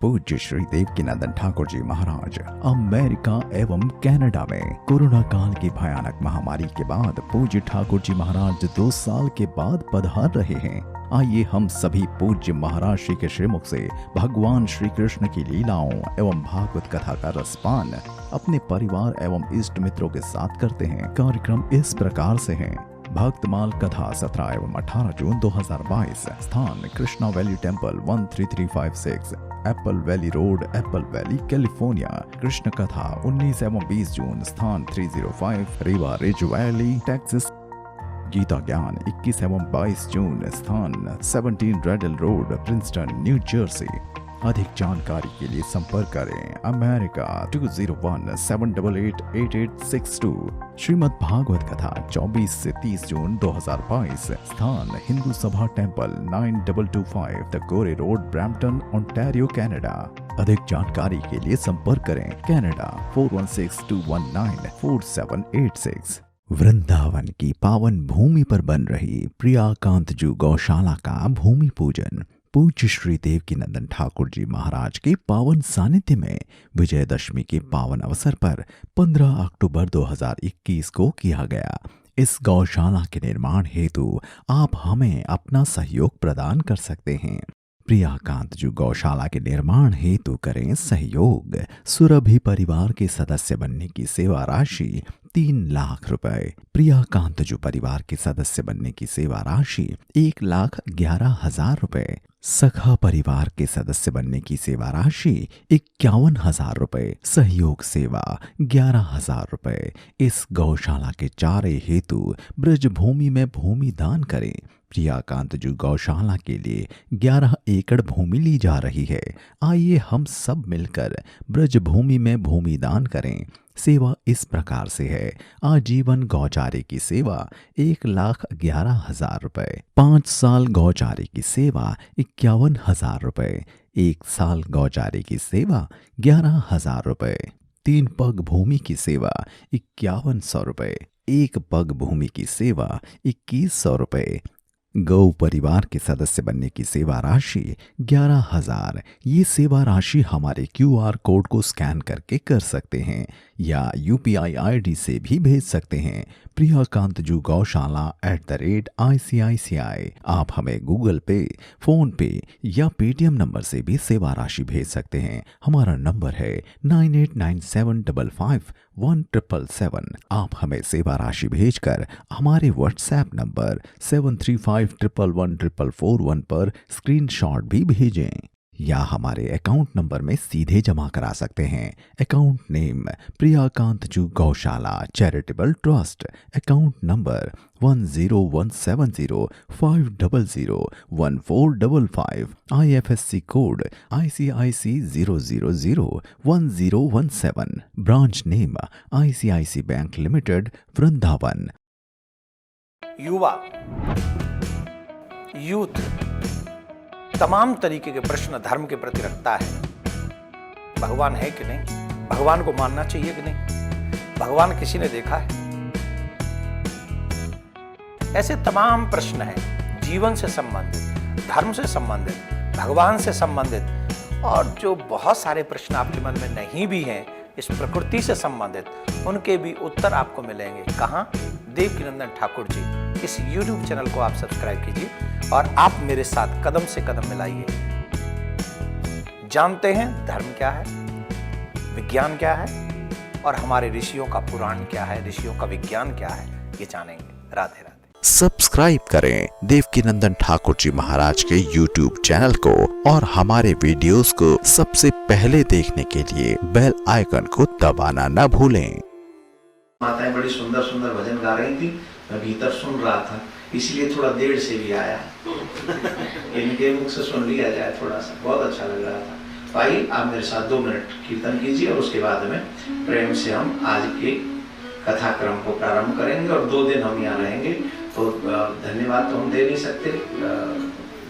पूज्य श्री देवकीनंदन ठाकुर जी महाराज अमेरिका एवं कनाडा में कोरोना काल की भयानक महामारी के बाद पूज्य ठाकुर जी महाराज 2 साल के बाद पधार रहे हैं। आइए हम सभी पूज्य महाराज श्री के श्रीमुख से भगवान श्री कृष्ण की लीलाओं एवं भागवत कथा का रसपान अपने परिवार एवं इष्ट मित्रों के साथ करते हैं। कार्यक्रम इस प्रकार से है। भक्तमाल कथा 17 एवं 18 जून 2022। स्थान Krishna valley temple 13356 Apple valley road, Apple valley, California. Krishna कथा 19 एवं 20 जून। स्थान 305 Riva ridge valley, Texas. Gita ज्ञान 21 एवं 22 जून। स्थान 17 ridley road, Princeton, new Jersey. अधिक जानकारी के लिए संपर्क करें अमेरिका 201-788-8862। श्रीमद् भागवत कथा 24 से 30 जून 2022। स्थान हिंदू सभा temple 9225 the Gore road, Brampton, Ontario, Canada. अधिक जानकारी के लिए संपर्क करें कनाडा 416-219-4786। वृंदावन की पावन भूमि पर बन रही प्रियाकांतजू गौशाला का भूमि पूजन पूज्य श्री देवकीनंदन ठाकुर जी महाराज के पावन सानिध्य में विजयदशमी के पावन अवसर पर 15 अक्टूबर 2021 को किया गया। इस गौशाला के निर्माण हेतु आप हमें अपना सहयोग प्रदान कर सकते हैं। प्रियाकांतजू गौशाला के निर्माण हेतु करें सहयोग। सुरभि परिवार के सदस्य बनने की सेवा राशि 3 लाख रुपए। प्रियाकांतजू परिवार के सदस्य बनने की सेवा राशि 1,11,000 रुपए। सखा परिवार के सदस्य बनने की सेवा राशि 51,000 रुपए। सहयोग सेवा 11,000 रुपए। इस गौशाला के चारे हेतु ब्रजभूमि में भूमि दान करें। प्रियाकांतजू गौशाला के लिए 11 एकड़ भूमि ली जा रही है। आइए हम सब मिलकर ब्रजभूमि में भूमि दान करें। सेवा इस प्रकार से है। आजीवन गौचारे की सेवा 1,11,000 रुपए। 5 साल गौचारे की सेवा 51,000 रुपए। 1 साल गौचारे की सेवा 11,000 रुपए। 3 पग भूमि की सेवा 5100 रुपए। 1 पग भूमि की सेवा 2100 रुपए। गौ परिवार के सदस्य बनने की सेवा राशि 11,000। ये सेवा राशि हमारे QR कोड को स्कैन करके कर सकते हैं या UPI ID से भी भेज सकते हैं। प्रियाकांतजू गौशाला @ICICI। आप हमें गूगल पे, फोन पे या पेटीएम नंबर से भी सेवा राशि भेज सकते हैं। हमारा नंबर है 9897551777। आप हमें सेवा राशि भेजकर हमारे व्हाट्सएप नंबर 7351114441 पर स्क्रीनशॉट भी भेजें या हमारे अकाउंट नंबर में सीधे जमा करा सकते हैं। अकाउंट नेम प्रियाकांतजू गौशाला charitable trust. Account number 10170501455। IFSC code ICIC 0001017। Branch name ICIC bank limited, Vrindavan. युवा, यूथ तमाम तरीके के प्रश्न धर्म के प्रति रखता है। भगवान है कि नहीं? भगवान को मानना चाहिए कि नहीं? भगवान किसी ने देखा है? ऐसे तमाम प्रश्न हैं जीवन से संबंधित, धर्म से संबंधित, भगवान से संबंधित, और जो बहुत सारे प्रश्न आपके मन में नहीं भी हैं इस प्रकृति से संबंधित, उनके भी उत्तर आपको मिलेंगे। कहाँ? देवकीनंदन ठाकुर जी इस YouTube चैनल को आप सब्सक्राइब कीजिए और आप मेरे साथ कदम से कदम मिलाइए। जानते हैं धर्म क्या है, विज्ञान क्या है और हमारे ऋषियों का पुराण क्या है, ऋषियों का विज्ञान क्या है, ये जानेंगे। राधे राधे। सब्सक्राइब करें देवकीनंदन ठाकुर जी महाराज के YouTube चैनल को और हमारे वीडियोस को सबसे पहले देखने के लिए बेल आइकन को दबाना न भूलें। माताएं बड़ी सुंदर सुंदर भजन गा रही थी, मैं भीतर सुन रहा था, इसलिए थोड़ा देर से भी आया। इनके मुख से सुन लिया जाए थोड़ा सा, बहुत अच्छा लग रहा था। तो आइए आप मेरे साथ 2 मिनट कीर्तन कीजिए और उसके बाद में प्रेम से हम आज के कथाक्रम को प्रारंभ करेंगे और 2 दिन हम यहाँ रहेंगे। तो धन्यवाद तो हम दे नहीं सकते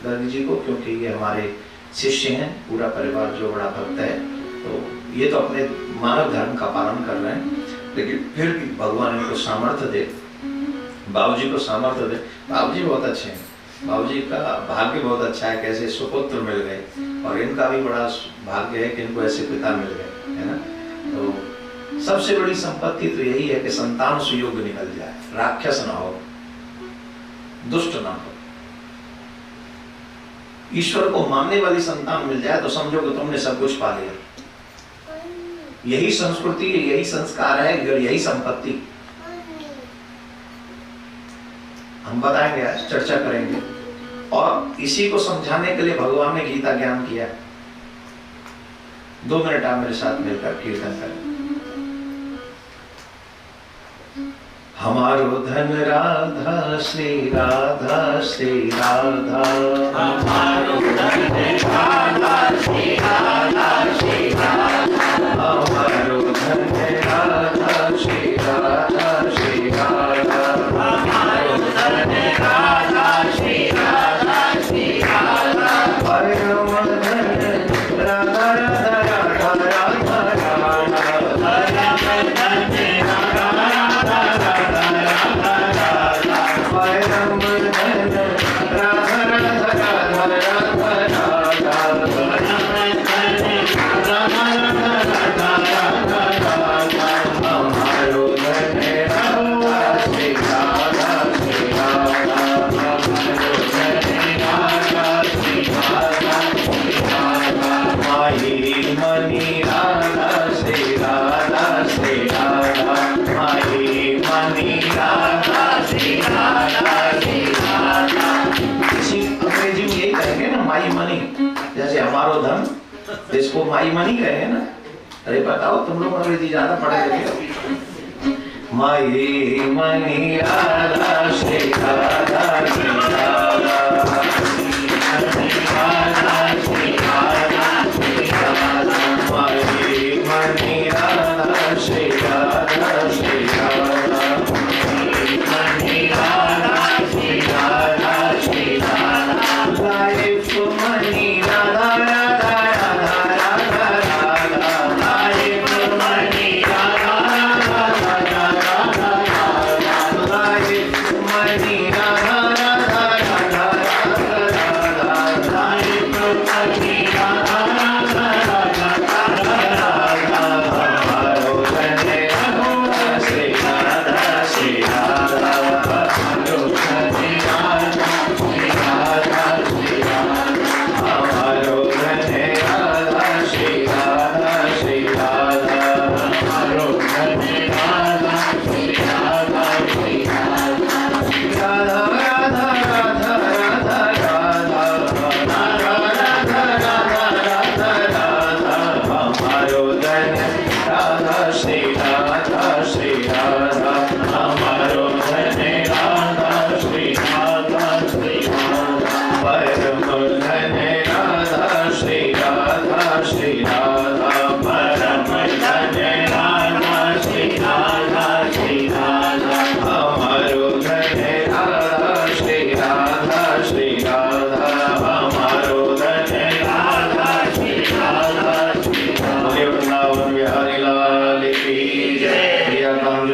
गर्ग जी को, क्योंकि ये हमारे शिष्य हैं, पूरा परिवार जो बड़ा भक्त है। तो ये तो अपने मानव धर्म का पालन कर रहे हैं, लेकिन फिर भी भगवान इनको सामर्थ्य दे, बाबूजी को सामर्थ्य दे। बाबूजी बहुत अच्छे हैं, बाबूजी का भाग्य बहुत अच्छा है, कैसे सुपुत्र मिल गए। और इनका भी बड़ा भाग्य है कि इनको ऐसे पिता मिल गए, है ना। तो सबसे बड़ी संपत्ति तो यही है कि संतान सुयोग्य निकल जाए, राक्षस ना हो, दुष्ट ना हो। ईश्वर को मानने वाली संतान मिल जाए तो समझो कि तुमने सब कुछ पा लिया। यही संस्कृति, यही संस्कार है और यही संपत्ति। हम बताएंगे, आज चर्चा करेंगे, और इसी को समझाने के लिए भगवान ने गीता ज्ञान किया। 2 मिनट आप मेरे साथ मिलकर कीर्तन करें। हमारो धन राधा श्री राधा श्री राधा, हमारो धन राधा श्री राधा श्री राधा, हमारो धन राधा श्री राधा श्री राधा, हमारो धन राधा श्री राधा श्री राधा, परम धन राधा राधा राधा राधा राधा, परम धन राधा जैसे हमारो धन, इसको माई मनी कहेंगे ना। अरे बताओ, तुम लोग अंग्रेजी ज्यादा पढ़े लिखे हो। My money Radha Shri Radha Shri Radha, my money Radha Shri Radha Shri Radha,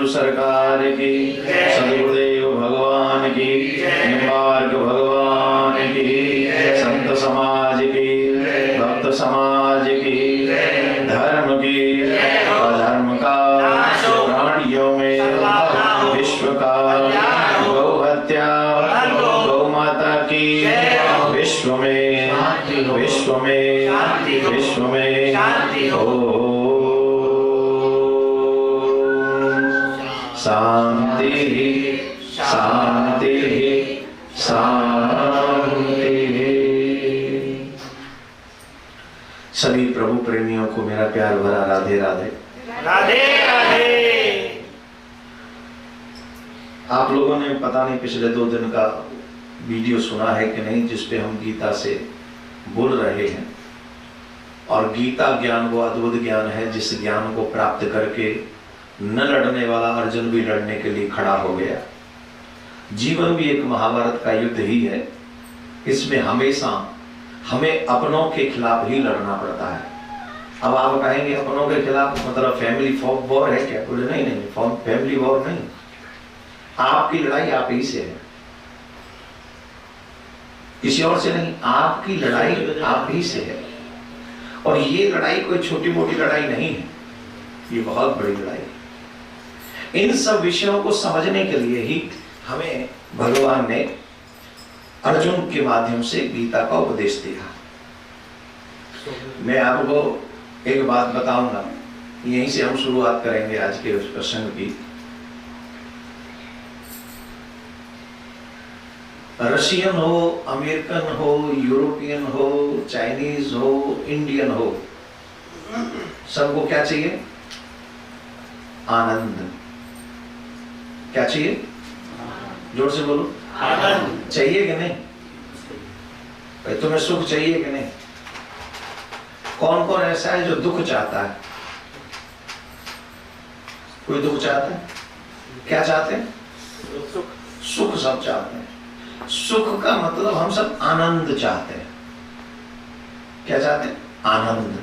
सरकार की, सदगुरुदेव भगवान की, निम्बार्क भगवान की, संत समाज की, भक्त समाज की, धर्म की, अधर्म का, प्राणियों में, विश्व का, गौ हत्या, गौ माता की, विश्व में, विश्व में, विश्व में, ओ शांति शांति शांति। सभी प्रभु प्रेमियों को मेरा प्यार भरा राधे राधे। राधे राधे। आप लोगों ने पता नहीं पिछले 2 दिन का वीडियो सुना है कि नहीं, जिसपे हम गीता से बोल रहे हैं। और गीता ज्ञान वो अद्भुत ज्ञान है जिस ज्ञान को प्राप्त करके न लड़ने वाला अर्जुन भी लड़ने के लिए खड़ा हो गया। जीवन भी एक महाभारत का युद्ध ही है। इसमें हमेशा हमें अपनों के खिलाफ ही लड़ना पड़ता है। अब आप कहेंगे अपनों के खिलाफ मतलब फैमिली वॉर है क्या? बोले नहीं नहीं, फैमिली वॉर नहीं, आपकी लड़ाई आप ही से है, किसी और से नहीं। आपकी लड़ाई आप ही से है। और ये लड़ाई कोई छोटी मोटी लड़ाई नहीं है, ये बहुत बड़ी लड़ाई है। इन सब विषयों को समझने के लिए ही हमें भगवान ने अर्जुन के माध्यम से गीता का उपदेश दिया। मैं आपको एक बात बताऊंगा, यहीं से हम शुरुआत करेंगे आज के उस प्रसंग की। रशियन हो, अमेरिकन हो, यूरोपियन हो, चाइनीज हो, इंडियन हो, सबको क्या चाहिए? आनंद। क्या चाहिए? जोर से बोलो। आनंद चाहिए कि नहीं? भाई तुम्हें सुख चाहिए कि नहीं? कौन कौन ऐसा है जो दुख चाहता है? कोई दुख चाहता है? क्या चाहते हैं? सुख सब चाहते हैं। सुख का मतलब हम सब आनंद चाहते हैं। क्या चाहते हैं? आनंद।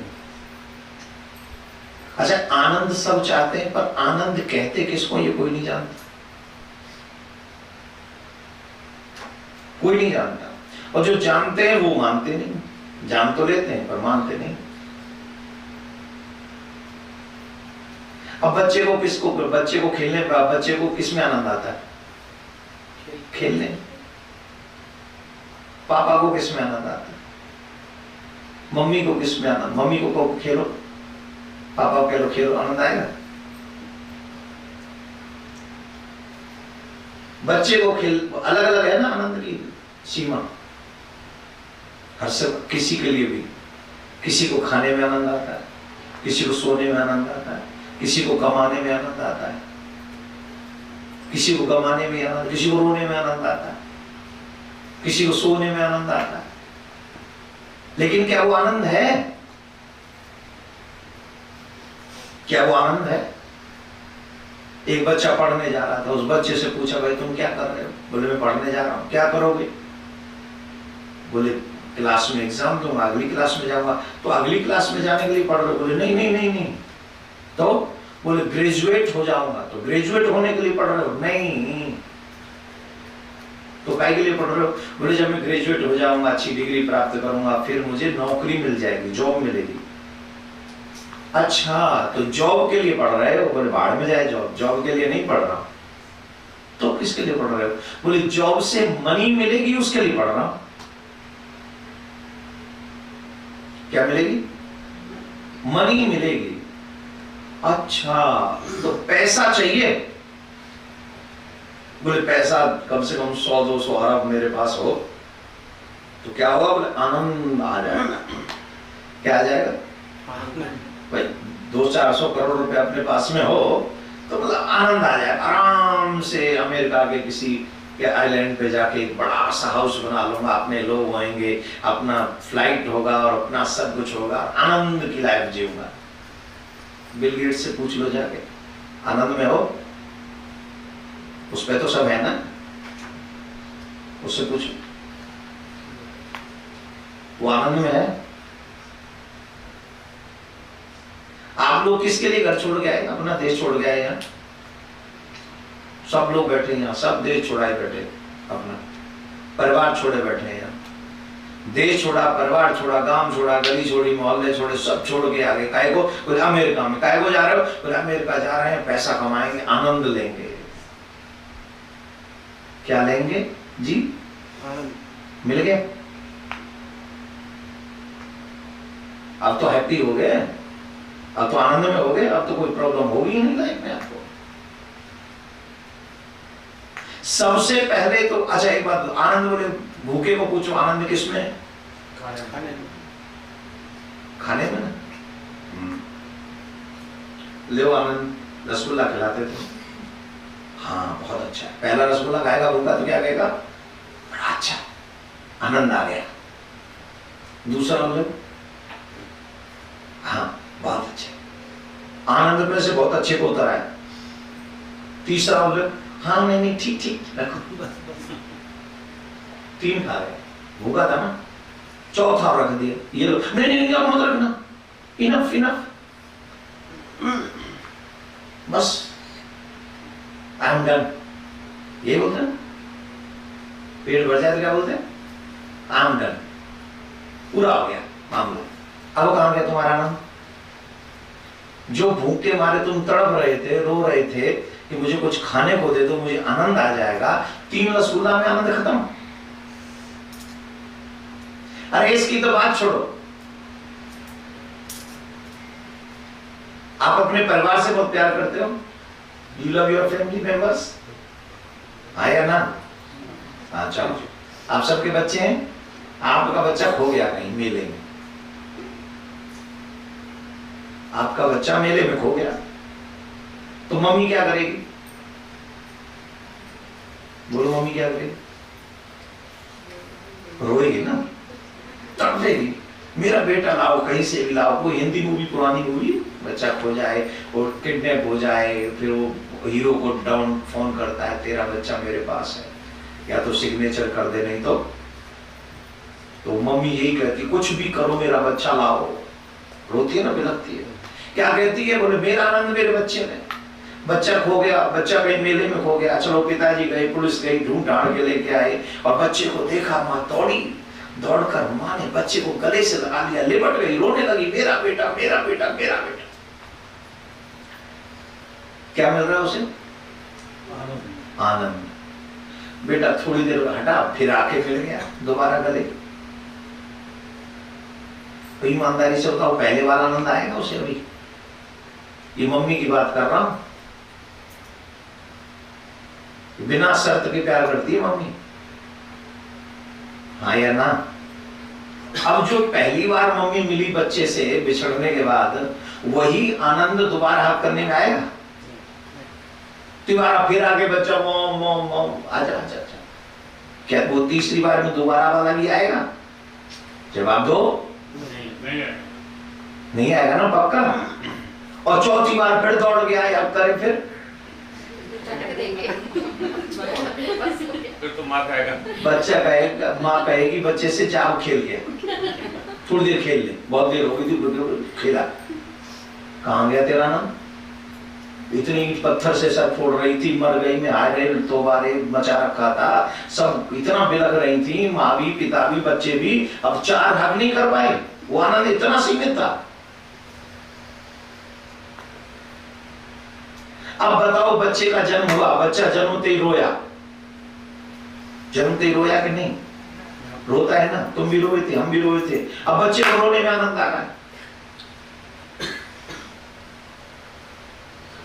अच्छा, आनंद सब चाहते हैं, पर आनंद कहते किसको ये कोई नहीं जानता। कोई नहीं जानता, और जो जानते हैं वो मानते नहीं। जान तो लेते हैं पर मानते नहीं। अब बच्चे को खेलने पर बच्चे को किसमें आनंद आता है? खेलने। पापा को किसमें आनंद आता है? मम्मी को किसमें आनंद? मम्मी को कहो खेलो, पापा को कह लो खेलो, आनंद आएगा? बच्चे को खेल अलग अलग है ना, आनंद की सीमा हर सब। किसी के लिए भी, किसी को खाने में आनंद आता है, किसी को सोने में आनंद आता है, किसी को कमाने में आनंद आता है, किसी को कमाने में आनंद, किसी को रोने में आनंद आता है, किसी को सोने में आनंद आता है। लेकिन क्या वो आनंद है? क्या वो आनंद है? एक बच्चा पढ़ने जा रहा था, उस बच्चे से पूछा, भाई तुम क्या कर रहे हो? बोले मैं पढ़ने जा रहा हूं। क्या करोगे? बोले क्लास में एग्जाम दूंगा, अगली क्लास में जाऊंगा। तो अगली क्लास में जाने के लिए पढ़ रहे हो? बोले नहीं नहीं नहीं नहीं। तो बोले ग्रेजुएट हो जाऊंगा। तो ग्रेजुएट होने के लिए पढ़ रहे हो? नहीं। तो काय के लिए पढ़ रहे हो? बोले जब मैं ग्रेजुएट हो जाऊंगा, अच्छी डिग्री प्राप्त करूंगा, फिर मुझे नौकरी मिल जाएगी, जॉब मिलेगी। अच्छा, तो जॉब के लिए पढ़ रहे हो? बोले बाहर में जाए जॉब, जॉब के लिए नहीं पढ़ रहा। तो किसके लिए पढ़ रहे हो? बोले जॉब से मनी मिलेगी, उसके लिए पढ़ रहा हूं। क्या मिलेगी? मनी मिलेगी। अच्छा, तो पैसा चाहिए? बोले पैसा कम से कम 100-200 अरब मेरे पास हो तो क्या होगा? बोले आनंद आ जाएगा। क्या आ जाएगा? भाई 200-400 करोड़ रुपए अपने पास में हो तो मतलब आनंद आ जाए। आराम से अमेरिका के किसी आइलैंड पे जाके एक बड़ा सा हाउस बना लूंगा, अपने लोग होंगे, अपना फ्लाइट होगा और अपना सब कुछ होगा, आनंद की लाइफ जीऊंगा। बिल गेट्स से पूछ लो जाके, आनंद में हो? उस पे तो सब है ना, उससे पूछो, वो आनंद में है। आप लोग किसके लिए घर छोड़ के आए? अपना देश छोड़ के आए। यहाँ सब लोग बैठे, यहाँ सब देश छोड़ाए बैठे, अपना परिवार छोड़े बैठे हैं। यहाँ देश छोड़ा, परिवार छोड़ा, गांव छोड़ा, गली छोड़ी, मोहल्ले छोड़े, सब छोड़ के आगे। काहे को? बोले अमेरिका में। काहे को जा रहे हो? बोले अमेरिका जा रहे हैं, पैसा कमाएंगे, आनंद लेंगे। क्या लेंगे जी? आनंद। मिल गया? अब तो हैप्पी हो गए, अब तो आनंद में हो गए, अब तो कोई प्रॉब्लम होगी ही नहीं लाइफ में आपको। सबसे पहले तो अच्छा एक बात, आनंद बोले भूखे को पूछो आनंद किसमें? खाने में ना। ले आनंद रसगुल्ला खिलाते थे, हाँ बहुत अच्छा। पहला रसगुल्ला खाएगा भूखा तो क्या कहेगा? बड़ा अच्छा, आनंद आ गया। दूसरा मतलब हाँ बहुत अच्छे, आनंद में से बहुत अच्छे को उतर आया। तीसरा मतलब हाँ नहीं ठीक ठीक रखो, तीन खा रहे, भूखा था ना। चौथा रख दिया, ये लो, नहीं नहीं अब मत रखना, इनफ इनफ, बस आई एम डन। ये बोलते हैं पेट भर जाए तो क्या बोलते हैं? आई एम डन, पूरा हो गया मामला, अब कहां गया तुम्हारा आनंद? जो भूख के मारे तुम तड़प रहे थे, रो रहे थे कि मुझे कुछ खाने को दे दो, मुझे आनंद आ जाएगा, 3 रसगुल्ला में आनंद खत्म। अरे इसकी तो बात छोड़ो, आप अपने परिवार से बहुत प्यार करते हो? You love your family members? हाँ या ना? हाँ चलो, आप सबके बच्चे हैं, आपका बच्चा खो गया कहीं मेले में, आपका बच्चा मेले में खो गया, तो मम्मी क्या करेगी? बोलो मम्मी क्या करेगी? रोएगी ना, तड़पेगी, मेरा बेटा लाओ, कहीं से भी लाओ। कोई हिंदी मूवी, पुरानी मूवी, बच्चा खो जाए और किडनैप हो जाए, फिर वो हीरो को डाउन फोन करता है, तेरा बच्चा मेरे पास है, या तो सिग्नेचर कर दे, नहीं तो मम्मी यही कहती, कुछ भी करो मेरा बच्चा लाओ। रोती है ना, बिलखती है। क्या कहती है? बोले मेरा आनंद मेरे बच्चे में, बच्चा खो गया, बच्चा कहीं मेले में खो गया, चलो पिताजी गए, पुलिस गई, ढूंढ ढांड के लेके आए, और बच्चे को देखा, माँ दौड़ी, दौड़कर माँ ने बच्चे को गले से लगा लिया, लिपट गई, रोने लगी, मेरा बेटा, मेरा बेटा, मेरा बेटा। क्या मिल रहा है उसे? आनंद। बेटा थोड़ी देर हटा, फिर आके फिर गया दोबारा गले। तो ईमानदारी से बताओ, पहले वाला आनंद आएगा उसे? अभी ये मम्मी की बात कर रहा हूं, बिना शर्त के प्यार करती है मम्मी, हाँ या ना? अब जो पहली बार मम्मी मिली बच्चे से बिछड़ने के बाद, वही आनंद दोबारा हाथ करने में आएगा? दोबारा फिर आगे बच्चा मोम मोम मोम, आजा आजा आजा, क्या वो तीसरी बार में दोबारा वाला भी आएगा? जवाब दो। नहीं आएगा ना, पक्का। और चौथी बार फिर दौड़ गया, अब करें फिर तो माँ कहेगा, बच्चा कहेगा, माँ कहेगी बच्चे से, जाओ खेल गया, थोड़ी देर खेल ले, बहुत देर हो गई थी, खेला, कहां गया तेरा नाम? इतनी पत्थर से सर फोड़ रही थी, मर गई, में हार गई, तो बारे मचा रखा था, सब इतना बिलख रही थी, माँ भी, पिता भी, बच्चे भी, अब 4 भाग नहीं कर पाए, वो आनंद इतना सीमित था। अब बताओ, बच्चे का जन्म हुआ, बच्चा जन्मते ही रोया, जन्मते ही रोया कि नहीं? रोता है ना, तुम भी रोए थे, हम भी रोए थे, अब बच्चे को रोने में आनंद आ रहा है।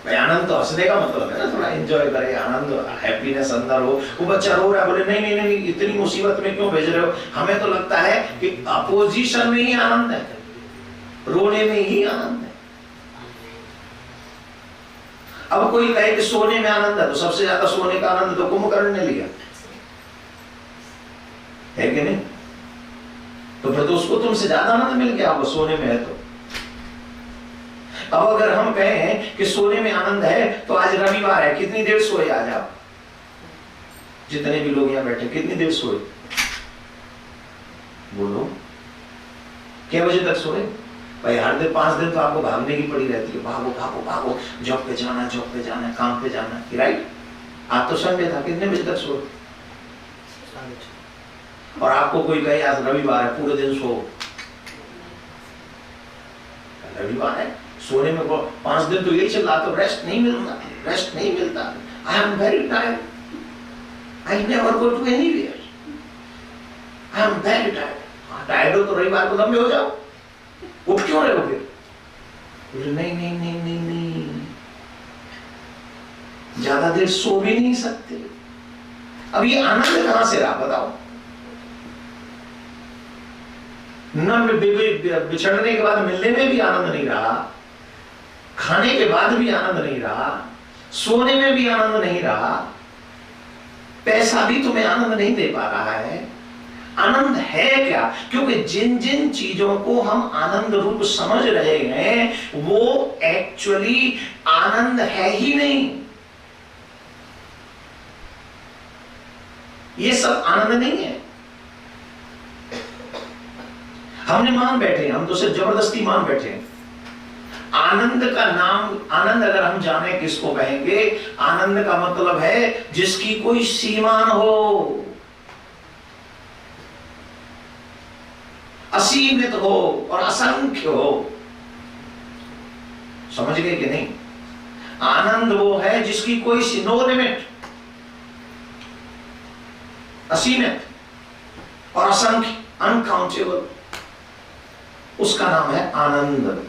भाई आनंद तो हंसने का मतलब है ना, थोड़ा एंजॉय करे, आनंद, हैप्पीनेस अंदर हो। वो बच्चा रो रहा है, बोले नहीं नहीं नहीं, इतनी मुसीबत में क्यों भेज रहे हो? हमें तो लगता है कि अपोजिशन में ही आनंद है, रोने में ही आनंद है। अब कोई कहे कि सोने में आनंद है, तो सबसे ज्यादा सोने का आनंद तो कुंभकर्ण ने लिया है कि नहीं? तो फिर तो उसको तुमसे ज्यादा आनंद मिल गया, वो सोने में है तो। अब अगर हम कहें कि सोने में आनंद है, तो आज रविवार है, कितनी देर सोए आज आप? जितने भी लोग यहाँ बैठे, कितनी देर सोए? बोलो, क्या बजे तक सोए? भाई हर दिन 5 दिन तो आपको भागने की पड़ी रहती है, भागो भागो भागो, जॉब पे जाना, जॉब पे जाना, काम पे जाना, राइट? आज तो संडे था, कितने बजे तक सोए? और आपको कोई कहे आज रविवार है, पूरे दिन सो, रविवार है, सोने में 5 दिन तो यही चल रहा, तो रेस्ट नहीं मिलता, रेस्ट नहीं मिलता। I am very tired, I never go to anywhere, I am very tired. Tired हो तो रविवार को लंबे हो जाओ, उठ क्यों रहे हो फिर? नहीं नहीं नहीं नहीं नहीं, ज्यादा देर सो भी नहीं सकते। अब ये आनंद कहां से रहा बताओ? न बिछड़ने के बाद मिलने में भी आनंद नहीं रहा, खाने के बाद भी आनंद नहीं रहा, सोने में भी आनंद नहीं रहा, पैसा भी तुम्हें आनंद नहीं दे पा रहा है। आनंद है क्या? क्योंकि जिन जिन चीजों को हम आनंद रूप समझ रहे हैं, वो एक्चुअली आनंद है ही नहीं। ये सब आनंद नहीं है। हमने मान बैठे, हम तो सिर्फ जबरदस्ती मान बैठे। आनंद का नाम, आनंद अगर हम जाने किसको कहेंगे, आनंद का मतलब है जिसकी कोई सीमा न हो। असीमित हो और असंख्य हो। समझ गए कि नहीं? आनंद वो है जिसकी कोई नो लिमिट, असीमित और असंख्य, अनकाउंटेबल, उसका नाम है आनंद।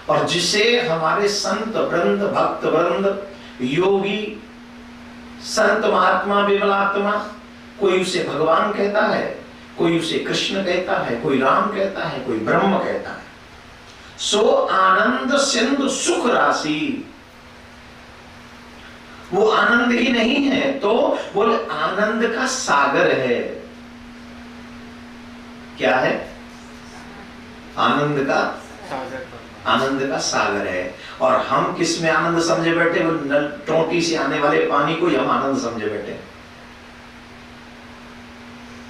और जिसे हमारे संत वृंद, भक्त वृंद, योगी, संत महात्मा, विमलात्मा, कोई उसे भगवान कहता है, कोई उसे कृष्ण कहता है, कोई राम कहता है, कोई ब्रह्म कहता है। सो आनंद सिंधु सुख राशि, वो आनंद ही नहीं है तो बोले आनंद का सागर है। क्या है? आनंद का सागर है। और हम किस में आनंद समझे बैठे? वो टोटी से आने वाले पानी को ही हम आनंद समझे बैठे।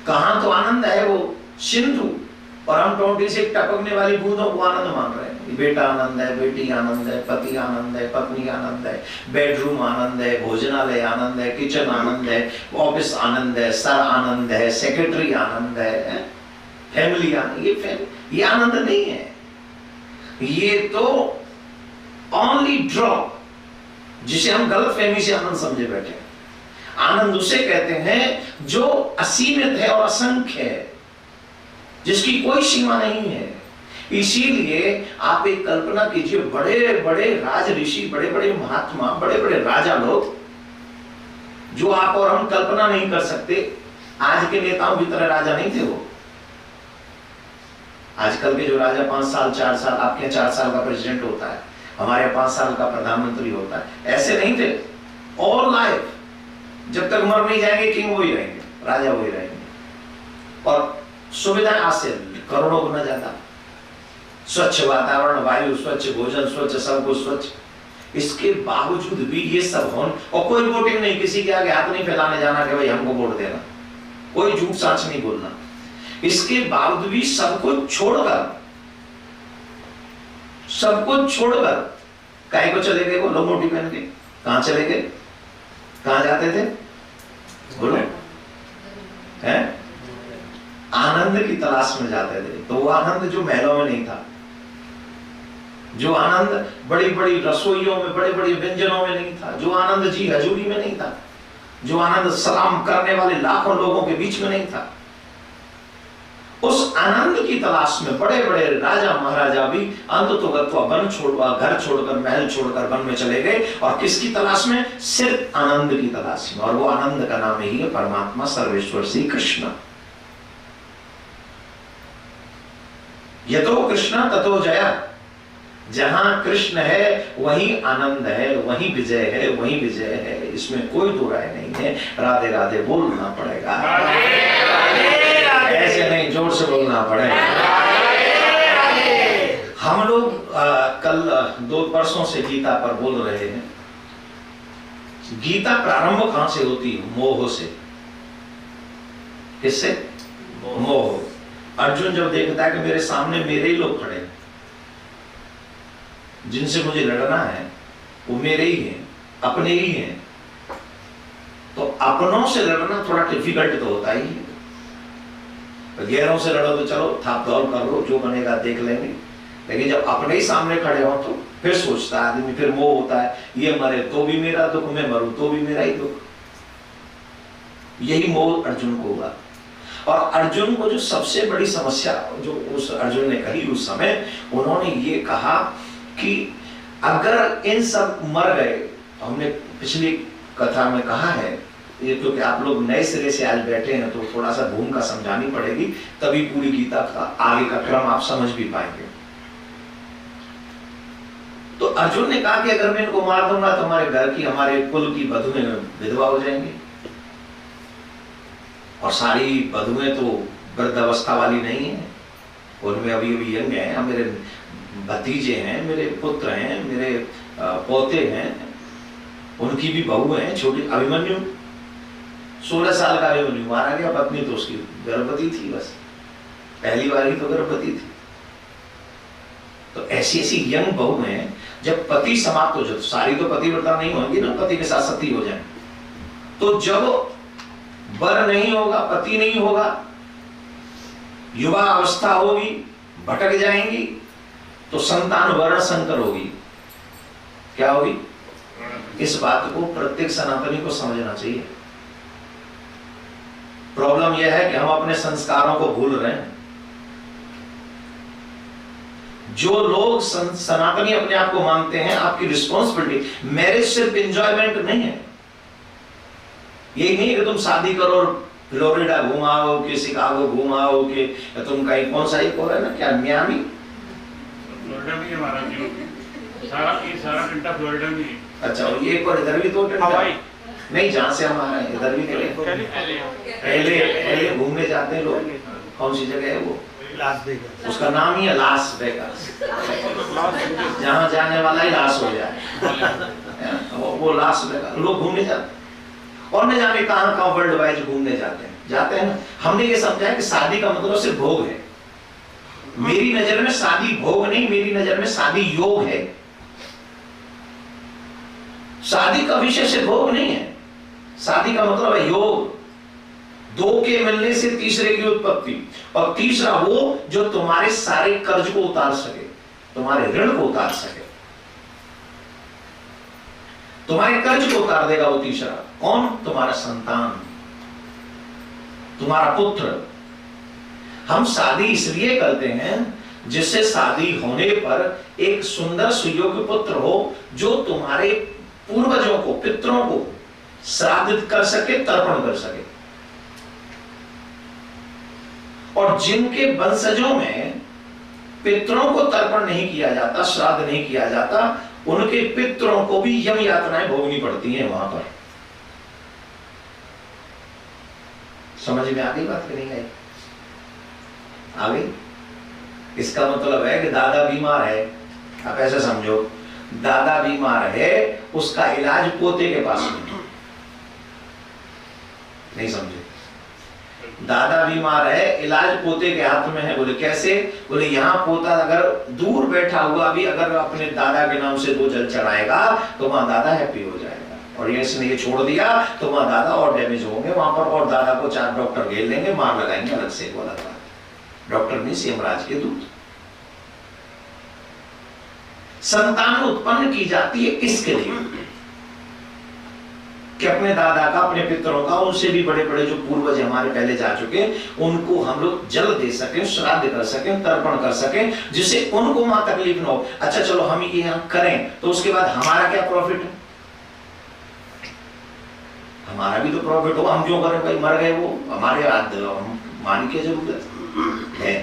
कहां तो आनंद है वो सिंधु, और हम टोटी से टपकने वाली बूंदों को आनंद मान रहे हैं। बेटा आनंद है, बेटी आनंद है, पति आनंद है, पत्नी आनंद है, बेडरूम आनंद है, भोजनालय आनंद है, किचन आनंद है, ऑफिस आनंद है, सर आनंद है, सेक्रेटरी आनंद है, फैमिली आनंद। ये आनंद नहीं है, ये तो ओनली ड्रॉप, जिसे हम गलत फहमी से आनंद समझे बैठे हैं। आनंद उसे कहते हैं जो असीमित है और असंख्य है, जिसकी कोई सीमा नहीं है। इसीलिए आप एक कल्पना कीजिए, बड़े बड़े राज ऋषि, बड़े बड़े महात्मा, बड़े बड़े राजा लोग, जो आप और हम कल्पना नहीं कर सकते। आज के नेताओं की तरह राजा नहीं थे वो। आजकल के जो राजा 5 साल 4 साल, आपके 4 साल का प्रेसिडेंट होता है, हमारे 5 साल का प्रधानमंत्री होता है, ऐसे नहीं थे। ऑल लाइफ, जब तक मर नहीं जाएंगे किंग वही रहेंगे, राजा वही रहेंगे। और सुविधाएं आज से करोड़ों गुना ज्यादा, स्वच्छ वातावरण, वायु स्वच्छ, भोजन स्वच्छ, सब कुछ स्वच्छ। इसके बावजूद भी ये सब होन, और कोई वोटिंग नहीं, किसी के आगे हाथ नहीं फैलाने जाना कि भाई हमको वोट देना, कोई झूठ साच नहीं बोलना। इसके बावजूद भी सब कुछ छोड़कर काहे को चले गए वो लोग मोटी पहन के? कहां चले गए? कहां जाते थे? बोलो, है? आनंद की तलाश में जाते थे। तो वो आनंद जो महलों में नहीं था, जो आनंद बड़ी बड़ी रसोइयों में, बड़े बड़े व्यंजनों में नहीं था, जो आनंद जी हजूरी में नहीं था, जो आनंद सलाम करने वाले लाखों लोगों के बीच में नहीं था, उस आनंद की तलाश में बड़े बड़े राजा महाराजा भी अंततोगत्वा वन छोड़वा, घर छोड़कर, महल छोड़कर वन में चले गए। और किसकी तलाश में? सिर्फ आनंद की तलाश में। और वो आनंद का नाम ही है परमात्मा सर्वेश्वर श्री कृष्ण। यतो कृष्ण ततो जय, जहां कृष्ण है वहीं आनंद है, वहीं विजय है, वहीं विजय है, इसमें कोई दो राय नहीं है। राधे राधे बोलना पड़ेगा, ऐसे नहीं, जोर से बोलना पड़ेगा। हम लोग कल 2 परसों से गीता पर बोल रहे हैं। गीता प्रारंभ कहां से होती है? मोह से। किससे? मोह। अर्जुन जब देखता है कि मेरे सामने मेरे ही लोग खड़े हैं, जिनसे मुझे लड़ना है वो मेरे ही हैं, अपने ही हैं, तो अपनों से लड़ना थोड़ा डिफिकल्ट तो होता ही है। गैरों से लड़ो तो चलो थाप दौड़ कर लो, जो बनेगा देख लेंगे। लेकिन जब अपने ही सामने खड़े हो तो फिर सोचता है आदमी, फिर मोह होता है, ये मरे तो भी मेरा दुख, मैं मरूं तो भी मेरा ही दुख। यही मोह अर्जुन को हुआ। और अर्जुन को जो सबसे बड़ी समस्या जो उस अर्जुन ने कही उस समय, उन्होंने ये कहा कि अगर इन सब मर गए, हमने पिछली कथा में कहा है, ये क्योंकि आप लोग नए सिरे से आज बैठे हैं तो थोड़ा सा भूमिका समझानी पड़ेगी, तभी पूरी गीता का आगे का क्रम आप समझ भी पाएंगे। तो अर्जुन ने कहा कि अगर मैं इनको मार दूंगा तो हमारे घर की, हमारे कुल की बधुएं विधवा हो जाएंगी। और सारी बधुएं तो वृद्ध अवस्था वाली नहीं है, उनमें अभी अभी यंग हैं, मेरे भतीजे हैं, मेरे पुत्र हैं, मेरे पोते हैं, उनकी भी बहू हैं छोटी। अभिमन्यु 16 साल का अभिमन्यु मारा गया, पत्नी तो उसकी गर्भवती थी, बस पहली बार ही तो गर्भवती थी। तो ऐसी ऐसी यंग बहू हैं, जब पति समाप्त हो जाए, सारी तो पतिव्रता नहीं होंगी ना, पति के साथ सती हो जाए, तो जब वर नहीं होगा, पति नहीं होगा, युवा अवस्था होगी, भटक जाएंगी, तो संतान वर्ण संकर होगी। क्या होगी? इस बात को प्रत्येक सनातनी को समझना चाहिए। प्रॉब्लम यह है कि हम अपने संस्कारों को भूल रहे हैं। जो लोग सनातनी अपने आप को मानते हैं, आपकी रिस्पॉन्सिबिलिटी, मैरिज सिर्फ एंजॉयमेंट नहीं है। यही नहीं है कि तुम शादी करो और फ्लोरिडा घुमाओ कि शिकागो घुमाओ कि तुम कहीं, कौन सा एक और है ना, क्या मियामी, फ्लोरिडा में हमारा सारा घंटा फ्लोरिडा में। अच्छा, और ये और इधर भी तो हवाई नहीं, जहां से हम आ रहे हैं इधर भी पहले घूमने जाते हैं लोग। कौन सी जगह है वो? Las Vegas. उसका नाम ही है लास वेगास, जहां जाने वाला ही लास हो जाए वो लास वेगास। लोग घूमने जाते हैं और न जाने कहां कहां वर्ल्ड वाइड घूमने जाते हैं ना। हमने ये समझा है कि शादी का मतलब सिर्फ भोग है। मेरी नजर में शादी भोग नहीं, मेरी नजर में शादी योग है। शादी का विषय से भोग नहीं है, शादी का मतलब है योग। दो के मिलने से तीसरे की उत्पत्ति, और तीसरा वो जो तुम्हारे सारे कर्ज को उतार सके, तुम्हारे ऋण को उतार सके, तुम्हारे कर्ज को उतार देगा वो तीसरा। कौन? तुम्हारा संतान, तुम्हारा पुत्र। हम शादी इसलिए करते हैं जिससे शादी होने पर एक सुंदर सुयोग्य पुत्र हो, जो तुम्हारे पूर्वजों को, पितरों को श्राद्ध कर सके, तर्पण कर सके। और जिनके वंशजों में पितरों को तर्पण नहीं किया जाता, श्राद्ध नहीं किया जाता, उनके पितरों को भी यम यातनाएं भोगनी पड़ती हैं वहां पर। समझ में आ गई बात कि नहीं आई? आ गई? इसका मतलब है कि दादा बीमार है, आप ऐसे समझो, दादा बीमार है, उसका इलाज पोते के पास नहीं समझे? दादा बीमार है, इलाज पोते के हाथ में है। बोले कैसे? बोले यहाँ पोता अगर दूर बैठा हुआ भी अगर अपने दादा के नाम से 2 जल चढ़ाएगा तो वहां दादा हैप्पी हो जाएगा, और ये इसने ये छोड़ दिया तो वहां दादा और डैमेज होंगे वहां पर, और दादा को 4 डॉक्टर घेर लेंगे, मार लगाएंगे अलग से। वो अलग बात। डॉक्टर नहीं, यमराज के दूत। संतान उत्पन्न की जाती है इसके लिए कि अपने दादा का, अपने पितरों का, उनसे भी बड़े बड़े जो पूर्वज हमारे पहले जा चुके, उनको हम लोग जल दे सकें, श्राद्ध कर सकें, तर्पण कर सकें, जिससे उनको वहां तकलीफ न हो। अच्छा चलो हम ये यहाँ करें तो उसके बाद हमारा क्या प्रॉफिट है? हमारा भी तो प्रॉफिट हो। हम क्यों करें भाई? मर गए वो, हमारे मान की जरूरत है।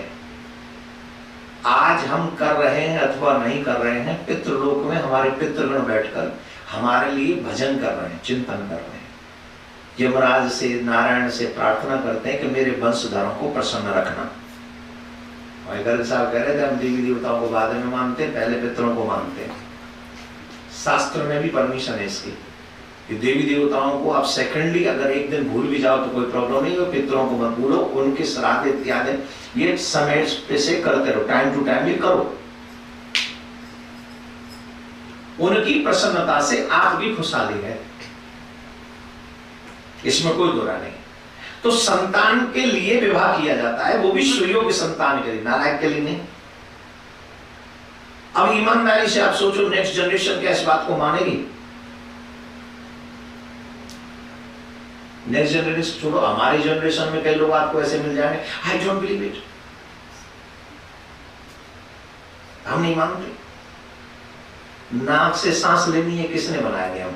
आज हम कर रहे हैं अथवा नहीं कर रहे हैं, पितृलोक में हमारे पितृगण बैठकर हमारे लिए भजन कर रहे हैं, चिंतन कर रहे हैं, यमराज से, नारायण से प्रार्थना करते हैं कि मेरे वंशधरों को प्रसन्न रखना। और गर्ग साहब कह रहे थे हम देवी देवताओं को बाद में मानते, पहले पितरों को मानते हैं। शास्त्र में भी परमिशन है इसकी कि देवी देवताओं को आप सेकेंडली अगर एक दिन भूल भी जाओ तो कोई प्रॉब्लम नहीं हो, पितरों को मत भूलो, उनके श्राद्ध इत्यादि ये समय से करते रहो, टाइम टू टाइम ये करो। उनकी प्रसन्नता से आप भी खुशहाली है, इसमें कोई दोरा नहीं। तो संतान के लिए विवाह किया जाता है, वो भी सुयोग्य संतान के लिए, नालायक के लिए नहीं। अब ईमानदारी से आप सोचो, नेक्स्ट जनरेशन क्या इस बात को मानेगी? नेक्स्ट जनरेशन छोड़ो, हमारी जनरेशन में कई लोग आपको ऐसे मिल जाएंगे, आई डोंट बिलीव इट, हम नहीं मानते। नाक से सांस लेनी है किसने बनाया नियम?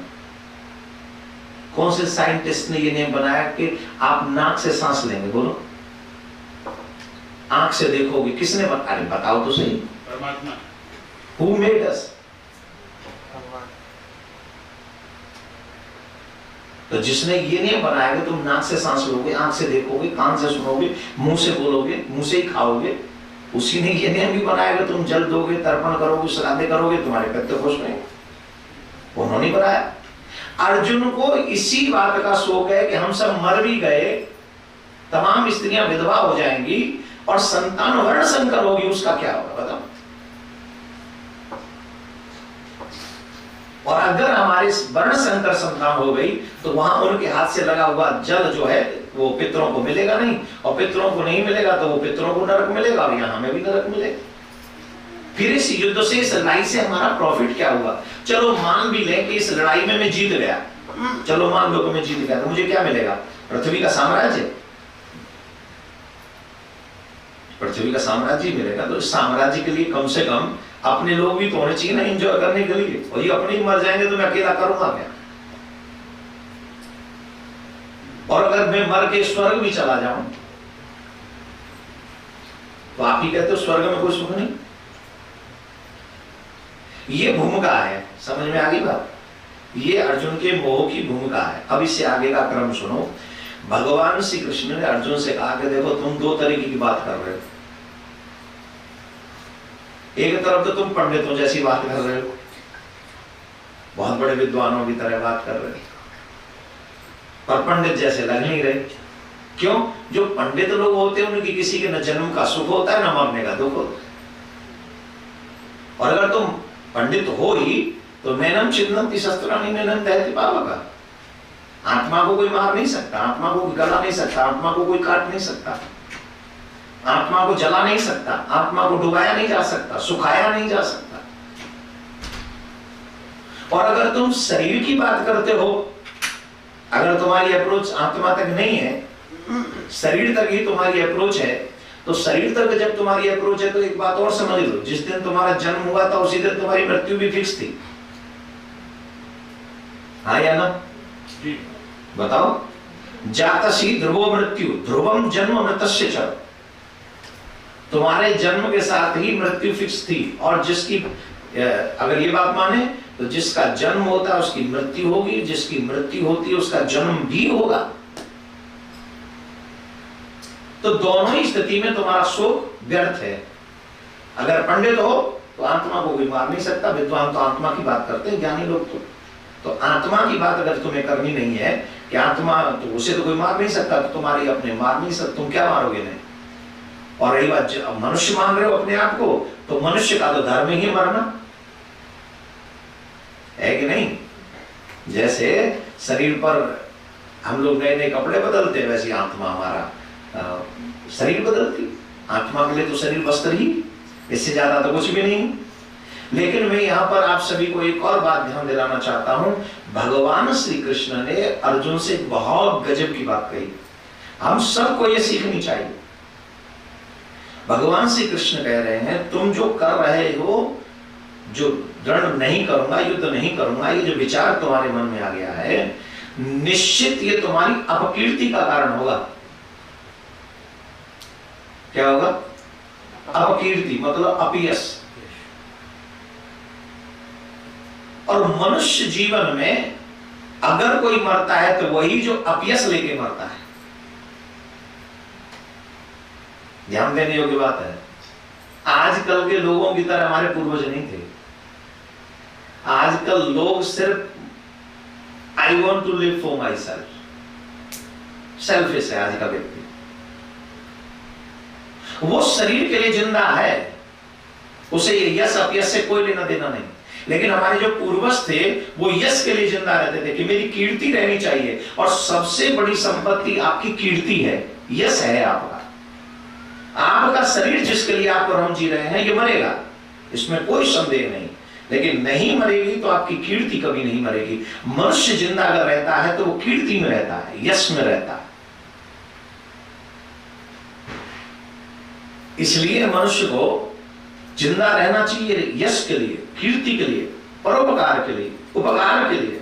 कौन से साइंटिस्ट ने ये नियम बनाया कि आप नाक से सांस लेंगे? बोलो, आंख से देखोगे, किसने बताया? अरे बताओ तो सही। परमात्मा। Who made us? तो जिसने ये नियम बनाया कि तुम नाक से सांस लोगे, आंख से देखोगे, कान से सुनोगे, मुंह से बोलोगे, मुंह से ही खाओगे, उसी ने ये नियम भी बनाया कि तुम जल दोगे, तर्पण करोगे, श्राद्ध करोगे, तुम्हारे पितृ खुश रहेंगे। उन्होंने बनाया। अर्जुन को इसी बात का शौक है कि हम सब मर भी गए, तमाम स्त्रियां विधवा हो जाएंगी और संतान वर्ण संकर होगी, उसका क्या होगा बताओ? और अगर हमारे वर्ण संकर संतान हो गई तो वहां उनके हाथ से लगा हुआ जल जो है वो पितरों को मिलेगा नहीं, और पितरों को नहीं मिलेगा तो वो पितरों को नरक मिलेगा, और यहाँ हमें भी नरक मिलेगा। फिर इस युद्ध से, इस लड़ाई से हमारा प्रॉफिट क्या हुआ? चलो मान भी लें कि इस लड़ाई में मैं जीत गया, चलो मान लो कि मैं जीत गया, तो मुझे क्या मिलेगा? पृथ्वी का साम्राज्य, पृथ्वी का साम्राज्य मिलेगा। तो इस साम्राज्य के लिए कम से कम अपने लोग भी तो होने चाहिए ना एंजॉय करने के लिए, और ये अपने ही मर जाएंगे तो मैं अकेला करूंगा क्या? और अगर मैं मर के स्वर्ग भी चला जाऊं तो आप ही कहते हो स्वर्ग में कोई सुख नहीं। ये भूमिका है, समझ में आ गई बात? ये अर्जुन के मोह की भूमिका है। अब इससे आगे का क्रम सुनो। भगवान श्री कृष्ण ने अर्जुन से कहा कि देखो तुम दो तरीके की बात कर रहे हो, एक तरफ तो तुम पंडितों जैसी बात कर रहे हो, बहुत बड़े विद्वानों की तरह बात कर रहे हो, पर पंडित जैसे लग नहीं रहे। क्यों? जो पंडित लोग होते हैं उनकी किसी के न जन्म का सुख होता है न मरने का दुख होता है। और अगर तुम पंडित हो ही तो नैनम छिन्नन्ति शस्त्राणि नैनम दहति पावका। आत्मा को कोई मार नहीं सकता, आत्मा को गला नहीं सकता, आत्मा को कोई काट नहीं सकता, आत्मा को जला नहीं सकता, आत्मा को डुबाया नहीं जा सकता, सुखाया नहीं जा सकता। और अगर तुम शरीर की बात करते हो, अगर तुम्हारी अप्रोच आत्मा तक नहीं है, शरीर तक ही तुम्हारी अप्रोच है, तो शरीर तक जब तुम्हारी अप्रोच है तो एक बात और समझ लो, जिस दिन तुम्हारा जन्म हुआ था उसी दिन तुम्हारी मृत्यु भी फिक्स थी। हाँ या ना? बताओ। जातसी ध्रुवो मृत्यु ध्रुवम जन्म मृतस्य च। तुम्हारे जन्म के साथ ही मृत्यु फिक्स थी, और जिसकी अगर ये बात माने तो जिसका जन्म होता है उसकी मृत्यु होगी, जिसकी मृत्यु होती है उसका जन्म भी होगा। तो दोनों ही स्थिति में तुम्हारा शोक व्यर्थ है। अगर पंडित हो तो आत्मा को कोई मार नहीं सकता, विद्वान तो आत्मा की बात करते हैं, ज्ञानी लोग तो आत्मा की बात अगर तुम्हें करनी नहीं है कि आत्मा तो उसे तो कोई मार नहीं सकता, तो तुम्हारी अपने मार नहीं सकते, तुम क्या मारोगे नहीं? और रही बात मनुष्य मान रहे हो अपने आप को, तो मनुष्य का तो धर्म ही मरना है कि नहीं? जैसे शरीर पर हम लोग नए नए कपड़े बदलते हैं, वैसे आत्मा हमारा शरीर बदलती। आत्मा के लिए तो शरीर वस्त्र ही, इससे ज्यादा तो कुछ भी नहीं। लेकिन मैं यहाँ पर आप सभी को एक और बात ध्यान दिलाना चाहता हूं। भगवान श्री कृष्ण ने अर्जुन से बहुत गजब की बात कही, हम सबको ये सीखनी चाहिए। भगवान श्री कृष्ण कह रहे हैं तुम जो कर रहे हो, जो दृढ़ नहीं करूंगा, युद्ध नहीं करूंगा, ये जो विचार तुम्हारे मन में आ गया है, निश्चित ये तुम्हारी अपकीर्ति का कारण होगा। क्या होगा? अपकीर्ति मतलब अपयश। और मनुष्य जीवन में अगर कोई मरता है तो वही जो अपयश लेके मरता है। ध्यान देने योग्य बात है। आजकल के लोगों की तरह हमारे पूर्वज नहीं थे। आजकल लोग सिर्फ I want to live for myself, selfish है आज का व्यक्ति। वो शरीर के लिए जिंदा है, उसे ये यश अपयश से कोई लेना देना नहीं। लेकिन हमारे जो पूर्वज थे वो यश के लिए जिंदा रहते थे कि मेरी कीर्ति रहनी चाहिए, और सबसे बड़ी संपत्ति आपकी कीर्ति है, यश है आपका। आपका शरीर जिसके लिए आप और हम जी रहे हैं ये मरेगा, इसमें कोई संदेह नहीं, लेकिन नहीं मरेगी तो आपकी कीर्ति कभी नहीं मरेगी। मनुष्य जिंदा अगर रहता है तो वो कीर्ति में रहता है, यश में रहता है। इसलिए मनुष्य को जिंदा रहना चाहिए यश के लिए, कीर्ति के लिए, परोपकार के लिए, उपकार के लिए।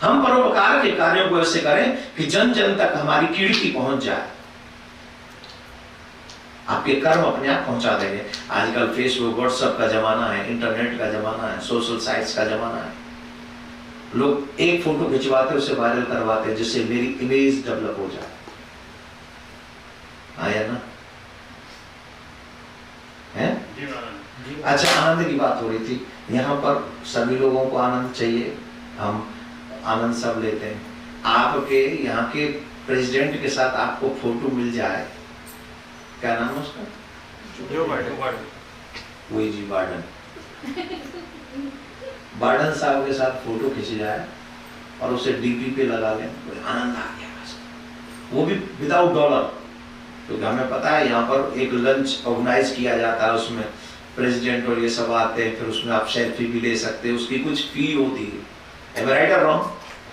हम परोपकार के कार्यों को ऐसे करें कि जन जन तक हमारी कीर्ति पहुंच जाए। आपके कर्म अपने आप पहुंचा देंगे। आजकल फेसबुक व्हाट्सएप का जमाना है, इंटरनेट का जमाना है, सोशल साइट्स का जमाना है। लोग एक फोटो खिंचवाते उसे वायरल करवाते जिससे मेरी इमेज डेवलप हो जाए। आया ना? है? अच्छा, आनंद की बात हो रही थी। यहाँ पर सभी लोगों को आनंद चाहिए, हम आनंद सब लेते हैं। आपके यहाँ के प्रेसिडेंट के साथ आपको फोटो मिल जाए, क्या नाम है उसका? Joe Biden. वही जी, बाइडेन। बाइडेन साहब के साथ फोटो खींची जाए और उसे डीपी पे लगा लें, तो आनंद आ गया बस। वो भी विदाउट डॉलर, क्योंकि हमें पता है यहाँ पर एक लंच ऑर्गेनाइज किया जाता है, उसमें प्रेसिडेंट और ये सब आते हैं, फिर उसमें आप सेल्फी भी ले सकते हैं, उसकी कुछ फी होती है, एम आई राइट और रॉन्ग?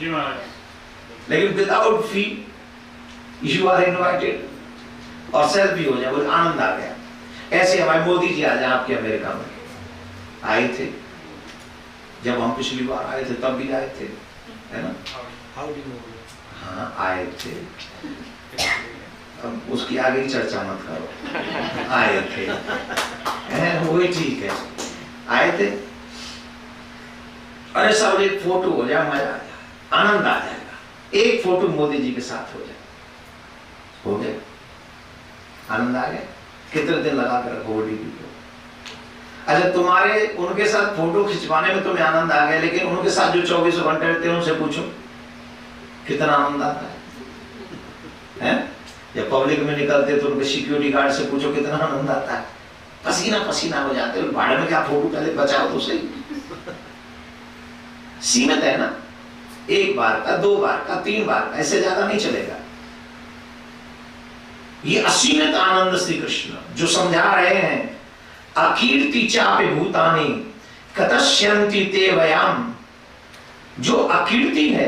जी महाराज। लेकिन without fee you are invited और सेल्फी हो जाए, वो आनंद आ गया। ऐसे हमारे मोदी जी आज आपके अमेरिका में आए थे, जब हम पिछली बार आए थे तब भी आए थे, है ना? हाँ आए थे, अब उसकी आगे ही चर्चा मत करो, आए थे, वही ठीक है, आए थे। अरे सब एक फोटो हो जाए, मजा आ जाए, आनंद आ जाएगा, एक फोटो मोदी जी के साथ हो जाए, हो गया, आनंद आ गया। कितने दिन लगा कर रखो डीपी को? अच्छा तुम्हारे उनके साथ फोटो खिंचवाने में तुम्हें आनंद आ गया, लेकिन उनके साथ जो 24 घंटे रहते हैं उनसे पूछो कितना आनंद आता है? या पब्लिक में निकलते तो उनके सिक्योरिटी गार्ड से पूछो कितना आनंद आता है, पसीना पसीना हो जाते हैं, भाड़े में क्या फोटो पहले बचाओ तो सही। सीमित है ना, एक बार का, 2 बार का, 3 बार का, ऐसे ज्यादा नहीं चलेगा। ये असीमित आनंद श्री कृष्ण जो समझा रहे हैं, अकीर्ति चापे भूतानि कतश्यन्ति ते वयाम, जो अकीर्ति है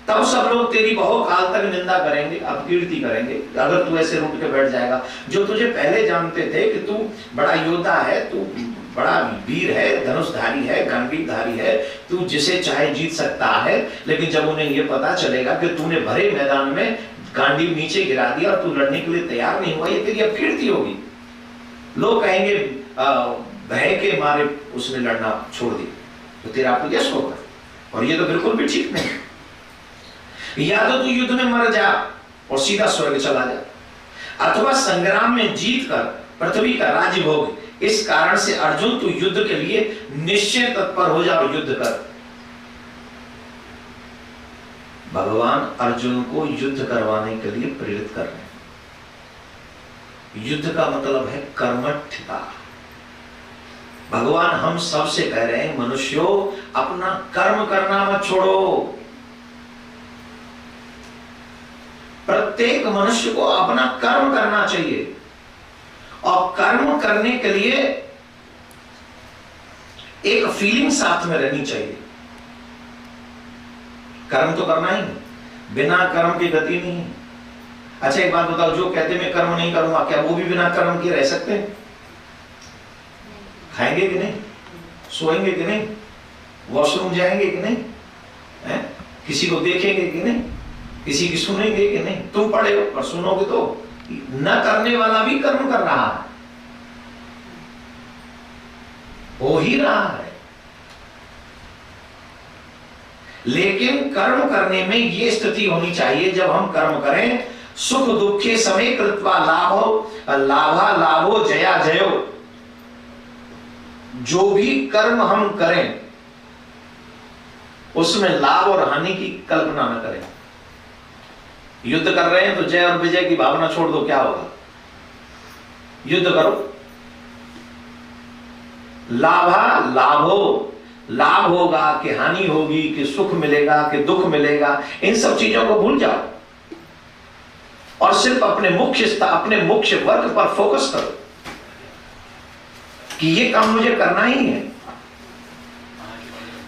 तब सब लोग तेरी बहुत काल तक निंदा करेंगे, अपकीर्ति करेंगे अगर तू ऐसे रुक के बैठ जाएगा। जो तुझे पहले जानते थे कि तू बड़ा योद्धा है, तू बड़ा वीर है, धनुषधारी है, गंभीरधारी है, तू जिसे चाहे जीत सकता है, लेकिन जब उन्हें यह पता चलेगा कि तूने भरे मैदान में गांडीव नीचे गिरा दिया और तू लड़ने के लिए तैयार नहीं हुआ, ये तेरी अपकीर्ति होगी। लोग कहेंगे भय के मारे उसने लड़ना छोड़ दिया, तो तेरा अपयश होगा, और ये तो बिल्कुल भी ठीक नहीं। या तो तू युद्ध में मर जा और सीधा स्वर्ग चला जा, अथवा संग्राम में जीत कर पृथ्वी का राज्य भोग। इस कारण से अर्जुन तू युद्ध के लिए निश्चय तत्पर हो जा और युद्ध कर। भगवान अर्जुन को युद्ध करवाने के लिए प्रेरित कर रहे हैं। युद्ध का मतलब है कर्मठता। भगवान हम सब से कह रहे हैं, मनुष्यों अपना कर्म करना मत छोड़ो। प्रत्येक मनुष्य को अपना कर्म करना चाहिए, और कर्म करने के लिए एक फीलिंग साथ में रहनी चाहिए। कर्म तो करना ही, बिना कर्म की गति नहीं। अच्छा एक बात बताओ, जो कहते मैं कर्म नहीं करूंगा, क्या वो भी बिना कर्म के रह सकते हैं? खाएंगे कि नहीं, सोएंगे कि नहीं, वॉशरूम जाएंगे कि नहीं, किसी को देखेंगे कि नहीं, किसी की सुनेंगे कि नहीं? तुम पढ़े हो और सुनोगे तो न करने वाला भी कर्म कर रहा है, हो ही रहा है। लेकिन कर्म करने में यह स्थिति होनी चाहिए, जब हम कर्म करें, सुख दुखे समे कृत्वा लाभा लाभो जया जयो। जो भी कर्म हम करें उसमें लाभ और हानि की कल्पना न करें। युद्ध कर रहे हैं तो जय और विजय की भावना छोड़ दो, क्या होगा? युद्ध करो। लाभा लाभो, लाभ होगा कि हानि होगी, कि सुख मिलेगा कि दुख मिलेगा, इन सब चीजों को भूल जाओ और सिर्फ अपने मुख्य वर्क पर फोकस करो कि ये काम मुझे करना ही है।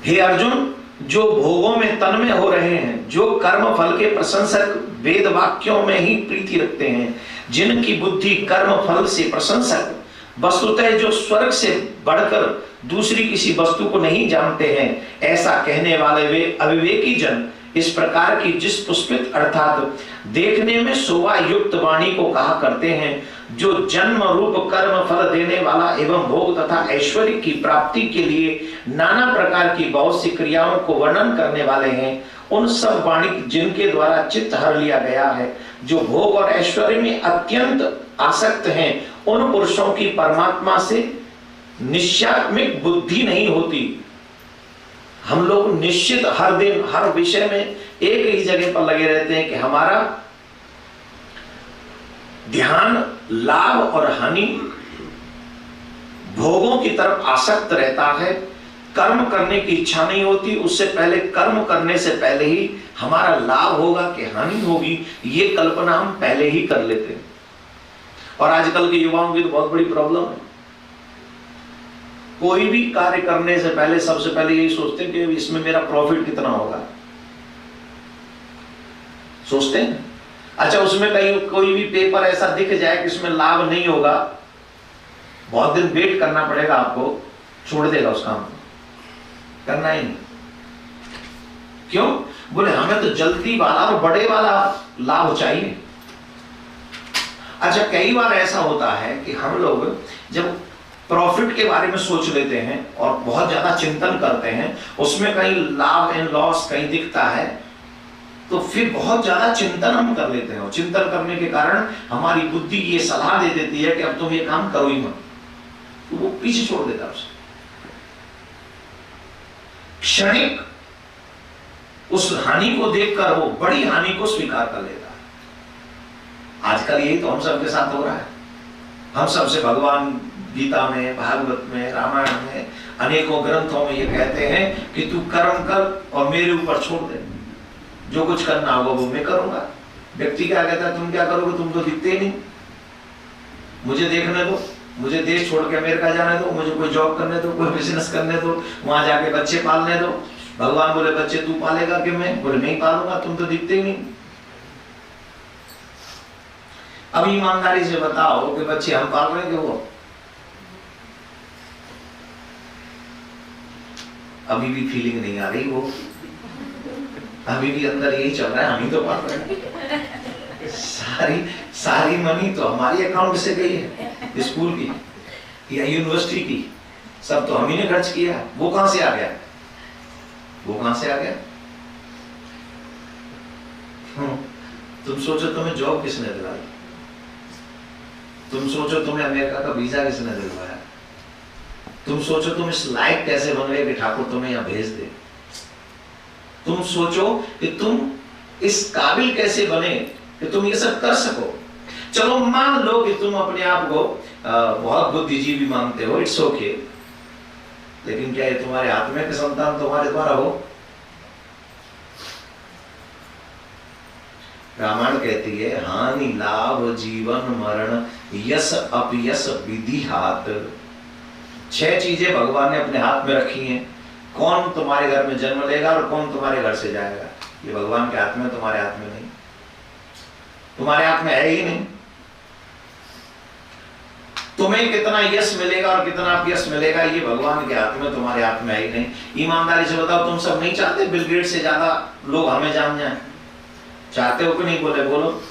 हे अर्जुन, जो भोगों में तन्मय हो रहे हैं, जो कर्म फल के प्रशंसक वेद वाक्यों में ही प्रीति रखते हैं, जिनकी बुद्धि कर्म फल से प्रशंसक, वस्तुतः जो स्वर्ग से बढ़कर दूसरी किसी वस्तु को नहीं जानते हैं, ऐसा कहने वाले वे अविवेकी जन इस प्रकार की जिस पुष्पित अर्थात देखने में शोभा युक्त वाणी को कहा करते हैं, जो जन्म रूप कर्म फल देने वाला एवं भोग तथा ऐश्वर्य की प्राप्ति के लिए नाना प्रकार की बहुत सी क्रियाओं को वर्णन करने वाले हैं, उन सब वाणी जिनके द्वारा चित्त हर लिया गया है, जो भोग और ऐश्वर्य में अत्यंत आसक्त हैं, उन पुरुषों की परमात्मा से निश्चयात्मिक बुद्धि नहीं होती। हम लोग निश्चित हर दिन हर विषय में एक ही जगह पर लगे रहते हैं कि हमारा ध्यान लाभ और हानि भोगों की तरफ आसक्त रहता है, कर्म करने की इच्छा नहीं होती, उससे पहले कर्म करने से पहले ही हमारा लाभ होगा कि हानि होगी, ये कल्पना हम पहले ही कर लेते हैं। और आजकल के युवाओं की तो बहुत बड़ी प्रॉब्लम है, कोई भी कार्य करने से पहले सबसे पहले यही सोचते हैं कि इसमें मेरा प्रॉफिट कितना होगा, सोचते हैं। अच्छा, उसमें कहीं कोई भी पेपर ऐसा दिख जाए कि इसमें लाभ नहीं होगा, बहुत दिन वेट करना पड़ेगा आपको, छोड़ देगा उस काम को, करना ही नहीं। क्यों? बोले हमें तो जल्दी वाला और बड़े वाला लाभ चाहिए। अच्छा, कई बार ऐसा होता है कि हम लोग जब प्रॉफिट के बारे में सोच लेते हैं और बहुत ज्यादा चिंतन करते हैं, उसमें कहीं लाभ एंड लॉस कहीं दिखता है, तो फिर बहुत ज्यादा चिंतन हम कर लेते हैं, और चिंतन करने के कारण हमारी बुद्धि ये सलाह दे देती है कि अब तुम ये काम करो ही मत, तो वो पीछे छोड़ देता है उसे। क्षणिक उस हानि को देखकर वो बड़ी हानि को स्वीकार कर लेता है। आजकल यही तो हम सबके साथ हो रहा है। हम सबसे भगवान गीता में, भागवत में, रामायण में, अनेकों ग्रंथों में ये कहते हैं कि तू कर्म कर और मेरे ऊपर छोड़ दे, जो कुछ करना होगा वो मैं करूंगा। व्यक्ति क्या कहता है, तुम क्या करोगे, तुम तो दिखते ही नहीं, मुझे देखने दो, मुझे देश छोड़ के अमेरिका जाने दो, मुझे कोई जॉब करने दो, कोई बिजनेस करने दो, वहां जाके बच्चे पालने दो। भगवान बोले बच्चे तू पालेगा कि मैं? बोले नहीं पालूंगा, तुम तो दिखते ही नहीं। अब ईमानदारी से बताओ कि बच्चे हम पाल रहे हैं कि वो? अभी भी फीलिंग नहीं आ रही, वो अभी भी अंदर यही चल रहा है, हम ही तो पाल रहे हैं। सारी मनी तो हमारी अकाउंट से गई है, स्कूल की या यूनिवर्सिटी की, सब तो हम ही ने खर्च किया। वो कहां से आ गया? वो कहां से आ गया? तुम सोचो तुम्हें जॉब किसने दिलाई? तुम सोचो तुम्हें अमेरिका का वीजा किसने दिलवाया? तुम सोचो तुम इस लायक कैसे बन गए कि ठाकुर तुम्हें यहां भेज दे? तुम सोचो कि तुम इस काबिल कैसे बने कि तुम ये सब कर सको। चलो मान लो कि तुम अपने आप को बहुत बुद्धिजीवी मानते हो, इट्स ओके, लेकिन क्या ये तुम्हारे आत्मा के संतान तुम्हारे द्वारा हो? रामायण कहती है हानि लाभ जीवन मरण यश अपयश विधि हाथ। 6 चीजें भगवान ने अपने हाथ में रखी हैं। कौन तुम्हारे घर में जन्म लेगा और कौन तुम्हारे घर से जाएगा, ये भगवान के हाथ में, तुम्हारे हाथ में नहीं। तुम्हारे हाथ में है ही नहीं। तुम्हें कितना यश मिलेगा और कितना अपयश मिलेगा ये भगवान के हाथ में, तुम्हारे हाथ में है ही नहीं। ईमानदारी से बताओ, तुम सब नहीं चाहते बिल गेट्स से ज्यादा लोग हमें जान जाएं? चाहते हो कि नहीं? बोले बोलो।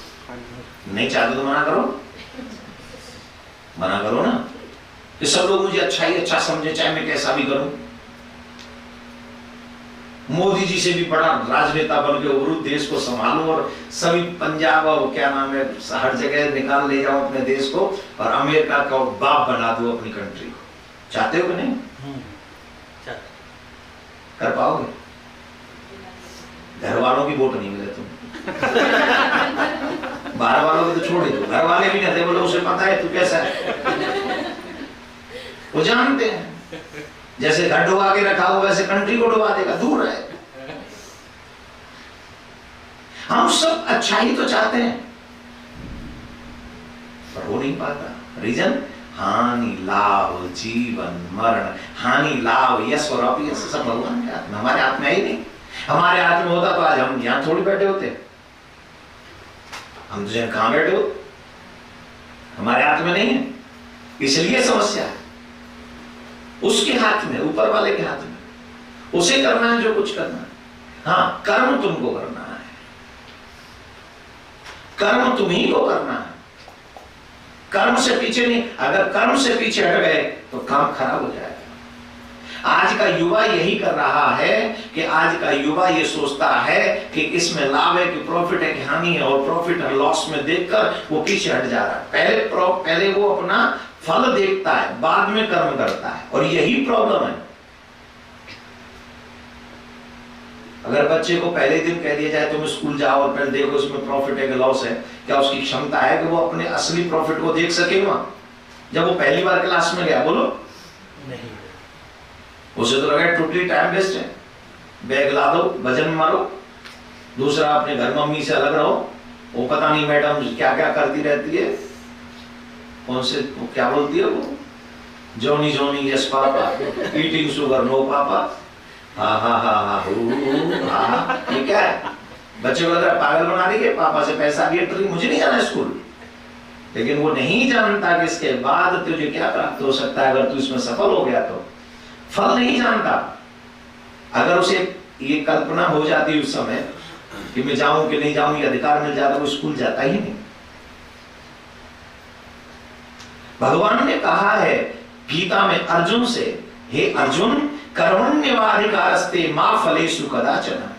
नहीं चाहते तो मना करो, मना करो ना कि सब लोग मुझे अच्छा ही अच्छा समझे, चाहे मैं कैसा भी करूं। मोदी जी से भी बड़ा राजनेता बन के उभरूं, देश को संभालूं और सभी पंजाब और क्या नाम है हर जगह निकाल ले जाऊं अपने देश को और अमेरिका का बाप बना दूं अपनी कंट्री को। चाहते हो कि नहीं? कर पाओगे? घर वालों की वोट नहीं मिले तुम, बाहर वालों को तो छोड़ ही दो, घर वाले भी नहीं थे, बोले उसे पता है तू कैसा है, वो जानते हैं। जैसे घर डुबा के रखा हो वैसे कंट्री को डुबा देगा, दूर है। हम सब अच्छा ही तो चाहते हैं पर हो नहीं पाता। रीजन हानि लाभ जीवन मरण, हानि लाभ यश और अपयश सब भगवान के हाथ में, हमारे हाथ में ही नहीं। हमारे हाथ में होता तो आज हम यहां थोड़ी बैठे होते, हम तो कहां बैठे हो, हमारे हाथ में नहीं है, इसलिए समस्या है। उसके हाथ में, ऊपर वाले के हाथ में, उसे करना है जो कुछ करना है। हाँ, कर्म तुमको करना है, कर्म तुम्ही को करना है, कर्म से पीछे नहीं। अगर कर्म से पीछे हट गए तो काम खराब हो जाएगा। आज का युवा यही कर रहा है कि आज का युवा ये सोचता है कि इसमें लाभ है कि प्रॉफिट है कि हानि है, और प्रॉफिट और लॉस में देखकर वो पीछे हट जा रहा है। पहले वो अपना फल देखता है, बाद में कर्म करता है, और यही प्रॉब्लम है। अगर बच्चे को पहले दिन कह दिया जाए तुम स्कूल जाओ और पहले देखो इसमें प्रॉफिट है कि लॉस है, क्या उसकी क्षमता है कि वो अपने असली प्रॉफिट को देख सके वहां जब वो पहली बार क्लास में गया? बोलो नहीं। उसे तो लगा टोटली टाइम वेस्ट है, बैग ला दो, वजन मारो, दूसरा अपने घर मम्मी से अलग रहो, वो पता नहीं मैडम क्या क्या करती रहती है, कौन से क्या बोलती है वो, Johny Johny yes papa, eating sugar no papa, ha हा हा हा हा, ये क्या है? बच्चे को लग रहा है पागल बना रही है, पापा से पैसा गेट रही, मुझे नहीं जाना स्कूल। लेकिन वो नहीं जानता कि इसके बाद तुझे क्या प्राप्त हो सकता है अगर तू इसमें सफल हो गया तो। फल नहीं जानता। अगर उसे ये कल्पना हो जाती उस समय कि मैं जाऊं कि नहीं जाऊं, ये अधिकार मिल जाता, वो स्कूल जाता ही नहीं। भगवान ने कहा है गीता में अर्जुन से, हे अर्जुन कर्मण्यवाधिकारस्ते मा फलेषु कदाचन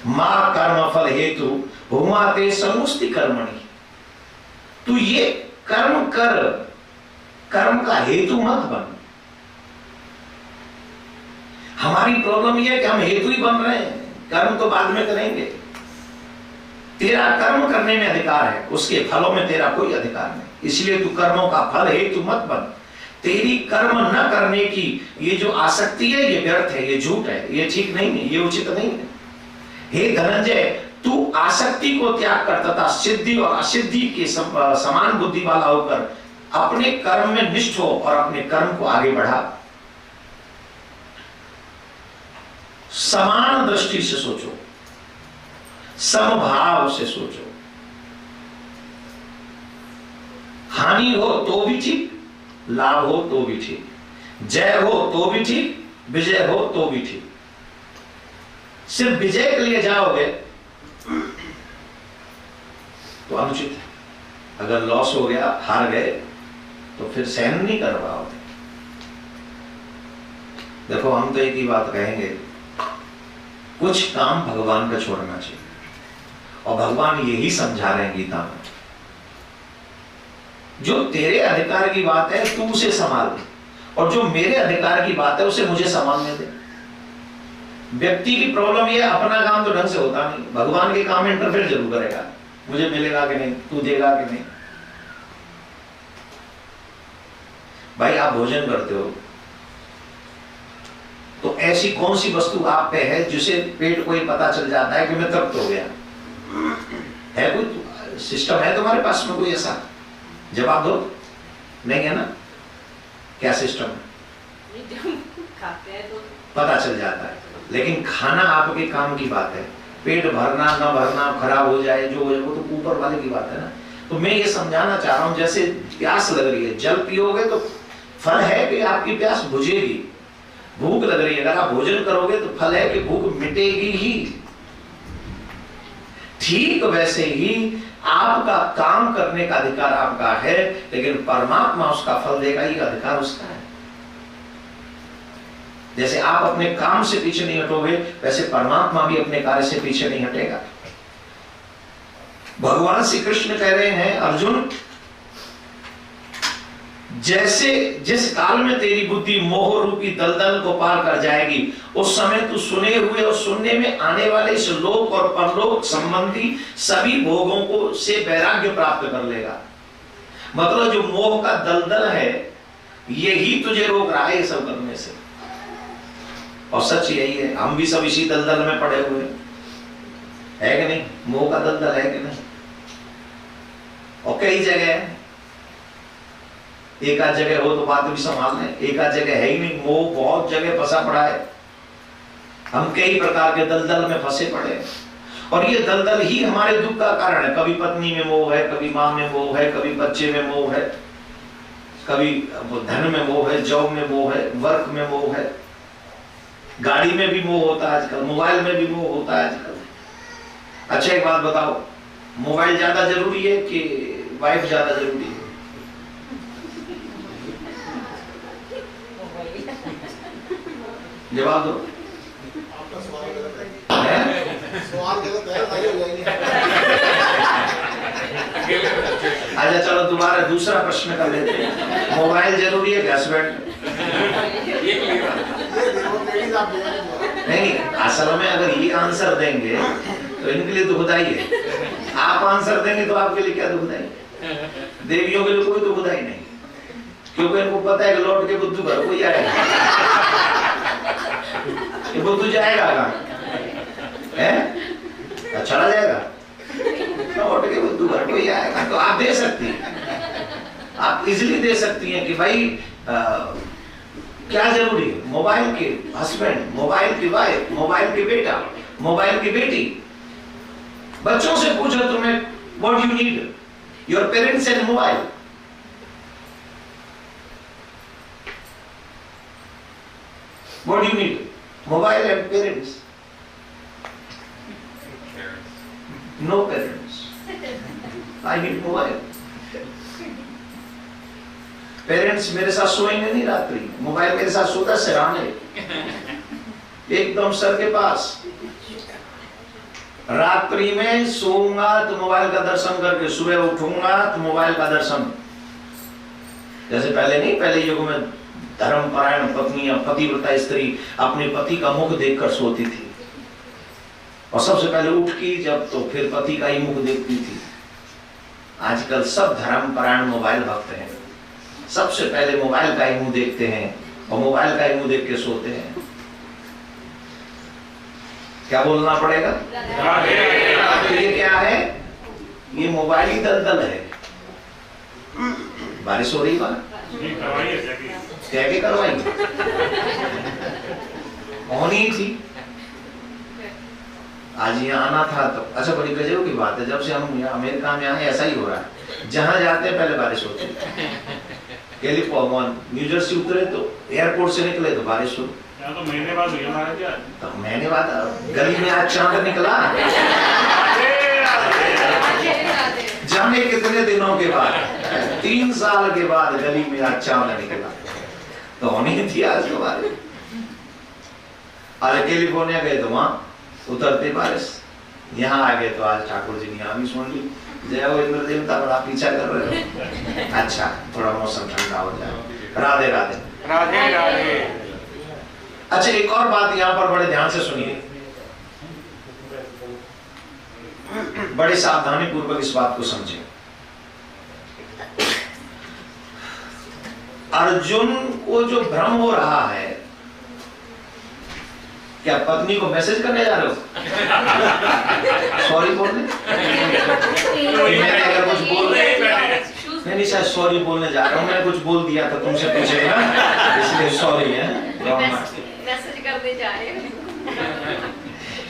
मा कर्म फल हेतु भूमाते समुस्ति कर्मणि। तू ये कर्म कर, कर्म का हेतु मत बन। हमारी प्रॉब्लम यह है कि हम हेतु ही बन रहे हैं, कर्म तो बाद में करेंगे। तेरा कर्म करने में अधिकार है, उसके फलों में तेरा कोई अधिकार नहीं। इसलिए तू कर्मों का फल हेतु मत बन। तेरी कर्म न करने की ये जो आसक्ति है, ये व्यर्थ है, ये झूठ है, ये ठीक नहीं है, ये उचित नहीं है। हे धनंजय, तू आसक्ति को त्याग कर तथा सिद्धि और असिद्धि के समान बुद्धि वाला होकर अपने कर्म में निष्ठ हो और अपने कर्म को आगे बढ़ा। समान दृष्टि से सोचो, समभाव से सोचो। हानि हो तो भी ठीक, लाभ हो तो भी ठीक, जय हो तो भी ठीक, विजय हो तो भी ठीक। सिर्फ विजय के लिए जाओगे तो अनुचित है। अगर लॉस हो गया, हार गए, तो फिर सहन नहीं कर पाओगे। देखो, हम तो एक ही बात कहेंगे, कुछ काम भगवान का छोड़ना चाहिए, और भगवान यही समझा रहे हैं गीता में। जो तेरे अधिकार की बात है तू उसे संभाल, और जो मेरे अधिकार की बात है उसे मुझे संभालने दे। व्यक्ति की प्रॉब्लम ये, अपना काम तो ढंग से होता नहीं, भगवान के काम में इंटरफेयर जरूर करेगा, मुझे मिलेगा कि नहीं, तू देगा कि नहीं। भाई आप भोजन करते हो तो ऐसी कौन सी वस्तु आप पे है जिसे पेट को ही पता चल जाता है कि मैं तृप्त हो गया? है कोई सिस्टम है तुम्हारे पास में कोई ऐसा? जवाब दो। नहीं है ना? क्या सिस्टम है? खाते हैं तो पता चल जाता है। लेकिन खाना आपके काम की बात है, पेट भरना न भरना, खराब हो जाए, जो हो जाए, वो तो ऊपर वाले की बात है ना। तो मैं ये समझाना चाह रहा हूं, जैसे प्यास लग रही है, जल पियोगे तो फल है कि आपकी प्यास बुझेगी। भूख लग रही है, अगर आप भोजन करोगे तो फल है कि भूख मिटेगी ही। ठीक वैसे ही आपका काम करने का अधिकार आपका है, लेकिन परमात्मा उसका फल देगा, ये अधिकार उसका है। जैसे आप अपने काम से पीछे नहीं हटोगे, वैसे परमात्मा भी अपने कार्य से पीछे नहीं हटेगा। भगवान श्री कृष्ण कह रहे हैं, अर्जुन, जैसे जिस काल में तेरी बुद्धि मोह रूपी दलदल को पार कर जाएगी, उस समय तू सुने हुए और सुनने में आने वाले इस लोक और परलोक संबंधी सभी भोगों को से वैराग्य प्राप्त कर लेगा। मतलब जो मोह का दलदल है, यही तुझे रोक रहा है ये सब करने से। और सच यही है, हम भी सब इसी दलदल में पड़े हुए है कि नहीं? मोह का दलदल है कि नहीं? और कई जगह है, एक आध जगह हो तो बात भी संभाल लें, एक आध जगह है ही नहीं। मोह बहुत जगह फंसा पड़ा है, हम कई प्रकार के दलदल में फंसे पड़े हैं, और ये दलदल ही हमारे दुख का कारण है। कभी पत्नी में मोह है, कभी माँ में मोह है, कभी बच्चे में मोह है, कभी धन में मोह है, जॉब में मोह है, वर्क में मोह है, गाड़ी में भी मोह होता है आजकल, मोबाइल में भी मोह होता है आजकल। अच्छा एक बात बताओ, मोबाइल ज्यादा जरूरी है कि वाइफ ज्यादा जरूरी है? जवाब दो। आपका सवाल गलत है। सवाल गलत है, लड़ाई हो जाएगी। अच्छा चलो दोबारा दूसरा प्रश्न कर लेते हैं, मोबाइल जरूरी है कि हस्बैंड? नहीं, असल में अगर ये आंसर देंगे तो इनके लिए दुखदाई है, आप आंसर देंगे तो आपके लिए क्या दुखदाई? देवियों के लिए कोई दुखदाई नहीं, क्योंकि इनको पता है कि लौट के बुद्धू घर कोई आएगा। तो तू जाएगा कहाँ है? चला जाएगा लौट के बुद्धू घर को ही आएगा। तो आप दे सकती हैं, आप इजीली दे सकती हैं कि भाई क्या जरूरी है, मोबाइल के हस्बैंड, मोबाइल की वाइफ, मोबाइल के बेटा, मोबाइल की बेटी। बच्चों से पूछो तुम्हें what you need, your parents and mobile. What you need, mobile and parents. No parents, I need mobile. Parents मेरे साथ सोएंगे नहीं रात्रि, मोबाइल मेरे साथ सोता सिराने एकदम सर के पास। रात्रि में सोऊंगा तो मोबाइल का दर्शन करके, सुबह उठूंगा तो मोबाइल का दर्शन। जैसे पहले नहीं, पहले युग में धर्मपरायण पत्नियां, पतिव्रता स्त्री अपने पति का मुख देखकर सोती थी, और सबसे पहले उठ की जब तो फिर पति का ही मुख देखती थी। आजकल सब धर्मपरायण मोबाइल भक्त हैं, सबसे पहले मोबाइल का ही मुंह देखते हैं और मोबाइल का ही मुंह देख के सोते हैं। क्या बोलना पड़ेगा? तो ये क्या है? ये मोबाइल ही दलदल है। बारिश हो रही है, क्या के करवाई होनी थी। आज यहाँ आना था तो अच्छा, बड़ी गजब की बात है, जब से हम अमेरिका में आए ऐसा ही हो रहा है। जहां जाते हैं पहले बारिश होती है। कैलिफोर्निया, न्यू जर्सी उतरे तो एयरपोर्ट से निकले तो बारिश हो। तो महीने बाद हुई हमारे क्या? तो महीने बाद गली में आज चांद निकला। जाने कितने दिनों के बाद, 3 साल के बाद गली में आज चांद निकला। तो होनी थी आज हमारे। अरे कैलिफोर्निया गए तो वहां उतरते बारिश, यहाँ आ गए तो आज ठाकुर जी ने आमी सुन ली। जय हो इंद्र देवता, बड़ा पीछा कर रहे हो। अच्छा, थोड़ा मौसम ठंडा हो जाए। राधे राधे राधे राधे। अच्छा, एक और बात यहाँ पर बड़े ध्यान से सुनिए, बड़े सावधानी पूर्वक इस बात को समझें। अर्जुन को जो भ्रम हो रहा है, क्या पत्नी को मैसेज करने जा रहे हो? सॉरी बोलने? मैंने अगर कुछ बोल नहीं, शायद सॉरी बोलने जा रहा हूँ, मैंने कुछ बोल दिया था तुमसे पूछे ना, इसलिए सॉरी है। मैसेज करने जा रहे हैं।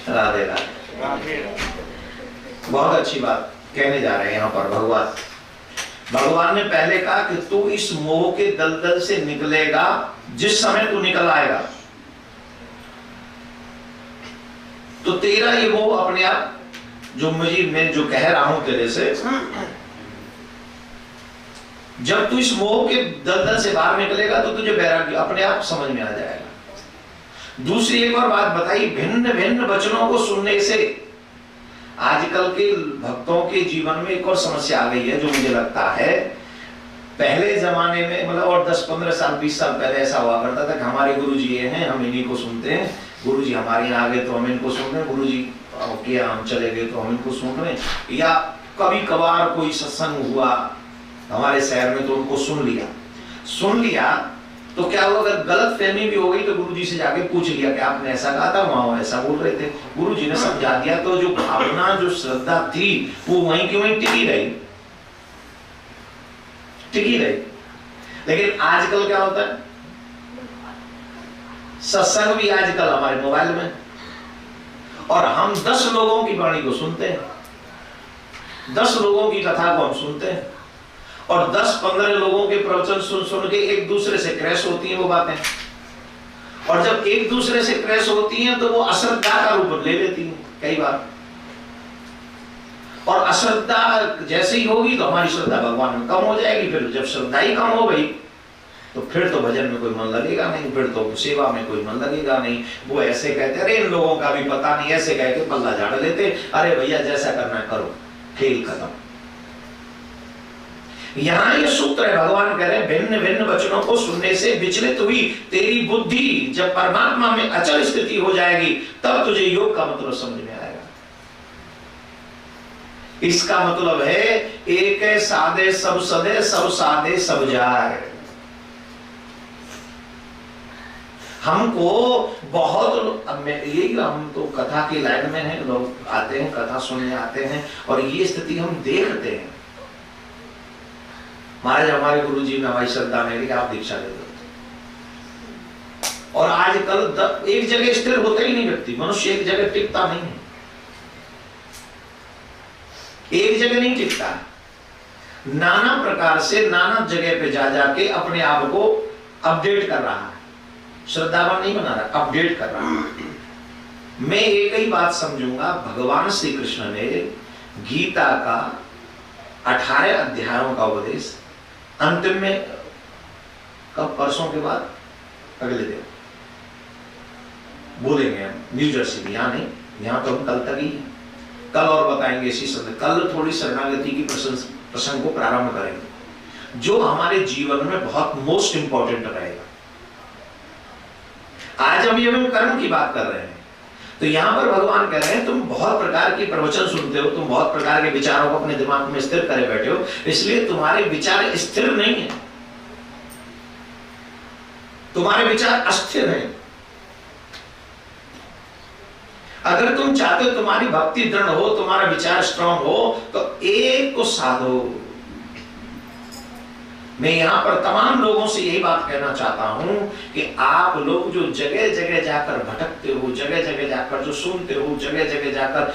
राधे राधे। बहुत अच्छी बात कहने जा रहे हैं यहाँ पर भगवान ने पहले कहा कि तू इस मोह के दलदल से निकलेगा जिस समय तू निकल आएगा। तो तेरा ये मोह अपने आप, जो मैं जो कह रहा हूं तेरे से, जब तू इस मोह के दलदल से बाहर निकलेगा तो तुझे वैराग्य अपने आप समझ में आ जाएगा। दूसरी एक और बात बताई, भिन्न भिन्न वचनों को सुनने से आजकल के भक्तों के जीवन में एक और समस्या आ गई है, जो मुझे लगता है पहले जमाने में, मतलब और 10-15 साल 20 साल पहले ऐसा हुआ करता था कि हमारे गुरु जी ये हैं, हम इन्हीं को सुनते हैं, गुरु जी हमारे यहाँ आ गए तो हम इनको सुन रहे हैं, गुरु जी के हम चले गए तो हम इनको सुन रहे हैं। या कभी कभार कोई सत्संग हुआ हमारे शहर में तो उनको सुन लिया तो क्या हुआ, अगर गलत फहमी भी हो गई तो गुरुजी से जाके पूछ लिया कि आपने ऐसा कहा था, वहां ऐसा बोल रहे थे, गुरुजी ने समझा दिया। तो जो भावना, जो श्रद्धा थी वो वहीं की वहीं टिकी रही। लेकिन आजकल क्या होता है, सत्संग भी आजकल हमारे मोबाइल में, और हम 10 लोगों की वाणी को सुनते हैं, 10 लोगों की कथा को हम सुनते हैं, और 10-15 लोगों के प्रवचन सुन के एक दूसरे से क्रैश होती हैं वो बातें। और जब एक दूसरे से क्रैश होती हैं तो वो अश्रद्धा का रूप ले लेती हैं कई बार। और अश्रद्धा जैसे ही होगी तो हमारी श्रद्धा भगवान में कम हो जाएगी। फिर जब श्रद्धा ही कम हो गई तो फिर तो भजन में कोई मन लगेगा नहीं, फिर तो सेवा में कोई मन लगेगा नहीं। वो ऐसे कहते, अरे इन लोगों का भी पता नहीं, ऐसे कह के पल्ला झाड़ लेते, अरे भैया जैसा करना करो, खेल खत्म। यहां ये सूत्र है, भगवान कह रहे हैं भिन्न भिन्न वचनों को सुनने से विचलित हुई तेरी बुद्धि जब परमात्मा में अचल स्थिति हो जाएगी तब तुझे योग का मतलब समझ में आएगा। इसका मतलब है एक है साधे सब सदे, सब साधे सब जाए। हमको बहुत, अब मैं यही, हम तो कथा की लाइन में हैं, लोग आते हैं कथा सुनने आते हैं और ये स्थिति हम देखते हैं। महाराज हमारे गुरु जी में हमारी श्रद्धा में कि आप दीक्षा ले दो, और आजकल एक जगह स्थिर होता ही नहीं व्यक्ति, मनुष्य एक जगह टिकता नहीं है, एक जगह नहीं टिकता, नाना प्रकार से नाना जगह पे जा जाके अपने आप को अपडेट कर रहा है, श्रद्धावान नहीं बना रहा, अपडेट कर रहा है। मैं एक ही बात समझूंगा, भगवान श्री कृष्ण ने गीता का 18 अध्यायों का उपदेश अंतिम में, कब, परसों के बाद, अगले दिन बोलेंगे हम न्यू जर्सी में, यहां नहीं, यहां तो हम कल तक ही हैं, कल और बताएंगे इसी समय, कल थोड़ी शरणागति की प्रसंग को प्रारंभ करेंगे जो हमारे जीवन में बहुत मोस्ट इंपॉर्टेंट रहेगा। आज हम कर्म की बात कर रहे हैं, तो यहां पर भगवान कह रहे हैं तुम बहुत प्रकार के प्रवचन सुनते हो, तुम बहुत प्रकार के विचारों को अपने दिमाग में स्थिर करे बैठे हो, इसलिए तुम्हारे विचार स्थिर नहीं है, तुम्हारे विचार अस्थिर हैं। अगर तुम चाहते हो तुम्हारी भक्ति दृढ़ हो, तुम्हारा विचार स्ट्रांग हो, तो एक को साधो। मैं यहां पर तमाम लोगों से यही बात कहना चाहता हूं कि आप लोग जो जगह जगह जाकर भटकते हो, जगह जगह जाकर जो सुनते हो, जगह जगह जाकर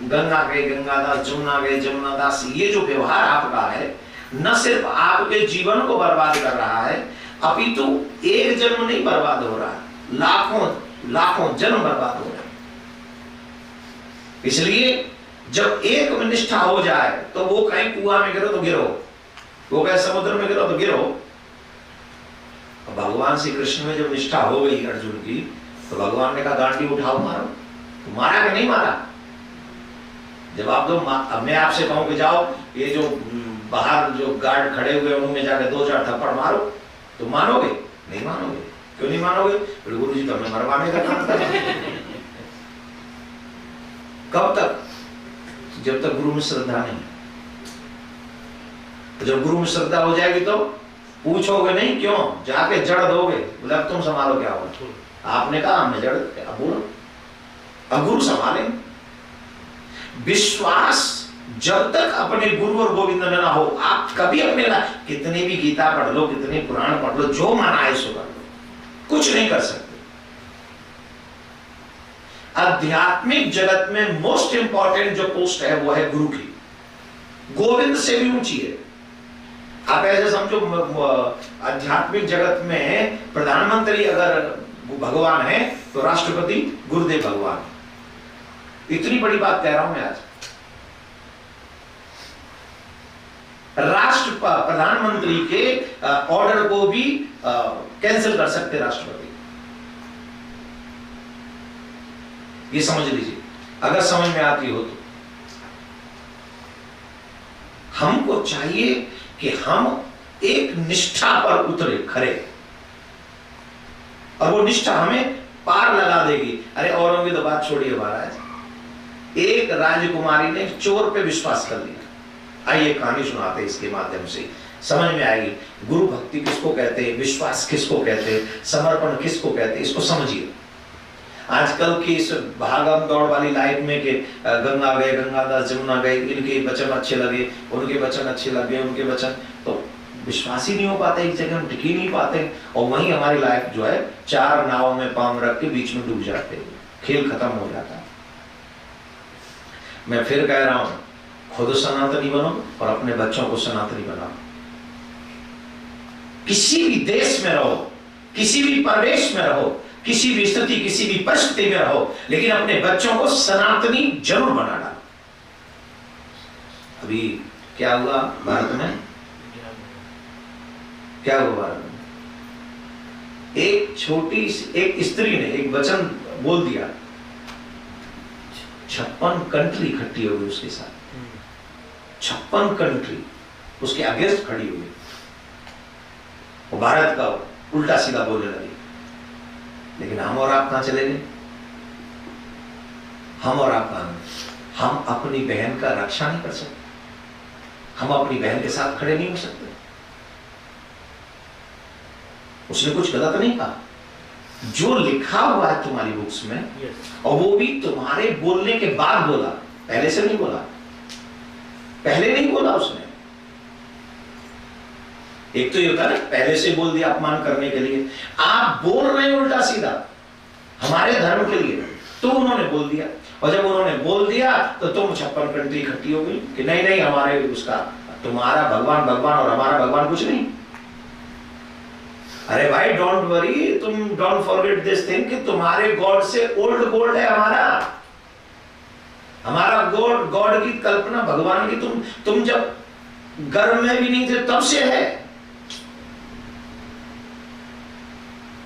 गंगा गए गंगादास, जमुना गए जमुनादास, ये जो व्यवहार आपका है न सिर्फ आपके जीवन को बर्बाद कर रहा है, अपितु एक जन्म नहीं बर्बाद हो रहा, लाखों लाखों जन्म बर्बाद हो रहा है। इसलिए जब एक में निष्ठा हो जाए तो वो कहीं कुआं में गिरो तो गिरो, वो कहीं समुद्र में गिरो तो गिरो। भगवान श्री कृष्ण में जब निष्ठा हो गई अर्जुन की, तो भगवान ने कहा गांडी उठाओ मारो, तो मारा कि नहीं मारा? जब आप दो, अब मैं आपसे कहूं कि जाओ ये जो बाहर जो गार्ड खड़े हुए उनमें जाकर 2-4 थप्पड़ मारो, तो मानोगे? नहीं मानोगे। क्यों नहीं मानोगे? गुरु जी तो हमें मरवाने का काम कर। कब तक? जब तक गुरु में श्रद्धा नहीं। तो जब गुरु में श्रद्धा हो जाएगी तो पूछोगे नहीं क्यों, जाके जड़ दोगे, बोले अब तुम संभालो क्या होगा। आपने कहा हमने जड़, अब बोलो, अब गुरु संभालें। विश्वास जब तक अपने गुरु और गोविंद में ना हो, आप कभी अपने कितनी भी गीता पढ़ लो, कितने पुराण पढ़ लो, जो मना है सो कर लो, कुछ नहीं कर सकते। आध्यात्मिक जगत में मोस्ट इंपॉर्टेंट जो पोस्ट है वो है गुरु की, गोविंद से भी ऊंची है। आप ऐसे समझो, आध्यात्मिक जगत में प्रधानमंत्री अगर भगवान है तो राष्ट्रपति गुरुदेव भगवान। इतनी बड़ी बात कह रहा हूं मैं आज। प्रधानमंत्री के ऑर्डर को भी कैंसिल कर सकते राष्ट्रपति, ये समझ लीजिए, अगर समझ में आती हो तो। हमको चाहिए कि हम एक निष्ठा पर उतरे खरे, और वो निष्ठा हमें पार लगा देगी। अरे औरों की तो बात छोड़िए महाराज, एक राजकुमारी ने चोर पे विश्वास कर लिया। आइए कहानी सुनाते, इसके माध्यम से समझ में आएगी गुरु भक्ति किसको कहते हैं, विश्वास किसको कहते हैं, समर्पण किसको कहते हैं, इसको समझिए। आजकल की इस भागम दौड़ वाली लाइफ में कि गंगा गए गंगादास, जमुना गए, इनके वचन अच्छे लगे, उनके वचन अच्छे लगे, उनके वचन, तो विश्वास ही नहीं हो पाते, एक जगह हम टिक ही नहीं पाते, और वहीं हमारी लाइफ जो है 4 नावों में पांव रख के बीच में डूब जाते हैं, खेल खत्म हो जाता है। मैं फिर कह रहा हूं, खुद सनातनी बनो और अपने बच्चों को सनातनी बनाओ। किसी भी देश में रहो, किसी भी प्रदेश में रहो, किसी भी स्थिति, किसी भी परिस्थिति में रहो, लेकिन अपने बच्चों को सनातनी जरूर बना डालो। अभी क्या हुआ भारत में, क्या हुआ भारत में? एक छोटी एक स्त्री ने एक वचन बोल दिया, 56 कंट्री इकट्ठी हो गई उसके साथ, 56 कंट्री उसके अगेंस्ट खड़ी हुई, वो भारत का उल्टा सीधा बोलने लगी। लेकिन हम और आप कहां चले गए? हम और आप कहां? हम अपनी बहन का रक्षा नहीं कर सकते, हम अपनी बहन के साथ खड़े नहीं हो सकते। उसने कुछ गलत नहीं कहा, जो लिखा हुआ है तुम्हारी बुक्स में, और वो भी तुम्हारे बोलने के बाद बोला, पहले से नहीं बोला, पहले नहीं बोला उसने। एक तो ये होता है ना, पहले से बोल दिया अपमान करने के लिए, आप बोल रहे हैं उल्टा सीधा हमारे धर्म के लिए, तो उन्होंने बोल दिया, और जब उन्होंने बोल दिया तो तुम 56 कंट्री इकट्ठी हो गई कि नहीं नहीं हमारे उसका, तुम्हारा भगवान भगवान और हमारा भगवान कुछ नहीं। अरे भाई डोंट वरी, तुम डोंट फॉरगेट दिस थिंग कि तुम्हारे गॉड से ओल्ड गॉड है हमारा गॉड, गॉड की कल्पना भगवान की तुम जब गर्भ में भी नहीं थे तब से है।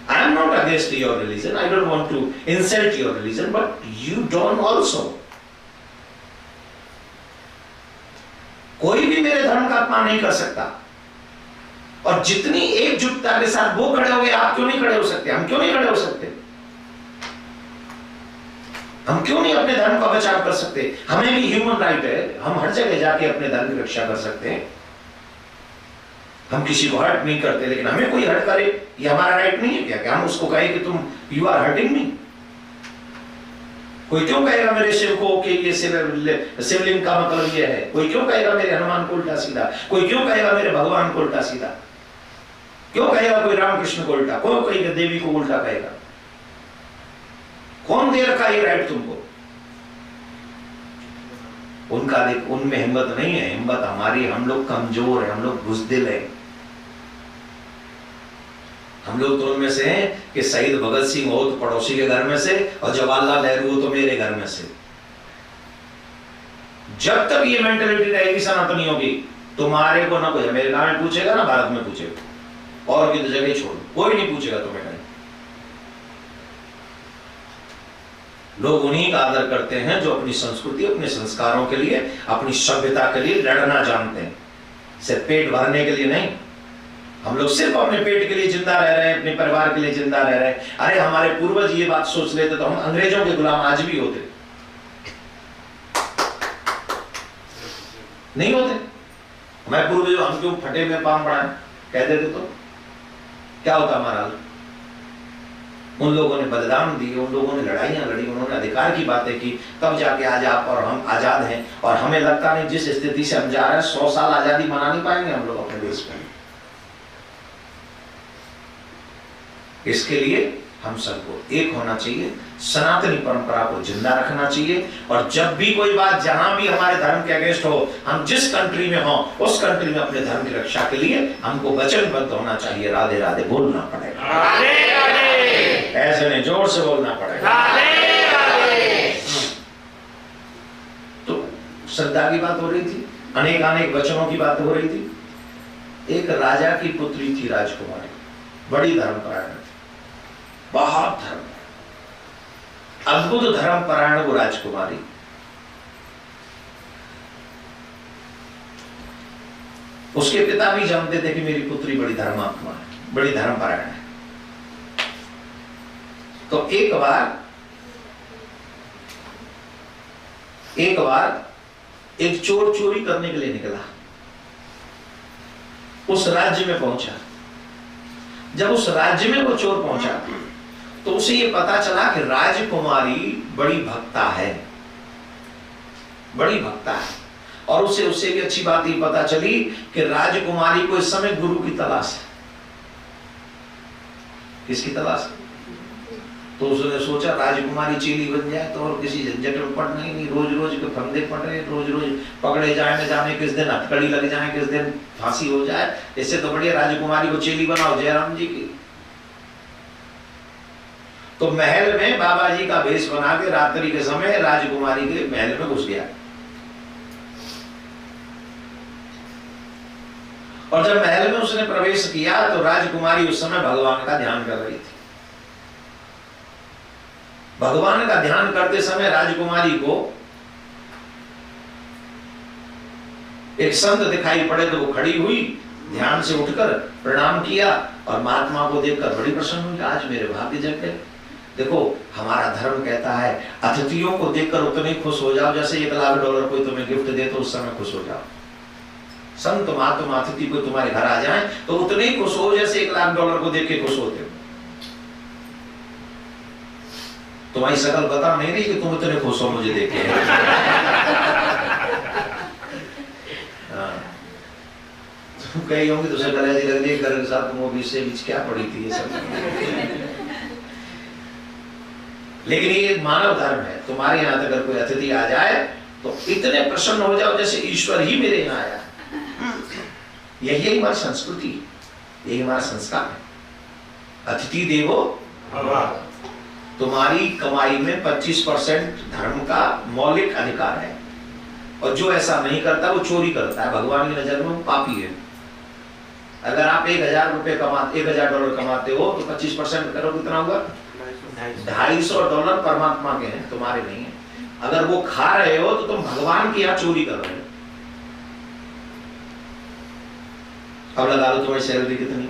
I am not against your religion, I don't want to insult your religion, but you don't also. कोई भी मेरे धर्म का अपमान नहीं कर सकता, और जितनी एकजुटता के साथ वो खड़े हो गए, आप क्यों नहीं खड़े हो सकते? हम क्यों नहीं खड़े हो सकते? हम क्यों नहीं अपने धर्म का बचाव कर सकते? हमें भी ह्यूमन राइट है, हम हर जगह जाके अपने धर्म की रक्षा कर सकते हैं, हम किसी को हर्ट नहीं करते, लेकिन हमें कोई हर्ट करे ये हमारा राइट नहीं है क्या कि हम उसको कहें कि तुम यू आर हर्टिंग मी? कोई क्यों कहेगा मेरे शिव को कि ये शिवलिंग का मतलब ये है? कोई क्यों कहेगा मेरे हनुमान को उल्टा सीधा? कोई क्यों कहेगा मेरे भगवान को उल्टा सीधा? क्यों कहेगा कोई रामकृष्ण को उल्टा? कौन कहेगा देवी को उल्टा कहेगा? कौन दे रखा ये राइट तुमको? उनका देख, उनमें हिम्मत नहीं है, हिम्मत हमारी, हम लोग कमजोर है, हम लोग बुज़दिल है। हम लोग तो उनमें से हैं कि शहीद भगत सिंह हो तो पड़ोसी के घर में से, और जवाहरलाल नेहरू हो तो मेरे घर में से। जब तक ये मेंटेलिटी रहेगी सनातनियों की, तुम्हारे को ना कोई अमेरिका में पूछेगा ना भारत में पूछेगा, और किसी जगह छोड़, कोई नहीं पूछेगा तुम्हें कहीं। लोग उन्हीं का आदर करते हैं जो अपनी संस्कृति, अपने संस्कारों के लिए, अपनी सभ्यता के लिए लड़ना जानते हैं, सिर्फ पेट भरने के लिए नहीं। हम लोग सिर्फ अपने पेट के लिए जिंदा रह रहे हैं, अपने परिवार के लिए जिंदा रह रहे हैं। अरे हमारे पूर्वज ये बात सोच लेते तो हम अंग्रेजों के गुलाम आज भी होते नहीं होते? हमारे पूर्वज हम क्यों फटे में पांव बढ़ाए कह देते तो क्या होता हमारा हाल? उन लोगों ने बलिदान दिए, उन लोगों ने लड़ाइयां लड़ी, उन्होंने अधिकार की बातें की, तब जाके आज आप और हम आजाद हैं। और हमें लगता नहीं जिस स्थिति से हम जा रहे हैं 100 साल आजादी मना नहीं पाएंगे हम लोग अपने देश में। इसके लिए हम सबको एक होना चाहिए, सनातनी परंपरा को जिंदा रखना चाहिए, और जब भी कोई बात जहां भी हमारे धर्म के अगेंस्ट हो, हम जिस कंट्री में हो उस कंट्री में अपने धर्म की रक्षा के लिए हमको वचनबद्ध होना चाहिए। राधे राधे बोलना पड़ेगा, राधे राधे, ऐसे नहीं जोर से बोलना पड़ेगा, राधे राधे। तो श्रद्धा की बात हो रही थी, अनेक वचनों की बात हो रही थी। एक राजा की पुत्री थी राजकुमारी, बड़ी धर्मपरायण, बहुत धर्म, अद्भुत धर्मपरायण वो राजकुमारी। उसके पिता भी जानते थे कि मेरी पुत्री बड़ी धर्मात्मा है, बड़ी धर्मपरायण है। तो एक बार एक चोर चोरी करने के लिए निकला, उस राज्य में पहुंचा। जब उस राज्य में वो चोर पहुंचा तो उसे ये पता चला कि राजकुमारी बड़ी भक्ता है, बड़ी भक्ता है। और उससे भी अच्छी बात ये पता चली कि राजकुमारी को इस समय गुरु की तलाश है। किसकी तलाश है? तो उसने सोचा राजकुमारी चेली बन जाए तो और किसी झंझट में पड़ना ही नहीं, रोज रोज के फंदे पड़ रहे, रोज रोज पकड़े जाए न जाने किस दिन हथकड़ी लग जाए, किस दिन फांसी हो जाए। इससे तो बढ़िया राजकुमारी को चेली बनाओ जयराम जी की। तो महल में बाबा जी का भेष बना के रात्रि के समय राजकुमारी के महल में घुस गया, और जब महल में उसने प्रवेश किया तो राजकुमारी उस समय भगवान का ध्यान कर रही थी। भगवान का ध्यान करते समय राजकुमारी को एक संत दिखाई पड़े, तो वो खड़ी हुई, ध्यान से उठकर प्रणाम किया, और महात्मा को देखकर बड़ी प्रसन्न हुई, आज मेरे भाग्य जग गए। देखो हमारा धर्म कहता है अतिथियों को देखकर उतने खुश हो जाओ जैसे $1,00,000 कोई तुम्हें गिफ्ट दे तो उस समय खुश हो जाओ। संत महात्मा अतिथि को तुम्हारे घर आ जाए तो उतने ही खुश हो जैसे $1,00,000 को देख के खुश होते हो। तुम्हारी शकल बता नहीं रही कि तुम इतने खुश हो मुझे देख के। तुम कही होंगी तो शकल ऐसी लग रही है घर के साथ, तुम वो बीच क्या पड़ी थी ये सब। लेकिन ये मानव धर्म है, तुम्हारे यहाँ अगर कोई अतिथि आ जाए तो इतने प्रसन्न हो जाओ जैसे ईश्वर ही मेरे यहाँ आया। यही हमारी संस्कृति, यही हमारा संस्कार है। अतिथि देवो भव। तुम्हारी कमाई में 25% धर्म का मौलिक अधिकार है, और जो ऐसा नहीं करता वो चोरी करता है, भगवान की नजर में वो पापी है। अगर आप 1000 रुपए कमाते, $1000 कमाते हो तो 25% करो, कितना होगा? $250 परमात्मा के हैं, तुम्हारे नहीं है। अगर वो खा रहे हो तो तुम भगवान की यहाँ चोरी कर रहे हो। अब लगा लो तुम्हारी सैलरी कितनी,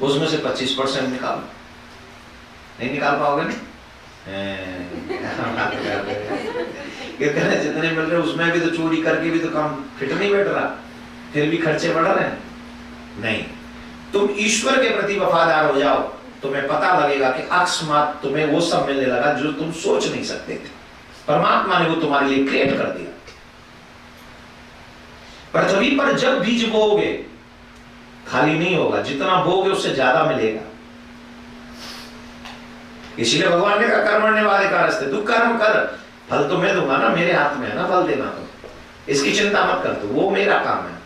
उसमें से 25% निकालो। नहीं निकाल पाओगे ना? जितने मिल रहे उसमें भी तो चोरी करके भी तो काम फिट नहीं बैठ रहा, फिर भी खर्चे बढ़ रहे हैं। नहीं, तुम ईश्वर के प्रति वफादार हो जाओ, तुम्हें पता लगेगा कि अकस्मात तुम्हें वो सब मिलने लगा जो तुम सोच नहीं सकते थे। परमात्मा ने वो तुम्हारे लिए क्रिएट कर दिया। पृथ्वी पर जब बीज बोओगे खाली नहीं होगा, जितना बोगे उससे ज्यादा मिलेगा। इसीलिए भगवान ने कहा कर्मण्य वाले का रास्ते, तू कर्म कर, फल तो मैं दूंगा ना, मेरे हाथ में है ना फल देना, तो इसकी चिंता मत कर, तू वो मेरा काम है।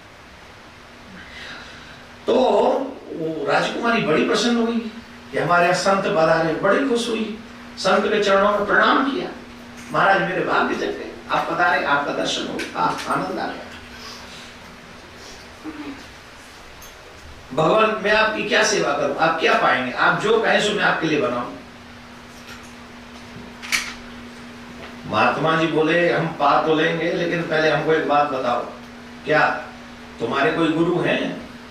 तो वो राजकुमारी बड़ी प्रसन्न हुई कि हमारे यहाँ संत पधारे, बड़ी खुश हुई, संत के चरणों में प्रणाम किया। महाराज मेरे भाग्य जग गए, आप पधारे, आपका दर्शन हो, आनंद आ गया। भगवान मैं आपकी क्या सेवा करूं, आप क्या पाएंगे, आप जो कहें सो मैं आपके लिए बनाऊं। महात्मा जी बोले हम पा तो लेंगे, लेकिन पहले हमको एक बात बताओ, क्या तुम्हारे कोई गुरु हैं?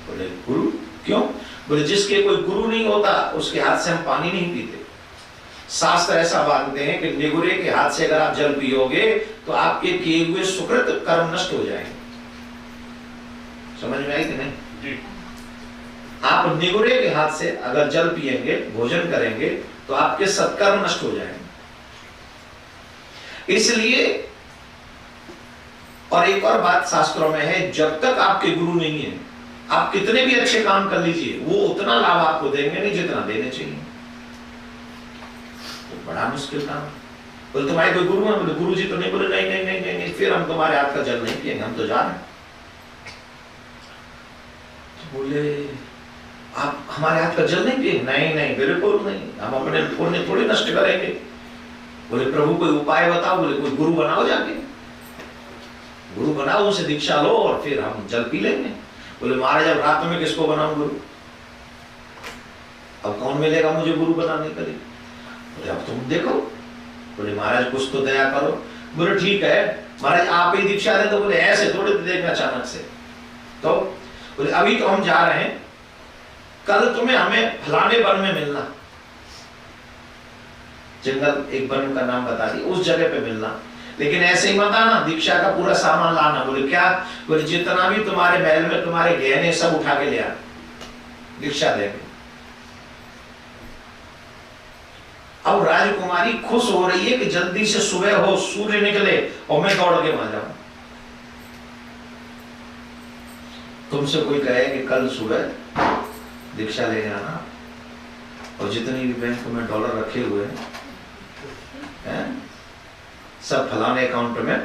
बोले गुरु क्यों? बोले जिसके कोई गुरु नहीं होता उसके हाथ से हम पानी नहीं पीते। शास्त्र ऐसा मानते हैं कि निगुरे के हाथ से अगर आप जल पियोगे तो आपके किए हुए सुकृत कर्म नष्ट हो जाएंगे। समझ में आई कि नहीं? जी। आप निगुरे के हाथ से अगर जल पिएंगे, भोजन करेंगे, तो आपके सत्कर्म नष्ट हो जाएंगे। इसलिए, और एक और बात शास्त्रों में है, जब तक आपके गुरु नहीं है आप कितने भी अच्छे काम कर लीजिए, वो उतना लाभ आपको देंगे नहीं जितना देने चाहिए। तो बड़ा मुश्किल काम। बोले तुम्हारे कोई गुरु है? बोले गुरु जी तो नहीं। बोले नहीं नहीं नहीं नहीं, नहीं। फिर हम तुम्हारे हाथ का जल नहीं पिएंगे, हम तो जा रहे हैं। तो बोले आप हमारे हाथ का जल नहीं पिएंगे? नहीं नहीं बिल्कुल नहीं, हम अपने पुण्य थोड़ी नष्ट करेंगे। बोले प्रभु कोई उपाय बताओ। बोले कोई गुरु बनाओ, जाके गुरु बनाओ, उनसे दीक्षा लो और फिर हम जल पी लेंगे। बोले महाराज अब रात में किसको बनाऊं गुरु? अब कौन मिलेगा मुझे गुरु बनाने के लिए? बोले अब तुम देखो। बोले महाराज कुछ तो दया करो। बोले ठीक है महाराज आप ही दीक्षा दे। तो बोले ऐसे थोड़ी देखना अचानक से। तो बोले अभी तो हम जा रहे हैं, कल तुम्हें हमें फलाने वन में मिलना। जंगल एक वन का नाम बता दी, उस जगह पे मिलना, लेकिन ऐसे ही मत आना, दीक्षा का पूरा सामान लाना। बोले क्या? बोले जितना भी तुम्हारे महल में तुम्हारे गहने सब उठा के ले आना, दीक्षा देंगे। अब राजकुमारी खुश हो रही है कि जल्दी से सुबह हो, सूर्य निकले और मैं दौड़ के वहां जाऊं। तुमसे कोई कहे कि कल सुबह दीक्षा लेने आना और जितनी भी बैंक में डॉलर रखे हुए हैं सब फलाने अकाउंट में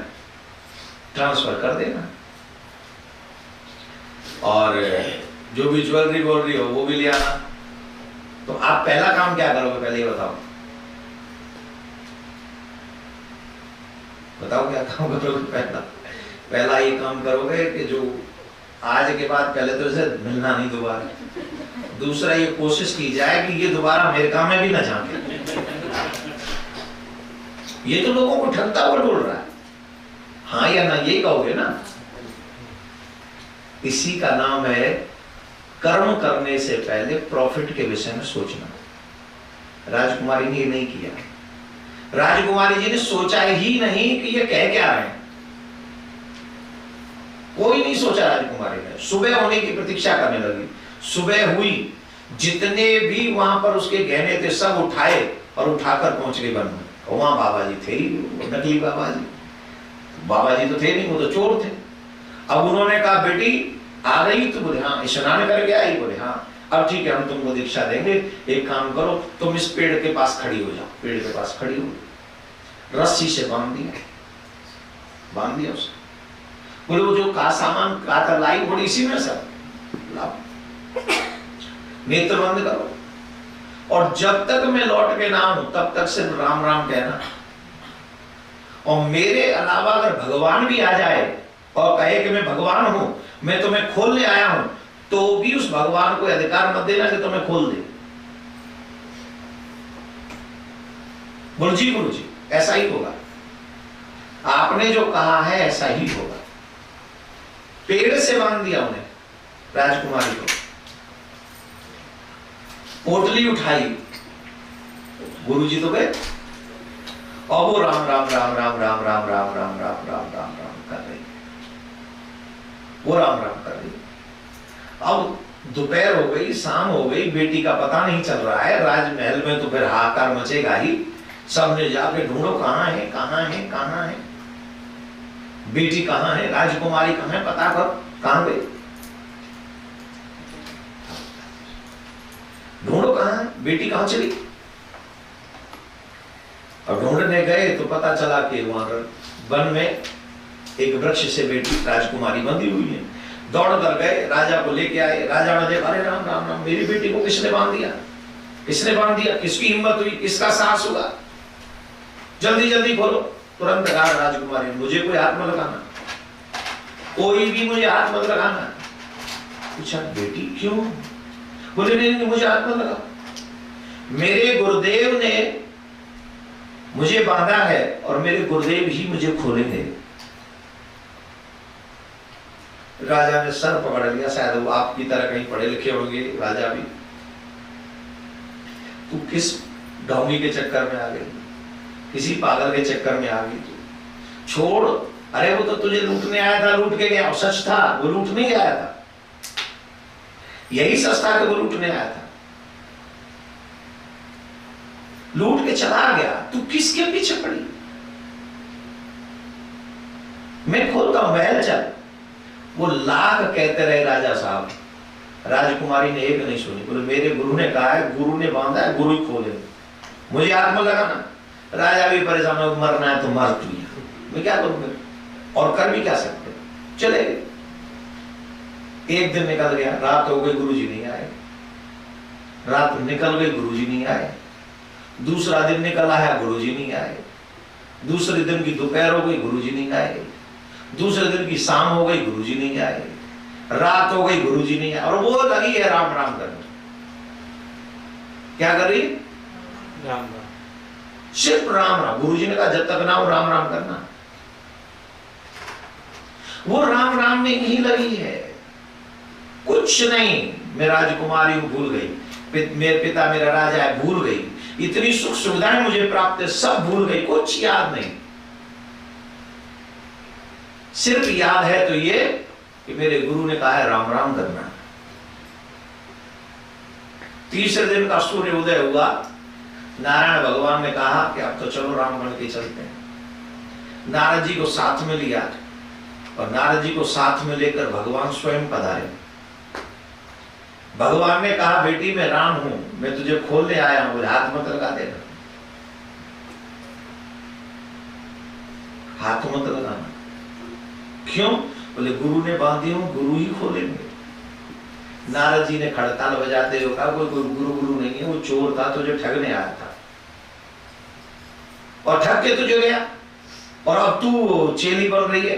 ट्रांसफर कर देना, और जो भी ज्वेलरी बोल रही हो वो भी ले आना। तो आप पहला काम क्या करोगे, पहले ये बताओ, बताओ क्या काम करोगे? पहला ये काम करोगे कि जो आज के बाद पहले तो इसे मिलना नहीं दोबारा। दूसरा ये कोशिश की जाए कि ये दोबारा अमेरिका में भी ना जाके। ये तो लोगों को ठगता हुआ बोल रहा है, हाँ या ना यही कहोगे ना? इसी का नाम है कर्म करने से पहले प्रॉफिट के विषय में सोचना। राजकुमारी ने ये नहीं किया। राजकुमारी जी ने सोचा ही नहीं कि ये कह क्या रहे हैं, कोई नहीं सोचा राजकुमारी ने। सुबह होने की प्रतीक्षा करने लगी। सुबह हुई, जितने भी वहां पर उसके गहने थे सब उठाए और उठाकर पहुंच गए वन में। और वहां बाबा जी थे ही, नकली बाबा जी। बाबा जी तो थे नहीं, वो तो चोर थे। अब उन्होंने कहा बेटी आ गई? तो बोले हाँ। स्नान करके आई? बोले हाँ। अब ठीक है, हम तुमको दीक्षा देंगे, एक काम करो, तुम इस पेड़ के पास खड़ी हो जाओ। पेड़ के पास खड़ी हो, रस्सी से बांध दिया उसको। बोले वो जो का सामान का था लाई बोली इसी में सब लाओ, नेत्र बंद करो, और जब तक मैं लौट के ना हूं तब तक सिर्फ राम राम कहना। और मेरे अलावा अगर भगवान भी आ जाए और कहे कि मैं भगवान हूं, मैं तुम्हें खोलने आया हूं, तो भी उस भगवान को अधिकार मत देना कि तुम्हें खोल दे। गुरु जी ऐसा ही होगा, आपने जो कहा है ऐसा ही होगा। पेड़ से बांध दिया उन्हें, राजकुमारी को पोटली उठाई, गुरुजी तो गए, और वो राम राम राम राम राम राम राम राम राम राम राम राम कर रही, वो राम राम कर रही। अब दोपहर हो गई, शाम हो गई, बेटी का पता नहीं चल रहा है। राजमहल में तो फिर हाहाकार मचेगा ही, सबने जाके ढूंढो कहां है कहां है कहां है, बेटी कहां है, राजकुमारी कहां है, पता कर कहां गई, ढूंढो कहां है, बेटी कहां चली। और ढूंढने गए तो पता चला कि वहां वन में एक वृक्ष से बेटी राजकुमारी बंधी हुई है। दौड़ कर गए, राजा को लेके आए। राजा ने देखा, अरे राम राम राम, मेरी बेटी को किसने बांध दिया, किसने बांध दिया, किसकी हिम्मत हुई, किसका साहस हुआ, जल्दी जल्दी खोलो। तुरंत कहा राजकुमारी, मुझे कोई हाथ मत लगाना, कोई भी मुझे हाथ मत लगाना। पूछा बेटी क्यों? बोले नहीं मुझे हाथ मत लगा, मेरे गुरुदेव ने मुझे बांधा है और मेरे गुरुदेव ही मुझे खोलेंगे। राजा ने सर पकड़ लिया, शायद वो आपकी तरह कहीं पढ़े लिखे होंगे राजा भी। तू किस ढोंगी के चक्कर में आ गई, किसी पागल के चक्कर में आ गई तू, छोड़। अरे वो तो तुझे लूटने आया था, लूट के गया, सच था, वो लूटने ही आया था, यही सच था कि वो लूटने आया था, लूट के चला गया, तू किसके पीछे पड़ी। मैं खोलता हूं, महल चल। वो लाख कहते रहे राजा साहब, राजकुमारी ने एक नहीं सुनी। बोले मेरे गुरु ने कहा है, गुरु ने बांधा है, गुरु ही खोले, मुझे हाथ में लगाना। राजा भी परेशान हो, मरना है तो मर तू, मैं क्या करूंगा, और कर भी क्या सकते। चले एक दिन निकल गया, रात हो गई, गुरुजी नहीं आए, रात निकल गई, गुरुजी नहीं आए। दूसरा दिन निकल आया, गुरुजी नहीं आए। दूसरे दिन की दोपहर हो गई, गुरुजी नहीं आए। दूसरे दिन की शाम हो गई, गुरुजी नहीं आए। रात हो गई, गुरुजी नहीं आए। और वो लगी है राम राम करने। क्या कर रही है? राम राम, सिर्फ राम राम। गुरुजी ने कहा जब तक ना हो राम राम करना। वो राम राम में ही लगी है, कुछ नहीं। मैं राजकुमारी हूं, भूल गई, मेरे पिता मेरा राजा है, भूल गई, इतनी सुख सुविधाएं मुझे प्राप्त है, सब भूल गई, कुछ याद नहीं। सिर्फ याद है तो ये कि मेरे गुरु ने कहा है राम राम करना। तीसरे दिन का सूर्य उदय हुआ, नारायण भगवान ने कहा कि अब तो चलो राम बन के चलते हैं। नारद जी को साथ में लिया, और नारद जी को साथ में लेकर भगवान स्वयं पधारे। भगवान ने कहा बेटी मैं राम हूं, मैं तुझे खोलने आया हूं, मुझे हाथ मत लगा देना, हाथ मत लगाना। क्यों? बोले गुरु ने बांधी हूं, गुरु ही खोलेंगे। नारद जी ने खड़ताल बजाते हुए कहा कोई गुरु नहीं है, वो चोर था, तुझे ठगने आया था और ठग के तुझे गया, और अब तू चेली बन रही है।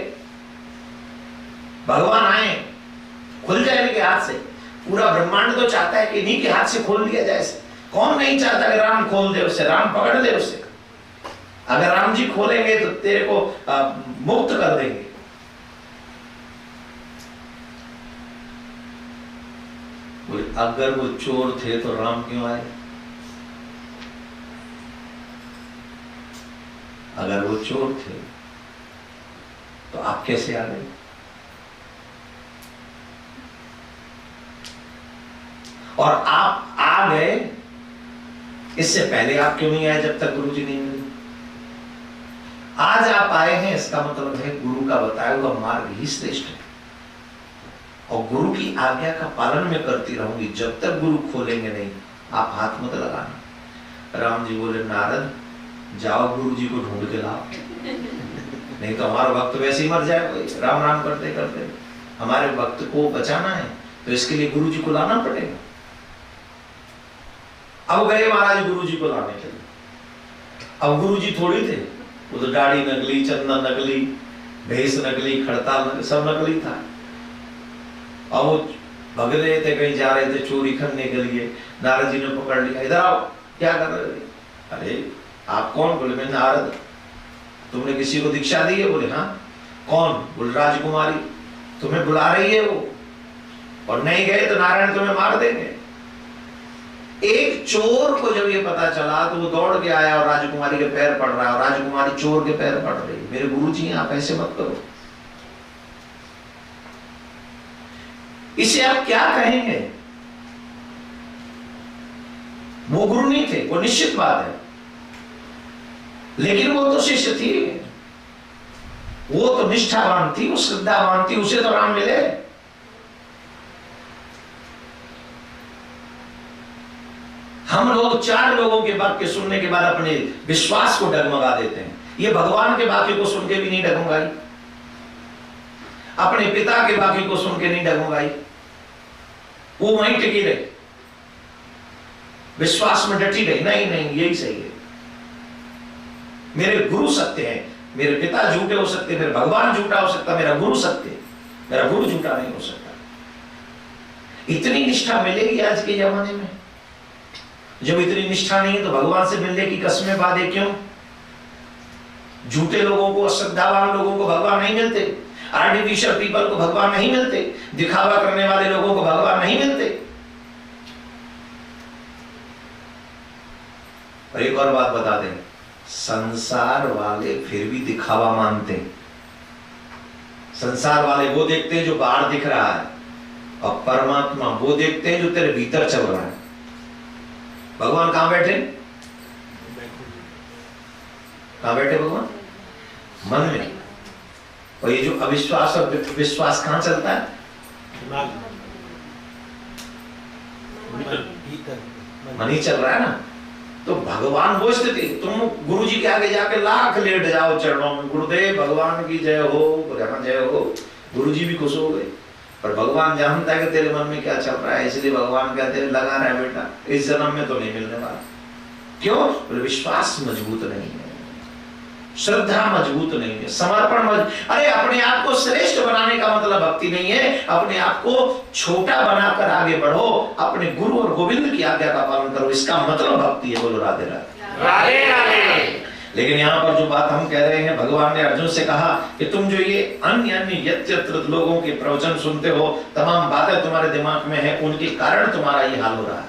भगवान आए, खुल जाए इनके हाथ से। पूरा ब्रह्मांड तो चाहता है कि इन्हीं के हाथ से खोल लिया जाए। कौन नहीं चाहता कि राम खोल दे उसे, राम पकड़ दे उसे। अगर राम जी खोलेंगे तो तेरे को मुक्त कर देंगे। अगर वो चोर थे तो राम क्यों आए? अगर वो चोर थे तो आप कैसे आ गए? और आप आ गए इससे पहले आप क्यों नहीं आए जब तक गुरु जी नहीं मिले? आज आप आए हैं, इसका मतलब है गुरु का बताया हुआ मार्ग ही श्रेष्ठ है, और गुरु की आज्ञा का पालन में करती रहूंगी। जब तक गुरु खोलेंगे नहीं, आप हाथ मत लगाना। राम जी बोले, नारद जाओ गुरु जी को ढूंढ के लाओ, नहीं तो हमारा वक्त वैसे ही मर जाएगा। राम राम करते करते हमारे वक्त को बचाना है, तो इसके लिए गुरु जी को लाना पड़ेगा। अब गए महाराज गुरु जी को लाने के लिए। अब गुरु जी थोड़ी थे, वो तो दाढ़ी नकली, चंदन नकली, भेष नकली, खड़ताल सब नकली था। और वो भग रहे थे, कहीं जा रहे थे चोरी करने के लिए। नारद जी ने पकड़ लिया, इधर आओ, क्या कर रहे थे? अरे आप कौन? बोले मैं नारद। तुमने किसी को दीक्षा दी है? बोले हाँ। कौन? बोले राजकुमारी, तुम्हें बुला रही है वो, और नहीं गए तो नारायण तुम्हें मार देंगे। एक चोर को जब ये पता चला तो वो दौड़ के आया और राजकुमारी के पैर पड़ रहा है, और राजकुमारी चोर के पैर पड़ रही। मेरे गुरु जी आप ऐसे मत करो। इसे आप क्या कहेंगे? वो गुरु नहीं थे, वो निश्चित बात है, लेकिन वो तो शिष्य थी, वो तो निष्ठावान थी, वो श्रद्धावान थी, उसे तो राम मिले। हम लोग चार लोगों के वाक्य सुनने के बाद अपने विश्वास को डगमगा देते हैं। ये भगवान के वाक्य को सुन के भी नहीं डगमगाई, अपने पिता के वाक्य को सुन के नहीं डगमगाई, वो वहीं टिकी रही, विश्वास में डटी रही। नहीं नहीं, यही सही है, मेरे गुरु सत्य हैं, मेरे पिता झूठे हो सकते, मेरे भगवान झूठा हो सकता, मेरा गुरु सत्य है, मेरा गुरु झूठा नहीं हो सकता। इतनी निष्ठा मिलेगी आज के जमाने में? जब इतनी निष्ठा नहीं है तो भगवान से मिलने की कसमें वादे क्यों? झूठे लोगों को, अश्रद्धावान लोगों को भगवान नहीं मिलते, आर्टिफिशियल पीपल को भगवान नहीं मिलते, दिखावा करने वाले लोगों को भगवान नहीं मिलते। और एक और बात बता दें, संसार वाले फिर भी दिखावा मानते हैं। संसार वाले वो देखते हैं जो बाहर दिख रहा है, और परमात्मा वो देखते हैं जो तेरे भीतर चल रहा है। भगवान कहां बैठे? कहां बैठे भगवान? मन में। और ये जो अविश्वास और विश्वास कहां चलता है? मन ही चल रहा है ना। तो भगवान वो स्थिति, तुम गुरु जी के आगे जाके लाख लेट जाओ चरणों में, गुरुदेव भगवान की जय हो, जय हो, गुरु जी भी खुश हो गए। पर भगवान जानता है कि तेरे मन में क्या चल रहा है, इसलिए भगवान कहते हैं लगा रहा है बेटा, इस जन्म में तो नहीं मिलने वाला। क्यों? विश्वास मजबूत नहीं है, श्रद्धा मजबूत नहीं है, समर्पण अरे अपने आप को श्रेष्ठ बनाने का मतलब भक्ति नहीं है, अपने आप को छोटा बनाकर आगे बढ़ो, अपने गुरु और गोविंद की आज्ञा का पालन करो, इसका मतलब भक्ति है। बोलो राधे राधे। राधे राधे। लेकिन यहाँ पर जो बात हम कह रहे हैं, भगवान ने अर्जुन से कहा कि तुम जो ये अन्य अन्य यत्र लोगों के प्रवचन सुनते हो, तमाम बातें तुम्हारे दिमाग में है, उनके कारण तुम्हारा ये हाल हो रहा है,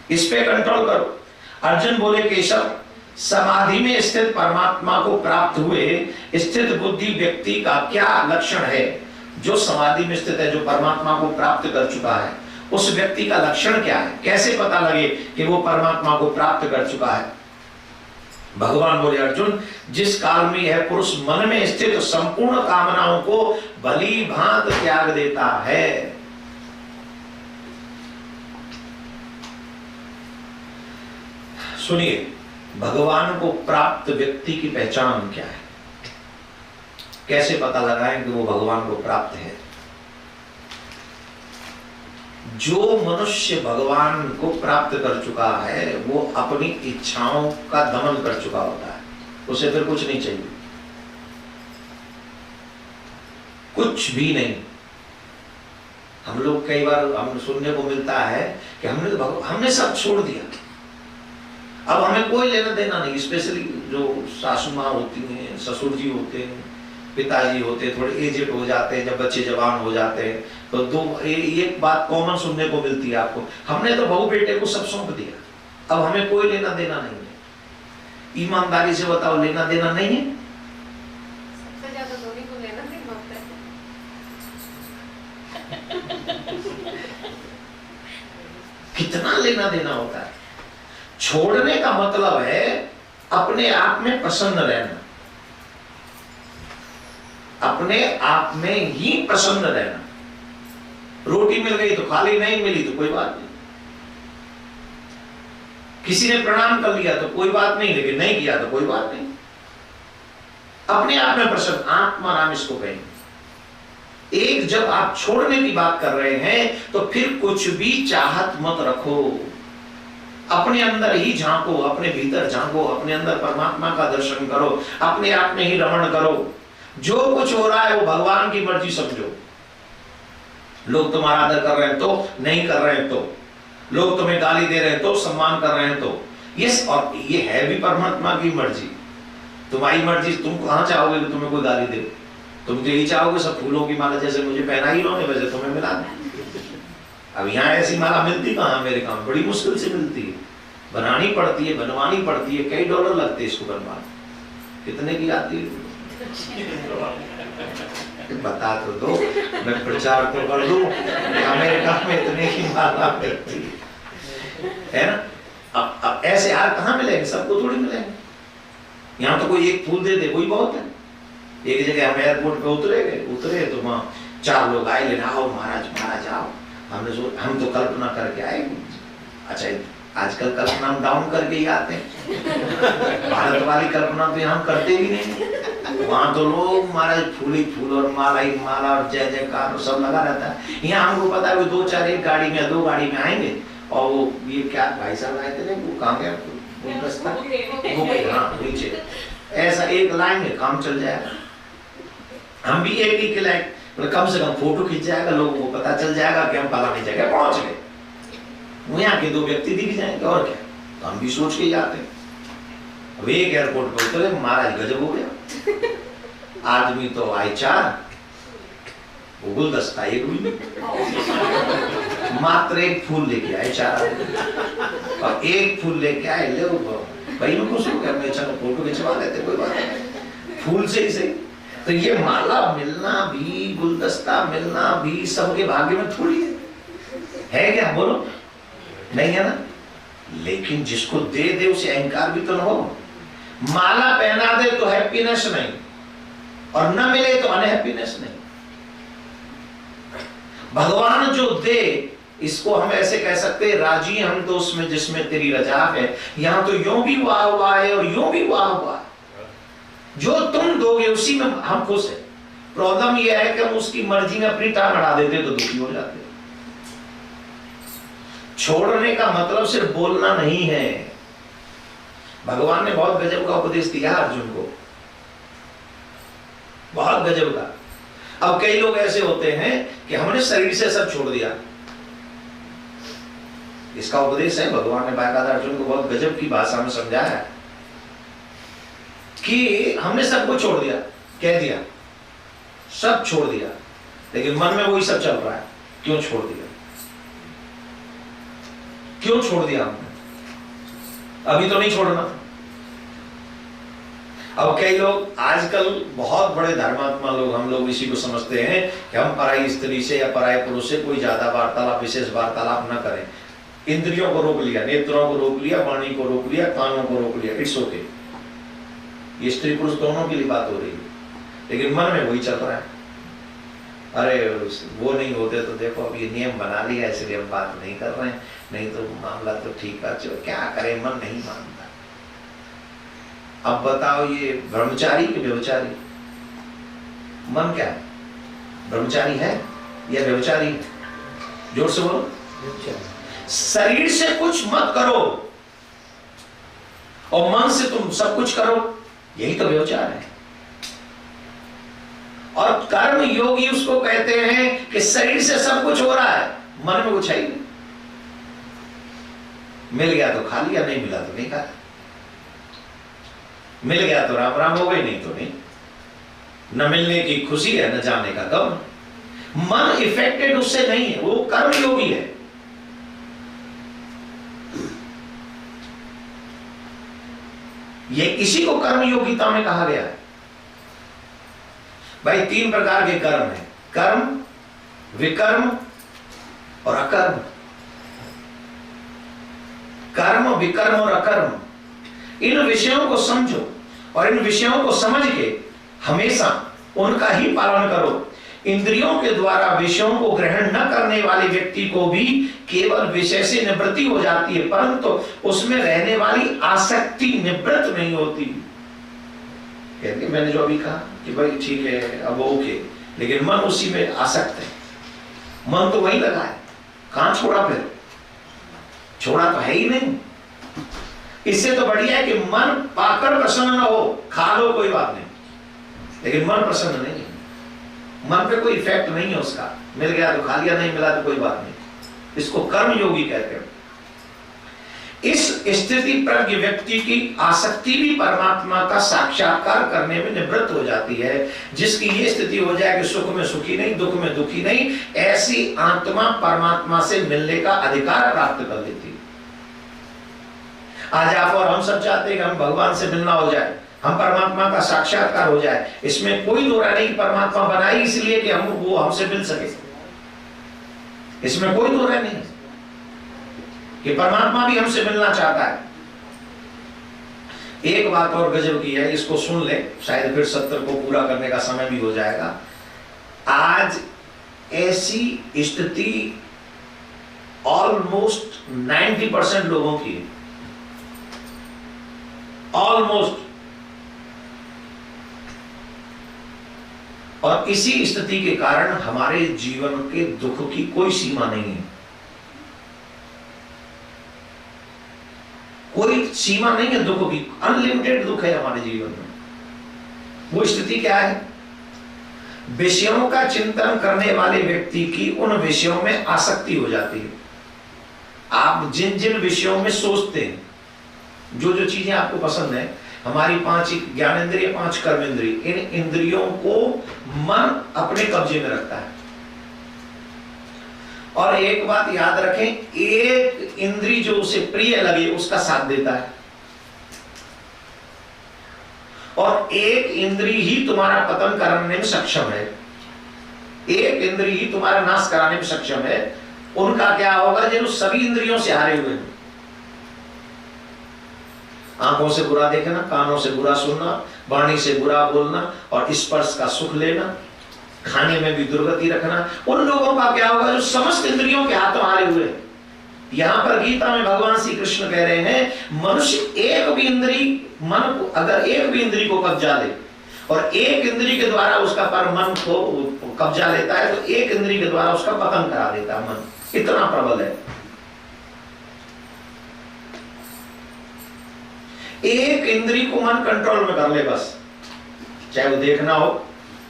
इस पे कंट्रोल करो। अर्जुन बोले, केशव, समाधि में स्थित परमात्मा को प्राप्त हुए स्थित बुद्धि व्यक्ति का क्या लक्षण है? जो समाधि में स्थित है, जो परमात्मा को प्राप्त कर चुका है, उस व्यक्ति का लक्षण क्या है? कैसे पता लगे कि वो परमात्मा को प्राप्त कर चुका है? भगवान बोले, अर्जुन, जिस काल में यह पुरुष मन में स्थित संपूर्ण कामनाओं को भली भांत त्याग देता है। सुनिए, भगवान को प्राप्त व्यक्ति की पहचान क्या है? कैसे पता लगाएं कि वो भगवान को प्राप्त है? जो मनुष्य भगवान को प्राप्त कर चुका है, वो अपनी इच्छाओं का दमन कर चुका होता है, उसे फिर कुछ नहीं चाहिए, कुछ भी नहीं। हम लोग कई बार हम सुनने को मिलता है कि हमने सब छोड़ दिया, अब हमें कोई लेना देना नहीं। स्पेशली जो सासू माँ होती हैं, ससुर जी होते हैं, पिताजी होते हैं, थोड़े एजेड हो जाते हैं, जब बच्चे जवान हो जाते हैं, तो एक बात कॉमन सुनने को मिलती है आपको, हमने तो बहू बेटे को सब सौंप दिया, अब हमें कोई लेना देना नहीं है। ईमानदारी से बताओ, लेना देना नहीं है? सबसे ज्यादा धोनी को लेना देना होता है। कितना लेना देना होता है। छोड़ने का मतलब है अपने आप में प्रसन्न रहना, अपने आप में ही प्रसन्न रहना। रोटी मिल गई तो खा ली, नहीं मिली तो कोई बात नहीं। किसी ने प्रणाम कर लिया तो कोई बात नहीं, लेकिन नहीं किया तो कोई बात नहीं। अपने आप में प्रसन्न, आत्मा राम इसको कहेंगे। एक जब आप छोड़ने की बात कर रहे हैं तो फिर कुछ भी चाहत मत रखो, अपने अंदर ही झांको, अपने भीतर झांको, अपने अंदर परमात्मा का दर्शन करो, अपने आप में ही रमण करो। जो कुछ हो रहा है वो भगवान की मर्जी समझो। लोग तुम्हारा आदर कर रहे हैं तो, नहीं कर रहे हैं तो, लोग तुम्हें गाली दे रहे हैं तो, सम्मान कर रहे हैं तो, यस, और ये है भी परमात्मा की मर्जी। तुम्हारी मर्जी, तुम कहां चाहोगे कि तुम्हें कोई गाली दे? तुम तो यही चाहोगे सब फूलों की माला जैसे मुझे पहना ही लोगे वैसे तुम्हें मिला दे। अब यहाँ ऐसी माला मिलती कहाँ? मेरे काम बड़ी मुश्किल से मिलती है, बनानी पड़ती है, बनवानी पड़ती है, कई डॉलर लगते हैं इसको बनवाने। कितने की आती है बता तो दो, मैं प्रचार तो कर दूं। अमेरिका में इतने की माला मिलती है ना। अब ऐसे हार कहाँ मिलेंगे? सबको थोड़ी मिलेंगे। यहाँ तो कोई एक फूल दे दे, कोई बहुत है। एक जगह हम एयरपोर्ट पे उतरे तो वहां 4 लोग आए लेना, आओ महाराज महाराज आओ। हम तो कल्पना करके आए। अच्छा, आजकल कल्पना हम डाउन करके ही आते हैं, भारत वाली कल्पना तो हम करते भी नहीं। वहां तो लोग महाराज फूल ही फूल और माला ही माला और जय जयकार सब लगा रहता है। यहाँ हमको पता है वो 2-4 एक गाड़ी में 2 गाड़ी में आएंगे और वो ये क्या भाई साहब आए थे वो कहाँ गया नीचे, ऐसा एक लाएंगे काम चल जाएगा। हम भी एक ही लाएंगे, कम से कम फोटो खींच जाएगा, लोगों को पता चल जाएगा कि हम फलानी जगह पहुंच गए। वो यहाँ के 2 व्यक्ति दिख जाएंगे और क्या, तो हम भी सोच के जाते हैं। अब एक एयरपोर्ट पर उतरे, महाराज गजब हो गया। आदमी तो आए 4, वो गुलदस्ता एक भी, मात्र एक फूल लेके आए 4 आदमी, और एक फूल लेके आए ले भाई मैं खुश हो गया, मैं चलो फोटो खिंचवा लेते, कोई बात नहीं, फूल से ही सही। तो ये माला मिलना भी, गुलदस्ता मिलना भी सबके भाग्य में थोड़ी है क्या? बोलो, नहीं है ना। लेकिन जिसको दे दे उसे अहंकार भी तो न हो। माला पहना दे तो हैप्पीनेस नहीं, और न मिले तो अनहैप्पीनेस नहीं। भगवान जो दे, इसको हम ऐसे कह सकते हैं, राजी हम तो उसमें जिसमें तेरी रजा है। यहां तो यूं भी वाह हुआ है और यूं भी वाह हुआ है। जो तुम दोगे उसी में हम खुश है। प्रॉब्लम यह है कि हम उसकी मर्जी में अपनी टांग अड़ा देते तो दुखी हो जाते। छोड़ने का मतलब सिर्फ बोलना नहीं है। भगवान ने बहुत गजब का उपदेश दिया अर्जुन को, बहुत गजब का। अब कई लोग ऐसे होते हैं कि हमने शरीर से सब छोड़ दिया। इसका उपदेश है, भगवान ने बाकायदा अर्जुन को बहुत गजब की भाषा में समझाया कि हमने सबको छोड़ दिया, कह दिया सब छोड़ दिया, लेकिन मन में वही सब चल रहा है। क्यों छोड़ दिया? क्यों छोड़ दिया हमने? अभी तो नहीं छोड़ना। अब कई लोग आजकल बहुत बड़े धर्मात्मा लोग, हम लोग इसी को समझते हैं कि हम पराई स्त्री से या पराई पुरुष से कोई ज्यादा वार्तालाप, विशेष वार्तालाप न करें। इंद्रियों को रोक लिया, नेत्रों को रोक लिया, वाणी को रोक लिया, कानों को रोक लिया, इट्स ओके। ये स्त्री पुरुष दोनों के लिए बात हो रही है, लेकिन मन में वही चल रहा है। अरे वो नहीं होते तो देखो, अब ये नियम बना लिया इसलिए हम बात नहीं कर रहे हैं, नहीं तो मामला तो ठीक है, चलो क्या करें, मन नहीं मानता। अब बताओ ये ब्रह्मचारी कि व्यभिचारी? मन क्या है? ब्रह्मचारी है या व्यभिचारी है? जोर से बोलो। शरीर से कुछ मत करो और मन से तुम सब कुछ करो, यही तो व्यभिचार है। और कर्म योगी उसको कहते हैं कि शरीर से सब कुछ हो रहा है, मन में कुछ है ही नहीं। मिल गया तो खा लिया, नहीं मिला तो नहीं खाया। मिल गया तो राम राम हो गई, नहीं तो नहीं। न मिलने की खुशी है, न जाने का गम। मन इफेक्टेड उससे नहीं है, वो कर्म योगी है। ये इसी को कर्म योगिता में कहा गया है। भाई 3 प्रकार के कर्म हैं, कर्म, विकर्म और अकर्म। कर्म, विकर्म और अकर्म, इन विषयों को समझो और इन विषयों को समझ के हमेशा उनका ही पालन करो। इंद्रियों के द्वारा विषयों को ग्रहण न करने वाले व्यक्ति को भी केवल विषय से निवृत्ति हो जाती है, परंतु उसमें रहने वाली आसक्ति निवृत्त नहीं होती। कहते मैंने जो अभी कहा कि भाई ठीक है अब ओके, लेकिन मन उसी में आसक्त है, मन तो वही लगा है, कहां छोड़ा? फिर छोड़ा तो है ही नहीं। इससे तो बढ़िया है कि मन पाकर प्रसन्न न हो, खा लो कोई बात नहीं, लेकिन मन प्रसन्न नहीं है, मन पे कोई इफेक्ट नहीं है उसका, मिल गया तो खा लिया, नहीं मिला तो कोई बात नहीं। इसको कर्म योगी कहते हैं। इस स्थिति प्रज्ञ व्यक्ति की आसक्ति भी परमात्मा का साक्षात्कार करने में निवृत्त हो जाती है। जिसकी ये स्थिति हो जाए कि सुख में सुखी नहीं, दुख में दुखी नहीं, ऐसी आत्मा परमात्मा से मिलने का अधिकार प्राप्त कर लेती है। आज आप और हम सब चाहते हैं कि हम भगवान से मिलना हो जाए, हम परमात्मा का साक्षात्कार हो जाए। इसमें कोई दो राय नहीं, परमात्मा बनाई इसलिए कि हम वो हमसे मिल सके, इसमें कोई दो राय नहीं कि परमात्मा भी हमसे मिलना चाहता है। एक बात और गजब की है, इसको सुन ले, शायद फिर 70 को पूरा करने का समय भी हो जाएगा। आज ऐसी स्थिति ऑलमोस्ट 90% लोगों की है, ऑलमोस्ट। और इसी स्थिति के कारण हमारे जीवन के दुख की कोई सीमा नहीं है, कोई सीमा नहीं है दुख की, अनलिमिटेड दुख है हमारे जीवन में। वो स्थिति क्या है? विषयों का चिंतन करने वाले व्यक्ति की उन विषयों में आसक्ति हो जाती है। आप जिन जिन विषयों में सोचते हैं, जो जो चीजें आपको पसंद है, हमारी 5 ज्ञानेंद्रिय, 5 कर्मेंद्रिय, इन इंद्रियों को मन अपने कब्जे में रखता है। और एक बात याद रखें, एक इंद्री जो उसे प्रिय लगे उसका साथ देता है, और एक इंद्री ही तुम्हारा पतन करने में सक्षम है, एक इंद्री ही तुम्हारा नाश कराने में सक्षम है। उनका क्या होगा? जो सभी इंद्रियों से हारे हुए हैं। आंखों से बुरा देखना, कानों से बुरा सुनना, वाणी से बुरा बोलना और स्पर्श का सुख लेना, खाने में भी दुर्गति रखना, उन लोगों का क्या होगा जो समस्त इंद्रियों के हाथों हारे हुए हैं। यहां पर गीता में भगवान श्री कृष्ण कह रहे हैं, मनुष्य एक भी इंद्री, मन को अगर एक भी इंद्री को कब्जा ले और एक इंद्री के द्वारा उसका पर मन को कब्जा लेता है, तो एक इंद्री के द्वारा उसका पतन करा देता है। मन इतना प्रबल है। एक इंद्री को मन कंट्रोल में कर ले बस, चाहे वो देखना हो,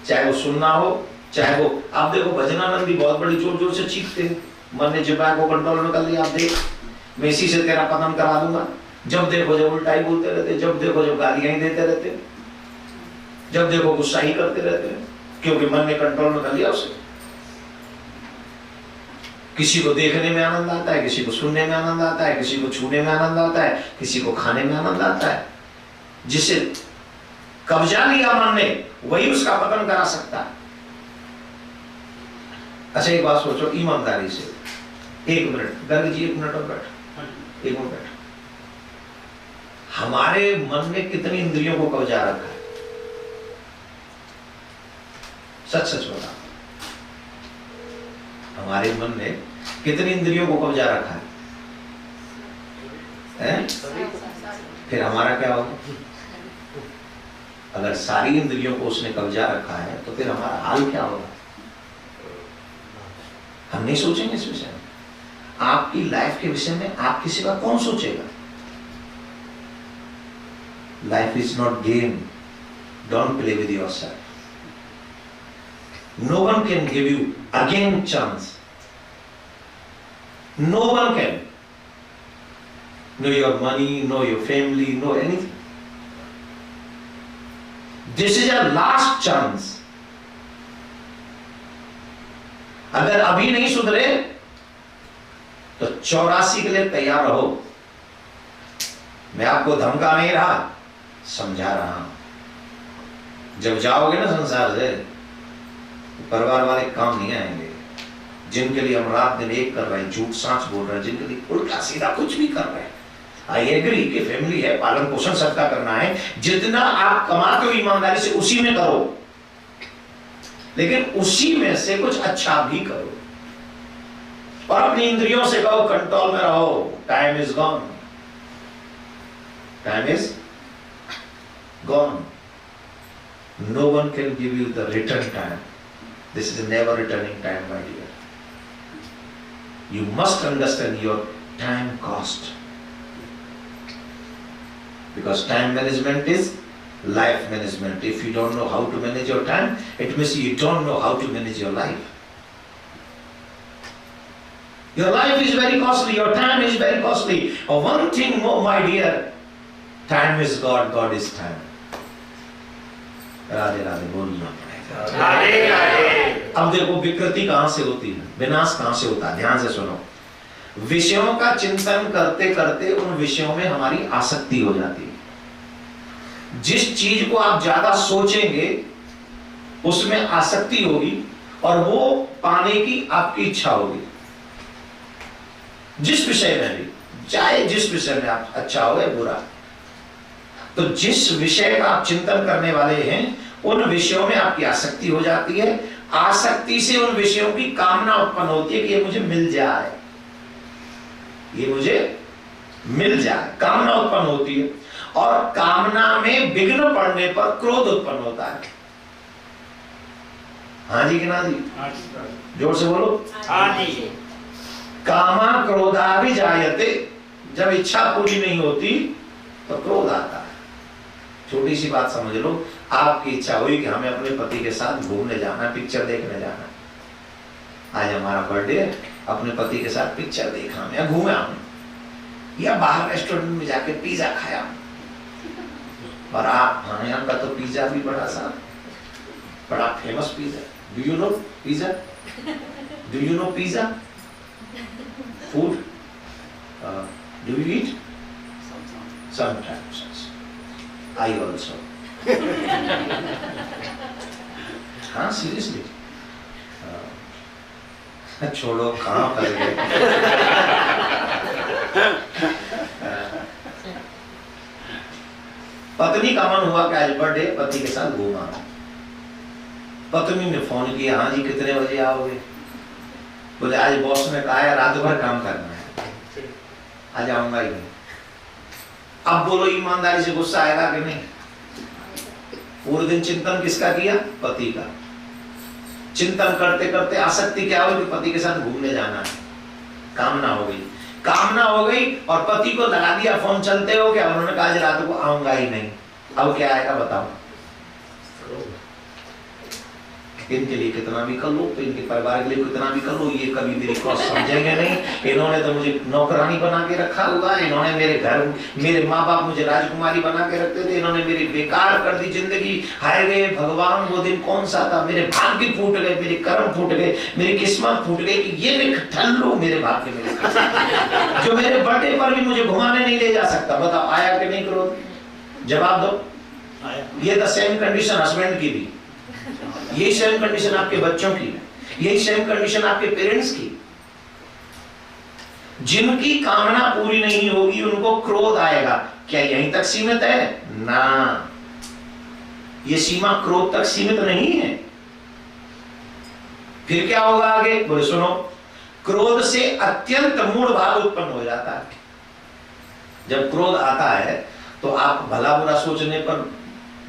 चाहे वो सुनना हो, चाहे वो, आप देखो भजनानंद भी बहुत बड़ी जोर जोर से चीखते हैं, मन ने जिब्बा को कंट्रोल में कर लिया, आप देख मैं इसी से तेरा पतन करा दूंगा। जब देखो जब उल्टा ही बोलते रहते, जब देखो जब गालियां ही देते रहते, जब देखो गुस्सा ही करते रहते हैं, क्योंकि मन ने कंट्रोल में कर लिया उसे। किसी को देखने में आनंद आता है, किसी को सुनने में आनंद आता है, किसी को छूने में आनंद आता है, किसी को खाने में आनंद आता है। जिसे कब्जा लिया मन ने, वही उसका पतन करा सकता है। अच्छा एक बात सोचो ईमानदारी से, 1 मिनट गर्ग जी, 1 मिनट और बैठ, 1 मिनट। हमारे मन ने कितनी इंद्रियों को कब्जा रखा है? सच सच बता, हमारे मन ने कितनी इंद्रियों को कब्जा रखा है? फिर हमारा क्या होगा? अगर सारी इंद्रियों को उसने कब्जा रखा है तो फिर हमारा हाल क्या होगा? हम नहीं सोचेंगे इस विषय में। आपकी लाइफ के विषय में आपके सिवा कौन सोचेगा? Life is not game, don't play with yourself. No one can give you again chance. No one can. No your money, no your family, no anything. This is your last chance. अगर अभी नहीं सुधरे तो 84 के लिए तैयार रहो। मैं आपको धमका नहीं रहा, समझा रहा हूं। जब जाओगे ना संसार से, परिवार वाले काम नहीं आएंगे, जिनके लिए हम रात दिन एक कर रहे हैं, झूठ सांच बोल रहे हैं, जिनके लिए उल्टा सीधा कुछ भी कर रहे हैं, आई एग्री कि फैमिली है, पालन पोषण सबका करना है, जितना आप कमाते हो ईमानदारी से उसी में करो, लेकिन उसी में से कुछ अच्छा भी करो और अपनी इंद्रियों से कहो कंट्रोल में रहो। Time is gone, time is gone, no one can give you the return time, this is never returning time my dear. You must understand your time cost, because time management is life management. If you don't know how to manage your time, it means you don't know how to manage your life. Your life is very costly, your time is very costly. One thing more, my dear, time is God, God is time. Radhe Radhe बोलना पड़ेगा। राधे राधे। अब देखो विकृति कहां से होती है, विनाश कहां से होता है, ध्यान से सुनो। विषयों का चिंतन करते करते उन विषयों में हमारी आसक्ति हो जाती है। जिस चीज को आप ज्यादा सोचेंगे उसमें आसक्ति होगी और वो पाने की आपकी इच्छा होगी। जिस विषय में भी, चाहे जिस विषय में आप अच्छा हो या बुरा, तो जिस विषय का आप चिंतन करने वाले हैं उन विषयों में आपकी आसक्ति हो जाती है। आसक्ति से उन विषयों की कामना उत्पन्न होती है कि ये मुझे मिल जाए, ये मुझे मिल जाए, कामना उत्पन्न होती है। और कामना में विघ्न पड़ने पर क्रोध उत्पन्न होता है। हाँ जी कि ना जी? जोर से बोलो। हाँ जी। कामा क्रोधा भी जायते, जब इच्छा पूरी नहीं होती तो क्रोध आता है। छोटी सी बात समझ लो, आपकी इच्छा हुई कि हमें अपने पति के साथ घूमने जाना, पिक्चर देखने जाना। आज हमारा बर्थडे है, अपने पति के साथ पिक्चर देखा हम या घूमे हम या बाहर रेस्टोरेंट में जाके पिज्जा खाया। और आप, हाँ यहाँ का तो पिज्जा भी बड़ा famous pizza. Do you know pizza? Do you know pizza food? Do you eat? Sometimes I also. हाँ सीरियसली, छोड़ो कहाँ कर गए। पत्नी का मन हुआ कि आज बर्थडे, पति के साथ घूमा। पत्नी ने फोन किया, हाँ जी कितने बजे आओगे? बोले आज बॉस ने कहा है रात भर काम करना है, आज आऊंगा ही नहीं। अब बोलो ईमानदारी से गुस्सा आएगा कि नहीं? पूरे दिन चिंतन किसका किया? पति का। चिंतन करते करते आसक्ति क्या हुई कि पति के साथ घूमने जाना है, कामना हो गई। कामना हो गई और पति को लगा दिया फोन, चलते हो क्या? उन्होंने कहा आज रात को आऊंगा ही नहीं। अब क्या आएगा बताओ? इनके लिए कितना भी कर लो, तो इनके परिवार के लिए कितना भी कर लो, ये कभी मेरी कॉस्ट समझेंगे नहीं। इन्होंने तो मुझे नौकरानी बना के रखा हुआ, इन्होंने मेरे घर, मेरे माँ बाप मुझे राजकुमारी बना के रखते थे, इन्होंने मेरी बेकार कर दी जिंदगी। हाय रे भगवान, वो दिन कौन सा था? मेरे भाग्य फूट गए, मेरे कर्म फूट गए, मेरी किस्मत फूट गई कि ये मैं ठल्लू मेरे भाग्य में जो मेरे बर्थडे पर भी मुझे घुमाने नहीं ले जा सकता। बताओ आया कि नहीं क्रोध? जवाब दो। ये द सेम कंडीशन हस्बैंड की भी, यही सेम कंडीशन आपके बच्चों की, यही सेम कंडीशन आपके पेरेंट्स की। जिनकी कामना पूरी नहीं होगी उनको क्रोध आएगा। क्या यहीं तक सीमित है? ना, ये सीमा क्रोध तक सीमित नहीं है। फिर क्या होगा आगे? बोले सुनो, क्रोध से अत्यंत मूढ़ भाव उत्पन्न हो जाता है। जब क्रोध आता है तो आप भला बुरा सोचने पर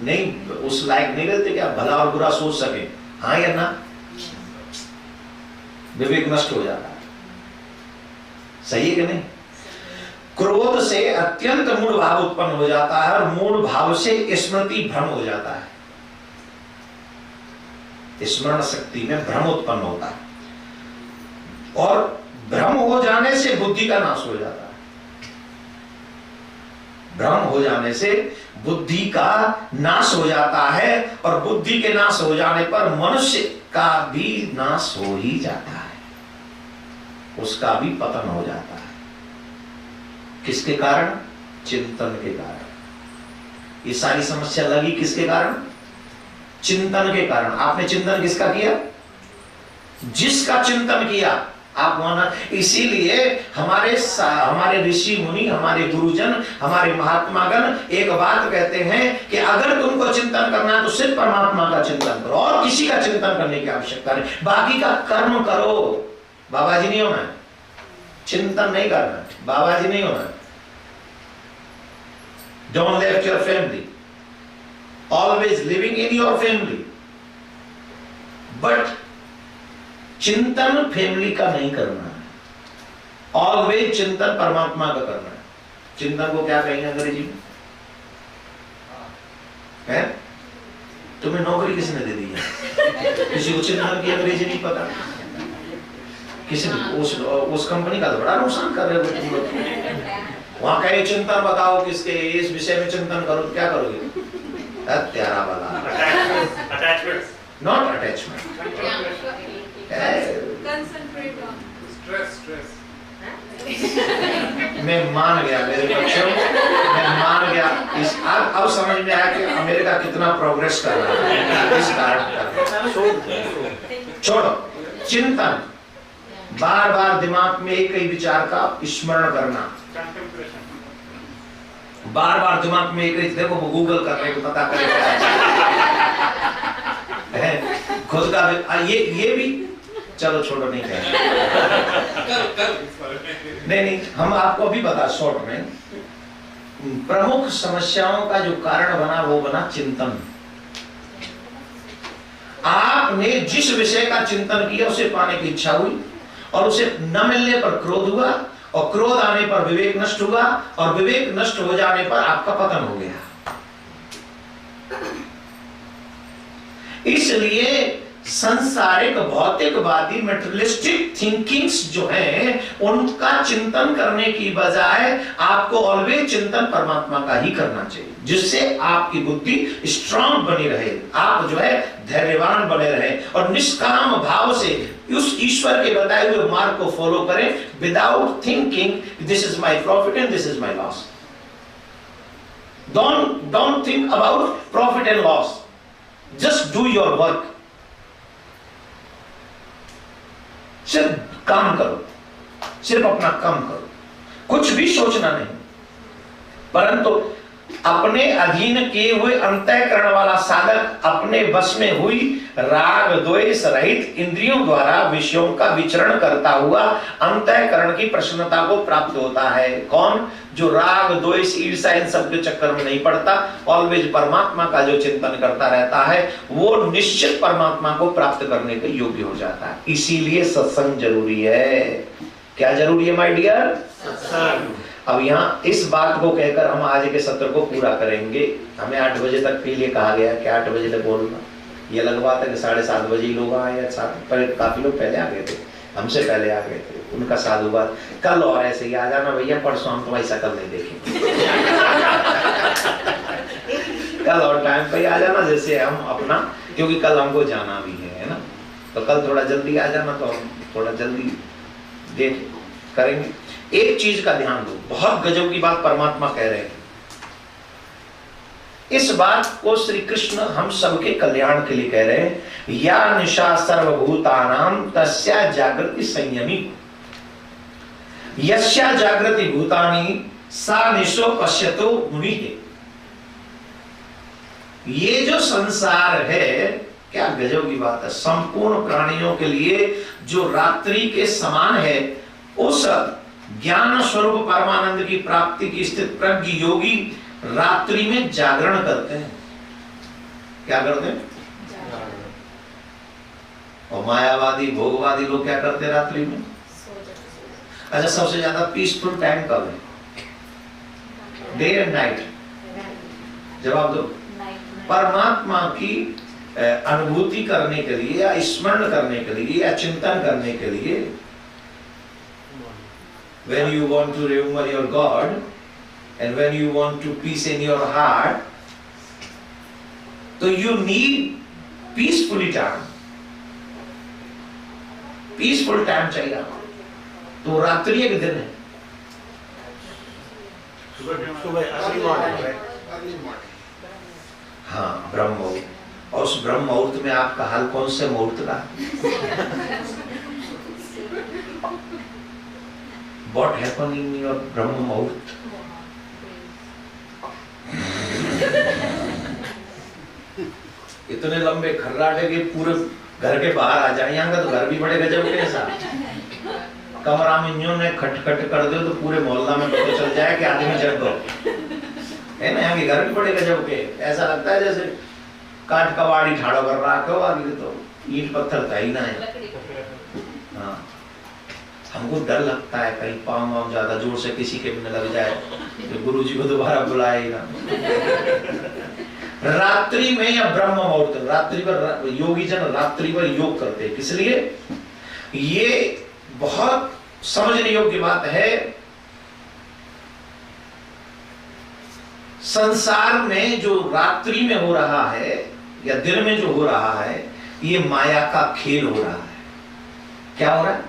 नहीं, उस लायक नहीं रहते कि आप भला और बुरा सोच सके, हाँ या ना? विवेक नष्ट हो जाता है। सही है कि नहीं? क्रोध से अत्यंत मूढ़ भाव उत्पन्न हो जाता है और मूढ़ भाव से स्मृति भ्रम हो जाता है। स्मरण शक्ति में भ्रम उत्पन्न होता है और भ्रम हो जाने से बुद्धि का नाश हो जाता है। भ्रम हो जाने से बुद्धि का नाश हो जाता है और बुद्धि के नाश हो जाने पर मनुष्य का भी नाश हो ही जाता है, उसका भी पतन हो जाता है। किसके कारण? चिंतन के कारण। ये सारी समस्या लगी किसके कारण? चिंतन के कारण। आपने चिंतन किसका किया? जिसका चिंतन किया आप वहां, इसीलिए हमारे ऋषि मुनि, हमारे गुरुजन, हमारे महात्मागण एक बात कहते हैं कि अगर तुमको चिंतन करना है तो सिर्फ परमात्मा का चिंतन करो और किसी का चिंतन करने की आवश्यकता नहीं, बाकी का कर्म करो। बाबा जी नहीं होना, चिंतन नहीं करना, बाबा जी नहीं होना। Don't left your family, always living in your family, but चिंतन फैमिली का नहीं करना है, ऑलवेज चिंतन परमात्मा का करना है। चिंतन को क्या कहेंगे अंग्रेजी में? है? तुम्हें नौकरी किसने दे दी है? किसी को चिंतन की अंग्रेजी नहीं पता? किसी उस कंपनी का तो बड़ा नुकसान कर रहे हो तुम लोग। वहां कहे चिंतन बताओ किसके, इस विषय में चिंतन करो, तो क्या करोगे? त्यारा वाला attachment, not attachment, concentrate on stress. मैं मान गया मेरे बच्चों, मैं मान गया। इस अब समझ में आया कि अमेरिका कितना प्रोग्रेस कर रहा है इस कारण। छोड़ो चिंतन, बार बार दिमाग में एक ही विचार का स्मरण करना, बार बार दिमाग में एक ही, देखो वो गूगल करने को पता करेगा खुद का ये भी। चलो छोड़ो, नहीं कहें। नहीं, हम आपको अभी बता शॉर्ट में। प्रमुख समस्याओं का जो कारण बना वो बना चिंतन। आपने जिस विषय का चिंतन किया उसे पाने की इच्छा हुई और उसे न मिलने पर क्रोध हुआ और क्रोध आने पर विवेक नष्ट हुआ और विवेक नष्ट हो जाने पर आपका पतन हो गया। इसलिए संसारिक भौतिकवादी मेटेरियलिस्टिक थिंकिंग्स जो हैं उनका चिंतन करने की बजाय आपको ऑलवेज चिंतन परमात्मा का ही करना चाहिए, जिससे आपकी बुद्धि स्ट्रांग बनी रहे, आप जो है धैर्यवान बने रहे और निष्काम भाव से उस ईश्वर के बताए हुए मार्ग को फॉलो करें without thinking this is my profit and this is my loss. Don't think about profit and loss, just do your work. सिर्फ काम करो, सिर्फ अपना काम करो, कुछ भी सोचना नहीं। परंतु अपने अधीन किए हुए अंतःकरण वाला साधक अपने वश में हुई राग द्वेष रहित इंद्रियों द्वारा विषयों का विचरण करता हुआ अंतःकरण की प्रसन्नता को प्राप्त होता है। कौन? जो राग द्वेष ईर्ष्या इन सब के चक्कर में नहीं पड़ता, ऑलवेज परमात्मा का जो चिंतन करता रहता है वो निश्चित परमात्मा को प्राप्त करने के योग्य हो जाता है। इसीलिए सत्संग जरूरी है। क्या जरूरी है माय डियर? सत्संग। अब यहाँ इस बात को कहकर हम आज के सत्र को पूरा करेंगे। हमें 8 बजे तक के लिए कहा गया कि 8 बजे तक बोलना। ये लगवा था कि 7:30 बजे ही लोग आए या 7, पर काफी लोग पहले आ गए थे, हमसे पहले आ गए थे। उनका साधुवाद। कल और ऐसे ही आ जाना भैया, परसों हम तुम्हारी शकल नहीं देखेंगे। कल और टाइम पे आ जाना, जैसे हम अपना, क्योंकि कल हमको जाना भी है ना, तो कल थोड़ा जल्दी आ जाना, तो हम थोड़ा जल्दी देख करेंगे। एक चीज का ध्यान दो, बहुत गजब की बात परमात्मा कह रहे हैं। इस बात को श्री कृष्ण हम सबके कल्याण के लिए कह रहे हैं। या निशा सर्वभूतानां तस्या जागृति संयमी, यस्या जागृति भूतानि सा निशो पश्यतो मुनिः। ये जो संसार है, क्या गजब की बात है, संपूर्ण प्राणियों के लिए जो रात्रि के समान है, उस ज्ञान स्वरूप परमानंद की प्राप्ति की स्थित प्रज्ञ योगी रात्रि में जागरण करते हैं। क्या करते हैं? और मायावादी भोगवादी लोग क्या करते हैं रात्रि में? अच्छा, सबसे ज्यादा पीसफुल टाइम कब है? Day and night? जवाब दो। परमात्मा की अनुभूति करने के लिए या स्मरण करने के लिए या चिंतन करने के लिए, when you want to remember your God and when you want to peace in your heart, so you need peaceful time. Peaceful time चाहिए। तो रात्रि एक दिन है, हाँ ब्रह्म मुहूर्त। और उस ब्रह्म मुहूर्त में आपका हाल कौन से मुहूर्त का? What happened in your Brahma Muhurt? इतने लंबे खर्राटे के पूरे घर के बाहर आ जाए, यहाँ का तो घर भी बड़े गजब के ऐसा, कमरा में यूं ने खटखट कर दो तो पूरे मोहल्ला में पता चल जाए कि आदमी जग गो, है ना। यहाँ के घर भी बड़े गजब के, ऐसा लगता है जैसे काट कबाड़ी ठाड़ो कर रहा हो, आगे तो ईंट पत्थर था ही ना है। हाँ, हमको डर लगता है कहीं पाँव वाँव ज्यादा जोर से किसी के भी न लग जाए, तो गुरु जी को दोबारा बुलाए ना। रात्रि में या ब्रह्म मुहूर्त, रात्रि पर योगी जन रात्रि पर योग करते हैं, किस लिए? ये बहुत समझने योग्य बात है। संसार में जो रात्रि में हो रहा है या दिन में जो हो रहा है, ये माया का खेल हो रहा है। क्या हो रहा है?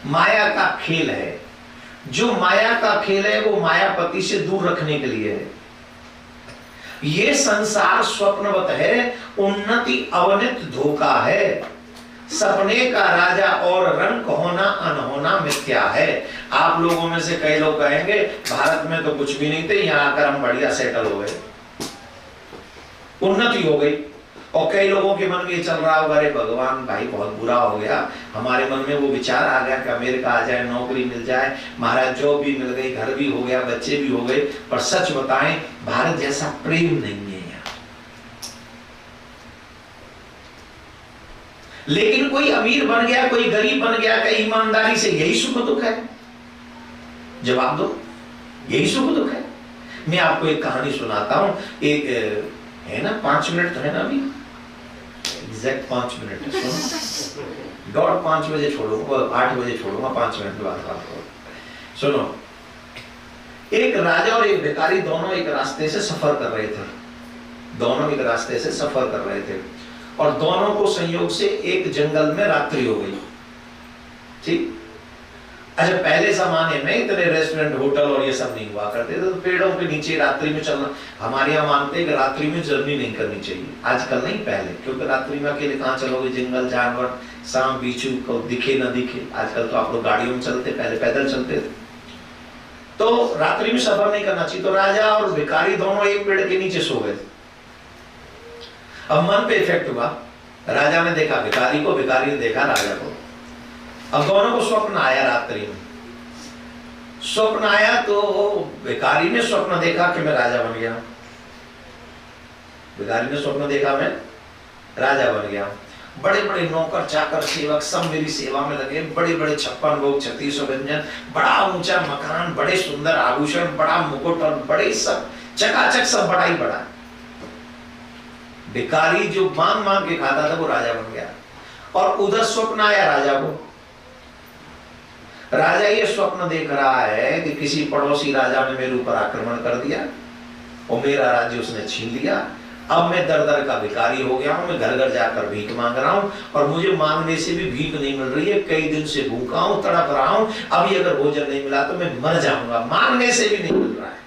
माया का खेल है। जो माया का खेल है वो मायापति से दूर रखने के लिए है। ये संसार स्वप्नवत है, उन्नति अवनित धोखा है। सपने का राजा और रंग होना अनहोना मिथ्या है। आप लोगों में से कई लोग कहेंगे भारत में तो कुछ भी नहीं थे, यहाँ आकर हम बढ़िया सेटल हो गए, उन्नति हो गई। और कई लोगों के मन में ये चल रहा होगा, अरे भगवान भाई बहुत बुरा हो गया, हमारे मन में वो विचार आ गया कि अमेरिका आ जाए, नौकरी मिल जाए, महाराज जॉब भी मिल गई, घर भी हो गया, बच्चे भी हो गए। पर सच बताएं, भारत जैसा प्रेम नहीं है यहाँ। लेकिन कोई अमीर बन गया, कोई गरीब बन गया, कई ईमानदारी से, यही सुख दुख है? जवाब दो, यही सुख दुख है। मैं आपको एक कहानी सुनाता हूं। एक है ना, 5 मिनट तो है ना अभी, एग्जैक्ट 5 मिनट है। सुनो, 5:30 बजे छोड़ूंगा, 8 बजे छोड़ूंगा, 5 मिनट के बाद बात करो। सुनो, एक राजा और एक भिखारी दोनों एक रास्ते से सफर कर रहे थे। दोनों एक रास्ते से सफर कर रहे थे और दोनों को संयोग से एक जंगल में रात्रि हो गई। ठीक। अच्छा, पहले जमाने में इतने रेस्टोरेंट, होटल और ये सब नहीं हुआ करते थे, तो पेड़ों के नीचे रात्रि में चलना, हमारे यहाँ मानते हैं कि रात्रि में जर्नी नहीं करनी चाहिए। आजकल नहीं, पहले, क्योंकि रात्रि में अकेले कहाँ चलोगे, जंगल जानवर, सांप बिच्छू को दिखे ना दिखे। आजकल तो आप लोग गाड़ियों में चलते, पहले पैदल चलते थे। तो रात्रि में सफर नहीं करना चाहिए। तो राजा और भिखारी दोनों एक पेड़ के नीचे सो गए। अब मन पे इफेक्ट हुआ, राजा ने देखा भिखारी को, भिखारी ने देखा राजा को। अब दोनों को स्वप्न आया रात्रि में। स्वप्न आया तो भिखारी ने स्वप्न देखा कि मैं राजा बन गया। भिखारी ने स्वप्न देखा मैं राजा बन गया। बड़े बड़े नौकर चाकर सेवक सब मेरी सेवा में लगे, बड़े बड़े 56 भोग 36 व्यंजन, बड़ा ऊंचा मकान, बड़े सुंदर आभूषण, बड़ा मुकुट और बड़े सब चकाचक, सब बड़ा ही बड़ा। भिखारी जो मांग मांग के खाता था वो राजा बन गया। और उधर स्वप्न आया राजा को। राजा ये स्वप्न देख रहा है कि किसी पड़ोसी राजा ने मेरे ऊपर आक्रमण कर दिया और मेरा राज्य उसने छीन लिया। अब मैं दर दर का भिखारी हो गया हूं, मैं घर घर जाकर भीख मांग रहा हूं और मुझे मांगने से भी भीख नहीं मिल रही है। कई दिन से भूखा हूं, तड़प रहा हूं, अभी अगर भोजन नहीं मिला तो मैं मर जाऊंगा, मांगने से भी नहीं मिल रहा है।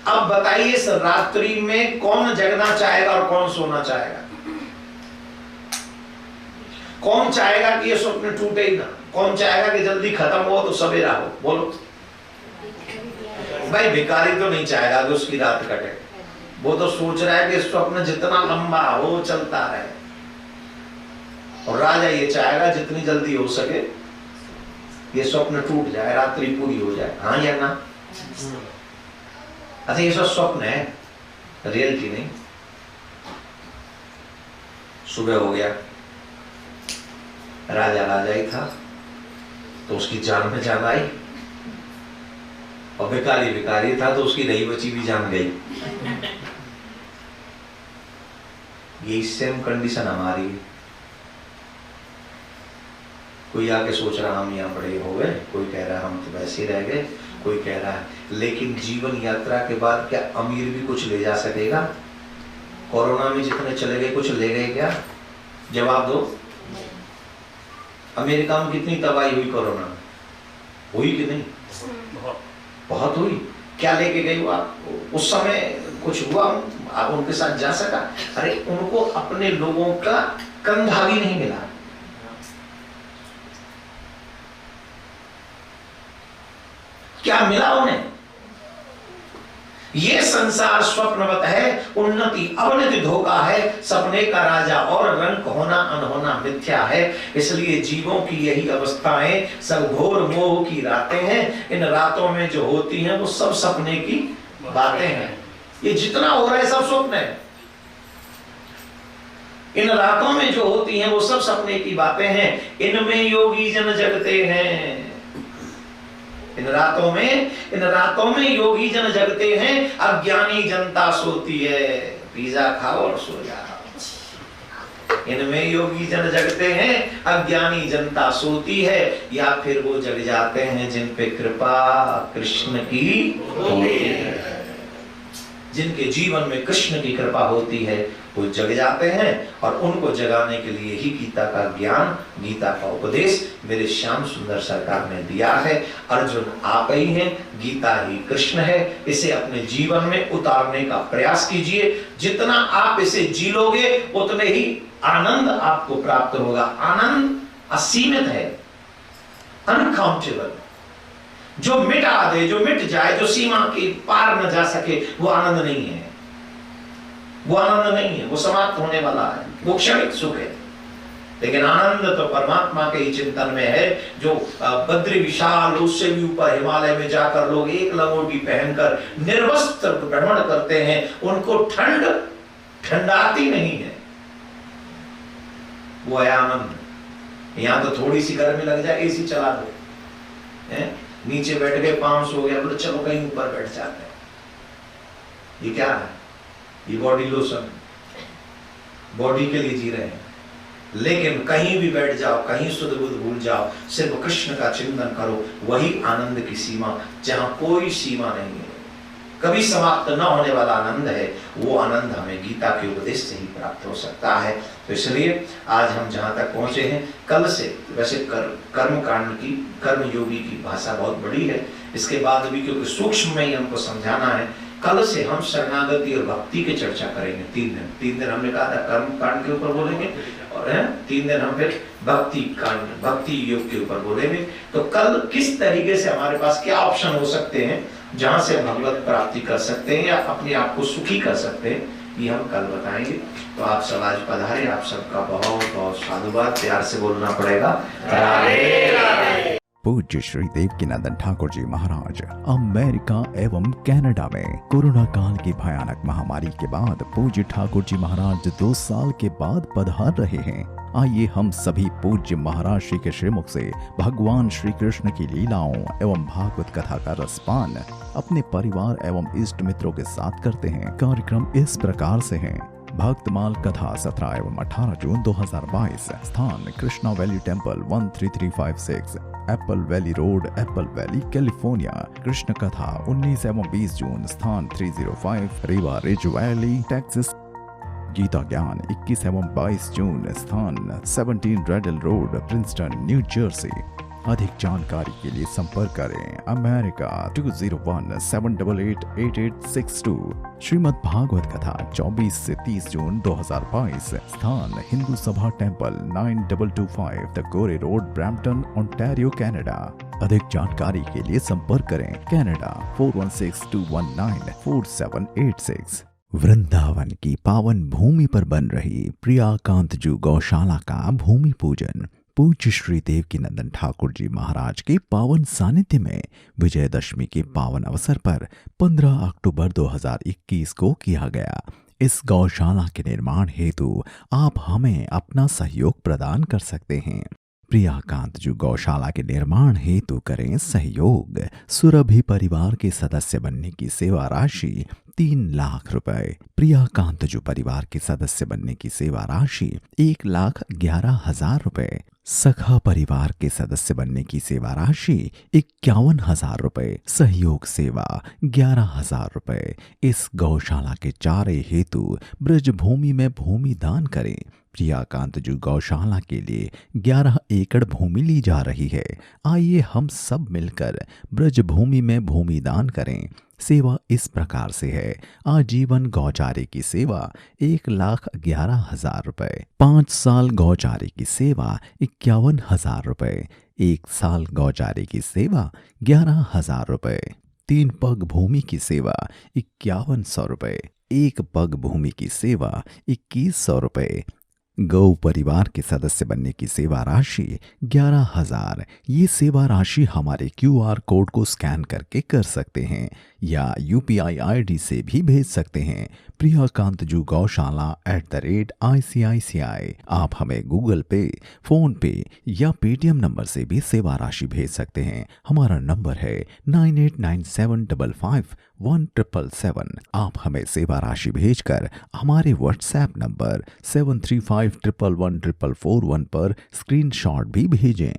अब बताइए, इस रात्रि में कौन जगना चाहेगा और कौन सोना चाहेगा? कौन चाहेगा कि ये स्वप्न टूटे ही ना? कौन चाहेगा कि जल्दी खत्म हो तो सवेरा हो? बोलो भाई। भिखारी तो नहीं चाहेगा कि उसकी रात कटे, वो तो सोच रहा है कि स्वप्न जितना लंबा हो चलता रहे। और राजा ये चाहेगा जितनी जल्दी हो सके ये स्वप्न टूट जाए, रात्रि पूरी हो जाए। हाँ या ना? अच्छा, ये सब स्वप्न है, रियलिटी नहीं। सुबह हो गया, राजा राजा ही था तो उसकी जान में जान आई, और भिखारी भिखारी था तो उसकी नहीं बची भी जान गई। ये सेम कंडीशन हमारी है। कोई आके सोच रहा हम यहाँ बड़े हो गए, कोई कह रहा हम तो वैसे रह गए, कोई कह रहा है। लेकिन जीवन यात्रा के बाद क्या अमीर भी कुछ ले जा सकेगा? कोरोना में जितने चले गए कुछ ले गए क्या? जवाब दो। अमेरिका में कितनी तबाही हुई कोरोना में? हुई कि नहीं? बहुत हुई। क्या लेके गई वो आप? उस समय कुछ हुआ? आप उनके साथ जा सका? अरे उनको अपने लोगों का कंधा भी नहीं मिला। क्या मिला उन्हें? ये संसार स्वप्नवत है, उन्नति अवनति धोखा है, सपने का राजा और रंग होना अनहोना मिथ्या है। इसलिए जीवों की यही अवस्थाएं सब घोर मोह की रातें हैं। इन रातों में जो होती हैं वो सब सपने की बातें हैं। ये जितना हो रहा है सब स्वप्न है। इन रातों में जो होती हैं वो सब सपने की बातें हैं। इनमें योगी जन जगते हैं। इन रातों में योगी जन जगते हैं, अज्ञानी जनता सोती है। पिज्जा खाओ और सो जाओ। इनमें योगी जन जगते हैं, अज्ञानी जनता सोती है, या फिर वो जग जाते हैं जिन पे कृपा कृष्ण की होती है। जिनके जीवन में कृष्ण की कृपा होती है वो जग जाते हैं, और उनको जगाने के लिए ही गीता का ज्ञान, गीता का उपदेश मेरे श्याम सुंदर सरकार ने दिया है। अर्जुन आप ही हैं, गीता ही कृष्ण है। इसे अपने जीवन में उतारने का प्रयास कीजिए। जितना आप इसे जी लोगे उतने ही आनंद आपको प्राप्त होगा। आनंद असीमित है, अनकाउंटेबल। जो मिटा दे, जो मिट जाए, जो सीमा के पार न जा सके, वो आनंद नहीं है। वो आनंद नहीं है, वो समाप्त होने वाला है, वो क्षणिक सुख है। लेकिन आनंद तो परमात्मा के ही चिंतन में है। जो बद्री विशाल, उससे भी ऊपर हिमालय में जाकर लोग एक लंगोटी पहनकर निर्वस्त्र भ्रमण करते हैं, उनको ठंडाती नहीं है, वो है आनंद। यहां तो थोड़ी सी गर्मी लग जाए, एसी चला दो, नीचे बैठ गए, पांव सो गया, बोले चलो कहीं ऊपर बैठ जाते हैं। ये क्या है? ये बॉडी लोशन, बॉडी के लिए जी रहे हैं। लेकिन कहीं भी बैठ जाओ, कहीं सुध बुध भूल जाओ, सिर्फ कृष्ण का चिंतन करो, वही आनंद की सीमा, जहां कोई सीमा नहीं है, कभी समाप्त न होने वाला आनंद है। वो आनंद हमें गीता के उपदेश से ही प्राप्त हो सकता है। तो इसलिए आज हम जहां तक पहुंचे हैं, कल से वैसे कर्म कांड की, कर्म योगी की भाषा बहुत बड़ी है, इसके बाद भी क्योंकि सूक्ष्म में ही हमको समझाना है, कल से हम शरणागति और भक्ति की चर्चा करेंगे। 3 दिन हमने कहा था कर्म कांड के ऊपर बोलेंगे, और 3 दिन हम फिर भक्ति कांड, भक्ति योग के ऊपर बोलेंगे। तो कल किस तरीके से हमारे पास क्या ऑप्शन हो सकते हैं जहां से भगवत प्राप्ति कर सकते हैं या अपने आप को सुखी कर सकते हैं, ये हम कल बताएंगे। तो आप सब आज पधारे, आप सबका बहुत बहुत साधुवाद। प्यार से बोलना पड़ेगा, राधे राधे। पूज्य श्री देवकीनंदन ठाकुर जी महाराज अमेरिका एवं कनाडा में कोरोना काल की भयानक महामारी के बाद पूज्य ठाकुर जी महाराज 2 साल के बाद पधार रहे हैं। आइए हम सभी पूज्य महाराज श्री के श्रीमुख से भगवान श्री कृष्ण की लीलाओं एवं भागवत कथा का रसपान अपने परिवार एवं इष्ट मित्रों के साथ करते हैं। कार्यक्रम इस प्रकार से है। भक्तमाल कथा 17 एवं 18 जून 2022। स्थान Krishna valley temple 13356 Apple valley road, Apple valley, California. Krishna कथा 19 एवं 20 जून। स्थान 305 Riva ridge valley, Texas. Gita ज्ञान 21 एवं 22 जून। स्थान 17 ridley road, Princeton, new Jersey. अधिक जानकारी के लिए संपर्क करें अमेरिका 201-788-8862। श्रीमद् भागवत कथा 24 से 30 जून 2022। स्थान हिंदू सभा temple 9225 the Gore road, Brampton, Ontario, Canada. अधिक जानकारी के लिए संपर्क करें कनाडा 416-219-4786। वृंदावन की पावन भूमि पर बन रही प्रियाकांतजू गौशाला का भूमि पूजन पूज्य श्री देवकीनंदन ठाकुर जी महाराज के पावन सानिध्य में विजयदशमी के पावन अवसर पर 15 अक्टूबर 2021 को किया गया। इस गौशाला के निर्माण हेतु आप हमें अपना सहयोग प्रदान कर सकते हैं। प्रियाकांतजू गौशाला के निर्माण हेतु करें सहयोग। सुरभि परिवार के सदस्य बनने की सेवा राशि 3 लाख रुपए। प्रियाकांतजू परिवार के सदस्य बनने की सेवा राशि 1,11,000 रुपए। सखा परिवार के सदस्य बनने की सेवा राशि 51,000 रुपए। सहयोग सेवा 11,000 रुपए। इस गौशाला के चारे हेतु ब्रजभूमि में भूमि दान करें। प्रियाकांतजू गौशाला के लिए 11 एकड़ भूमि ली जा रही है। आइए हम सब मिलकर ब्रजभूमि में भूमि दान करें। सेवा इस प्रकार से है। आजीवन गौचारे की सेवा 1,11,000 रुपए। 5 साल गौचारे की सेवा 51,000 रुपए। 1 साल गौचारे की सेवा 11,000 रुपए, 3 पग भूमि की सेवा 5100 रुपए, 1 पग भूमि की सेवा 2100 रुपए, गौ परिवार के सदस्य बनने की सेवा राशि 11,000। ये सेवा राशि हमारे QR कोड को स्कैन करके कर सकते हैं या UPI ID से भी भेज सकते हैं। प्रियाकांतजू गौशाला @ICICI। आप हमें गूगल पे, फोन पे या पेटीएम नंबर से भी सेवा राशि भेज सकते हैं। हमारा नंबर है 9897551777। आप हमें सेवा राशि भेजकर हमारे व्हाट्सएप नंबर 7351114441 पर स्क्रीनशॉट भी भेजें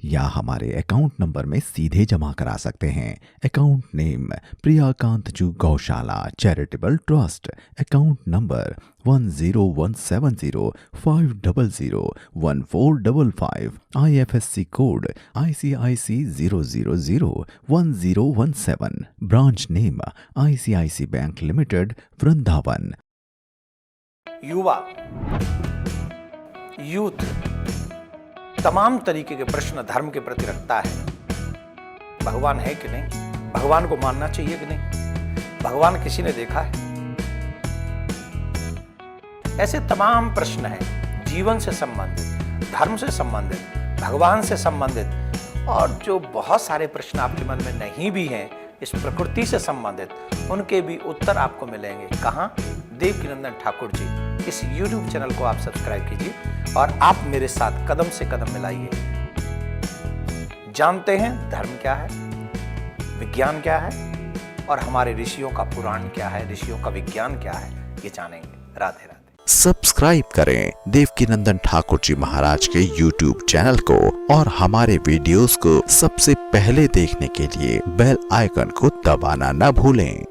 या हमारे अकाउंट नंबर में सीधे जमा करा सकते हैं। अकाउंट नेम प्रियाकांतजू गौशाला charitable trust, account number 1017050001455, IFSC code ICIC 0001017, branch name ICIC bank limited Vrindavan. युवा, यूथ तमाम तरीके के प्रश्न धर्म के प्रति रखता है। भगवान है कि नहीं, भगवान को मानना चाहिए कि नहीं, भगवान किसी ने देखा है, ऐसे तमाम प्रश्न हैं जीवन से संबंधित, धर्म से संबंधित, भगवान से संबंधित, और जो बहुत सारे प्रश्न आपके मन में नहीं भी हैं इस प्रकृति से संबंधित, उनके भी उत्तर आपको मिलेंगे। कहाँ? देवकीनंदन ठाकुर जी। इस YouTube चैनल को आप सब्सक्राइब कीजिए और आप मेरे साथ कदम से कदम मिलाइए। जानते हैं धर्म क्या है, विज्ञान क्या है और हमारे ऋषियों का पुराण क्या है, ऋषियों का विज्ञान क्या है, ये जानेंगे। राधे राधे। सब्सक्राइब करें देवकीनंदन ठाकुर जी महाराज के YouTube चैनल को और हमारे वीडियोस को सबसे पहले देखने के लिए बेल आइकन को दबाना न भूलें।